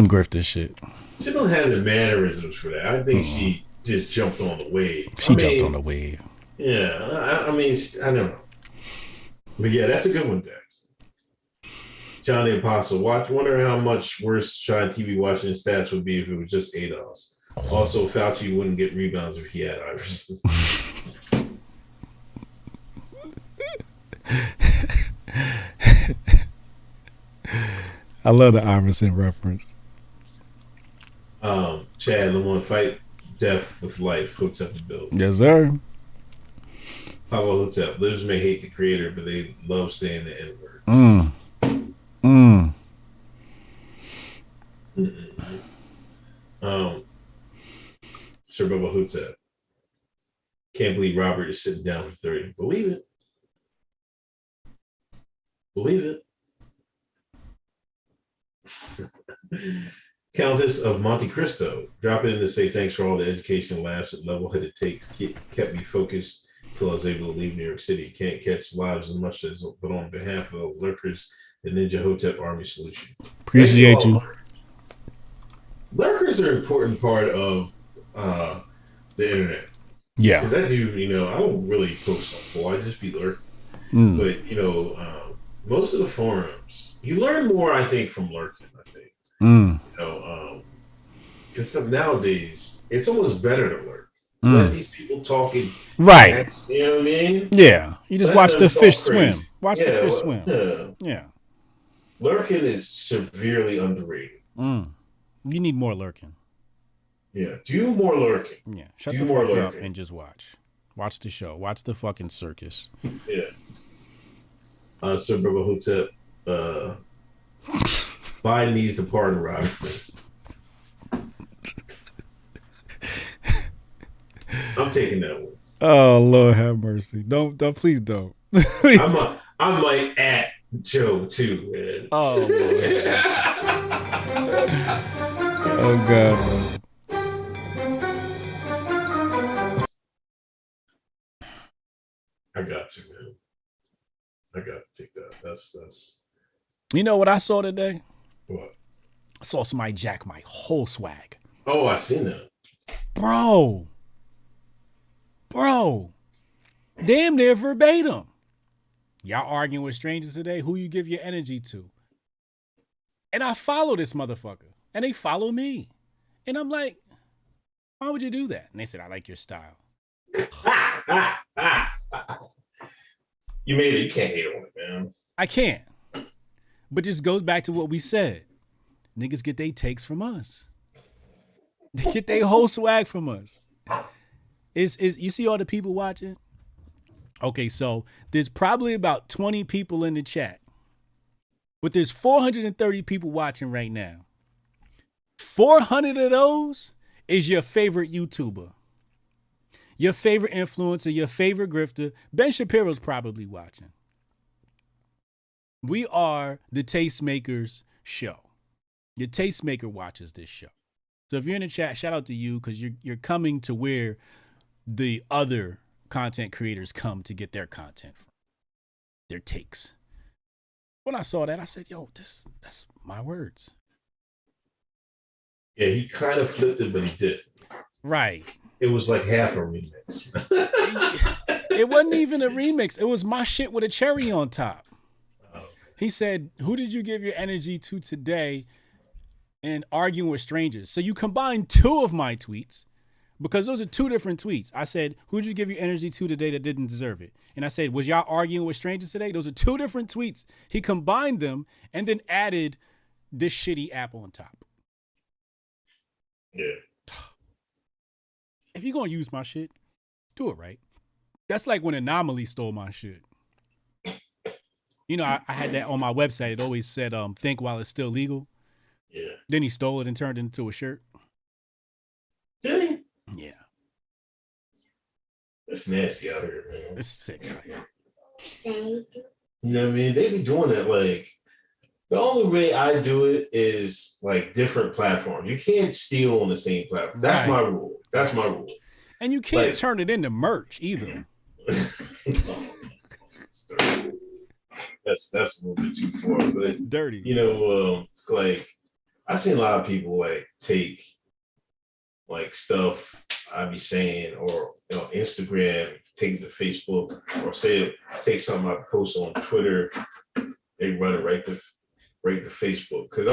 grifter shit. She don't have the mannerisms for that. I think she just jumped on the wave. She jumped on the wave. Yeah, I mean, I don't know. But yeah, that's a good one, Dex. John the Apostle, wonder how much worse Shine TV watching stats would be if it was just ADOS. Also, Fauci wouldn't get rebounds if he had Iverson. I love the Iverson reference. Chad, Lamont, fight death with life. Hotep and Bill. Yes, sir. Pablo Hotep. Livers may hate the creator, but they love saying the N-words. Sir Bubba Hotep. Can't believe Robert is sitting down for 30. Believe it. Countess of Monte Cristo. Drop in to say thanks for all the educational laughs and level-headed takes. Kept me focused until I was able to leave New York City. Can't catch lives as much as, but on behalf of lurkers, the Ninja Hotep Army Solution. Appreciate you. Lurkers are an important part of the internet. Yeah. Because I do, I don't really post on I just be lurking. But, most of the forums, you learn more, I think, from lurking, because nowadays, it's almost better to lurk. Let these people talking. Right. You know what I mean? Yeah. You just watch the fish swim. Watch the fish swim. Yeah. Lurking is severely underrated. You need more lurking. Yeah. Do more lurking. Yeah. Shut the fuck up and just watch. Watch the show. Watch the fucking circus. Yeah. Sir Bubba Hotep, Biden needs to pardon Robert. I'm taking that one. Oh, Lord have mercy. Don't please don't. I might at Joe too, man. Oh, Lord. Oh, God. I got to, man. I got to take that. That's You know what I saw today? What? I saw somebody jack my whole swag. Oh, I seen that. Bro. Damn near verbatim. Y'all arguing with strangers today? Who you give your energy to? And I follow this motherfucker. And they follow me. And I'm like, why would you do that? And they said, I like your style. You made it. You can't hate on it, man. I can't. But this goes back to what we said. Niggas get their takes from us. They get their whole swag from us. Is you see all the people watching? Okay, so there's probably about 20 people in the chat. But there's 430 people watching right now. 400 of those is your favorite YouTuber. Your favorite influencer, your favorite grifter. Ben Shapiro's probably watching. We are the Tastemakers show. Your tastemaker watches this show. So if you're in the chat, shout out to you because you're coming to where the other content creators come to get their content from, their takes. When I saw that, I said, yo, that's my words. Yeah, he kind of flipped it, but he did. Right. It was like half a remix. It wasn't even a remix. It was my shit with a cherry on top. He said, who did you give your energy to today in arguing with strangers? So you combine two of my tweets because those are two different tweets. I said, who did you give your energy to today that didn't deserve it? And I said, was y'all arguing with strangers today? Those are two different tweets. He combined them and then added this shitty app on top. Yeah. If you're going to use my shit, do it right. That's like when Anomaly stole my shit. You know, I had that on my website. It always said, think while it's still legal. Yeah. Then he stole it and turned it into a shirt. Did he? Yeah. It's nasty out here, man. It's sick out here. You know what I mean? They be doing it like, the only way I do it is like different platforms. You can't steal on the same platform. That's my rule. That's my rule. And you can't turn it into merch either. That's a little bit too far. But it's dirty. You know, like I've seen a lot of people like take like stuff I be saying or Instagram, take it to Facebook, or take something I post on Twitter, they run it right to Facebook. Because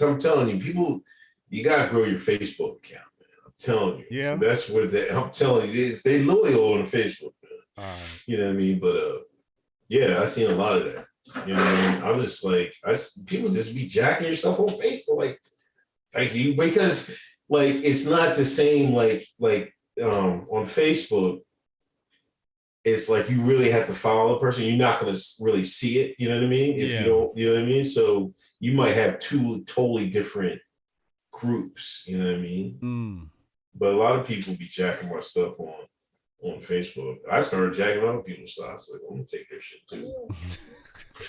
I'm telling you, people, you gotta grow your Facebook account, man. I'm telling you. Yeah. That's what I'm telling you, they loyal on Facebook, man. You know what I mean? But yeah, I've seen a lot of that. You know what I mean? I'm just like, people just be jacking yourself on Facebook. Like, thank you. Because like it's not the same like on Facebook, it's like you really have to follow the person. You're not gonna really see it, you know what I mean? If you don't, you know what I mean? So you might have two totally different groups, you know what I mean? But a lot of people be jacking my stuff on Facebook. I started jacking other people's stuff. I was like, I'm gonna take their shit too.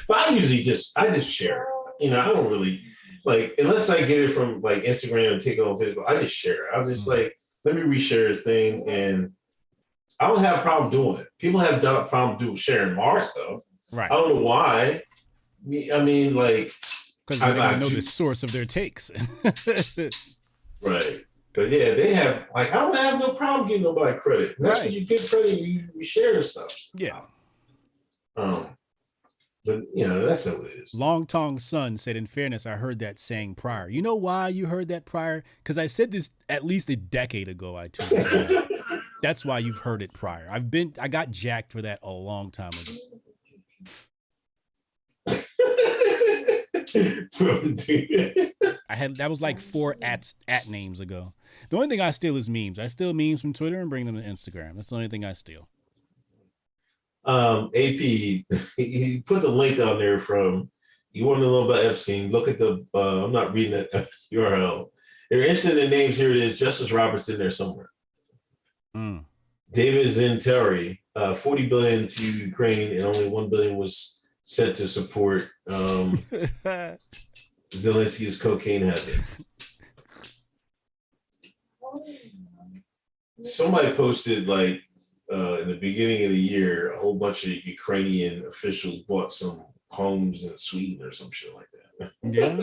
But I just share it. You know, I don't really like, unless I get it from like Instagram and take it on Facebook, I just share it. I'll just like, let me reshare this thing, and I don't have a problem doing it. People have done a problem sharing our stuff. Right. I don't know why. I mean, like, because they don't know the source of their takes. Right. But yeah, they have, like, I don't have no problem giving nobody credit. That's what you get credit, you share the stuff. Yeah. But, you know, that's how it is. Long Tong Sun said, in fairness, I heard that saying prior. You know why you heard that prior? Because I said this at least a decade ago. I told you. That's why you've heard it prior. I got jacked for that a long time ago. That was like 4 at names ago. The only thing I steal is memes. I steal memes from Twitter and bring them to Instagram. That's the only thing I steal. AP, he put the link on there from, you want to know about Epstein, look at the, I'm not reading that URL. They're interested in names, here it is, Justice Roberts in there somewhere. David Zinteri, 40 billion to Ukraine and only 1 billion was sent to support Zelensky's cocaine habit. Somebody posted like in the beginning of the year, a whole bunch of Ukrainian officials bought some homes in Sweden or some shit like that. Yeah.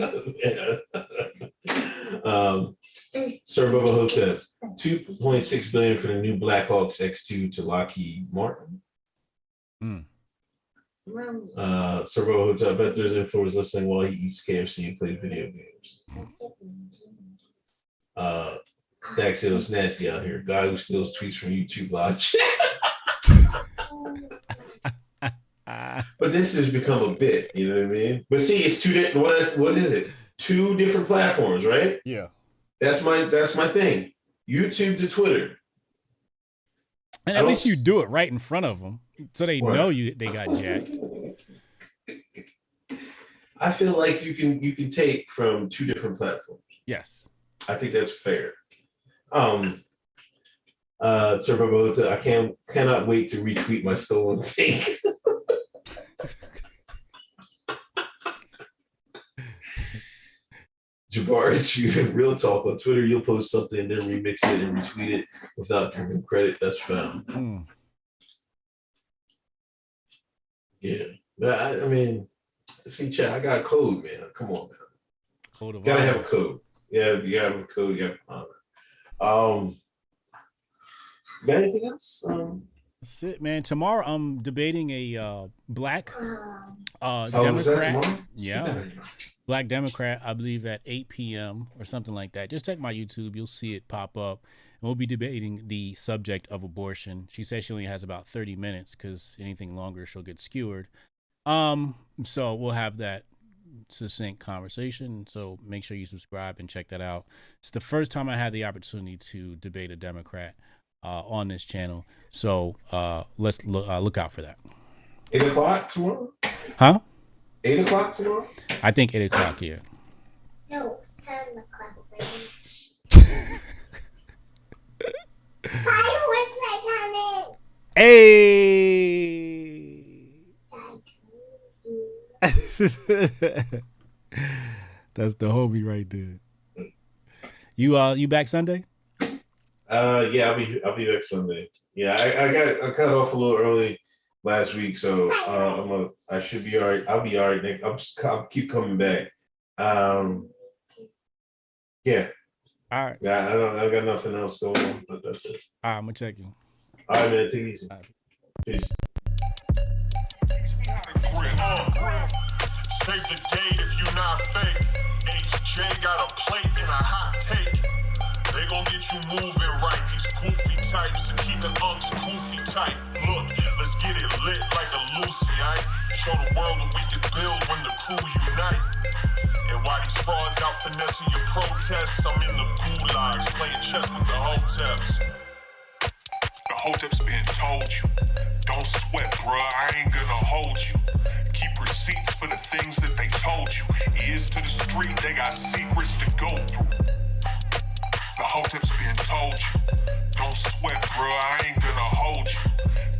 Survival Hotep, $2.6 billion for the new Blackhawks X2 to Lockheed Martin. Survival Hotep, I bet there's info is listening while he eats KFC and plays video games. Dax Hill's nasty out here. Guy who steals tweets from YouTube live chat. But this has become a bit, you know what I mean? But see, it's two different. What is it? Two different platforms, right? Yeah. That's my thing. YouTube to Twitter. And at least you do it right in front of them, so they know they got jacked. I feel like you can take from two different platforms. Yes. I think that's fair. Turbo, I cannot wait to retweet my stolen take. Jabbar, real talk on Twitter, you'll post something and then remix it and retweet it without giving credit. That's found. Yeah. I mean, see, chat, I got code, man. Come on, man. Code of gotta honor. have a code. Yeah, you gotta have a code, you gotta honor. Got anything else? That's it, man. Tomorrow I'm debating a black Democrat. Yeah. Black Democrat, I believe at 8 p.m. or something like that. Just check my YouTube. You'll see it pop up. And we'll be debating the subject of abortion. She says she only has about 30 minutes because anything longer, she'll get skewered. So we'll have that succinct conversation. So make sure you subscribe and check that out. It's the first time I had the opportunity to debate a Democrat on this channel. So let's look out for that. 8 o'clock tomorrow? Huh? 8 o'clock tomorrow? I think 8 o'clock, yeah. No, 7 o'clock. Fireworks are coming. Hey! That's the homie right there. You back Sunday? Yeah, I'll be back Sunday. Yeah, I cut off a little early last week, so I should be all right. I'll be all right, Nick. I'll keep coming back. Yeah. All right. Yeah, I got nothing else going on, but that's it. All right, I'm gonna check you. All right, man. Take it easy. Right. Peace. Save the date if you not fake. HJ got a plate and a hot take. They gon' get you moving right. These goofy types and keeping unks goofy tight. Look, let's get it lit like a Lucyite. Show the world that we can build when the crew unite. And while these frauds out finessing your protests, I'm in the gulags playing chess with the Hoteps. The Hoteps been told you. Don't sweat, bruh, I ain't gonna hold you. Keep receipts for the things that they told you. Ears to the street, they got secrets to go through. The Hoteps been told you. Don't sweat, bruh, I ain't gonna hold you.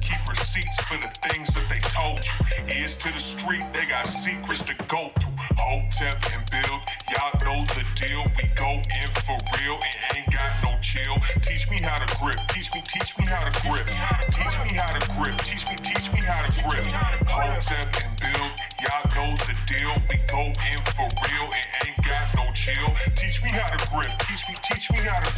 Keep receipts for the things that they told you. Ears to the street, they got secrets to go through. Hotep and build, y'all know the deal. We go in for real and ain't got no chill. Teach me how to grip, teach me how to grip. Teach me how to grip, teach me how to grip. Hotep and build, y'all know the deal. We go in for real and ain't got no chill. Teach me how to grip, teach me how to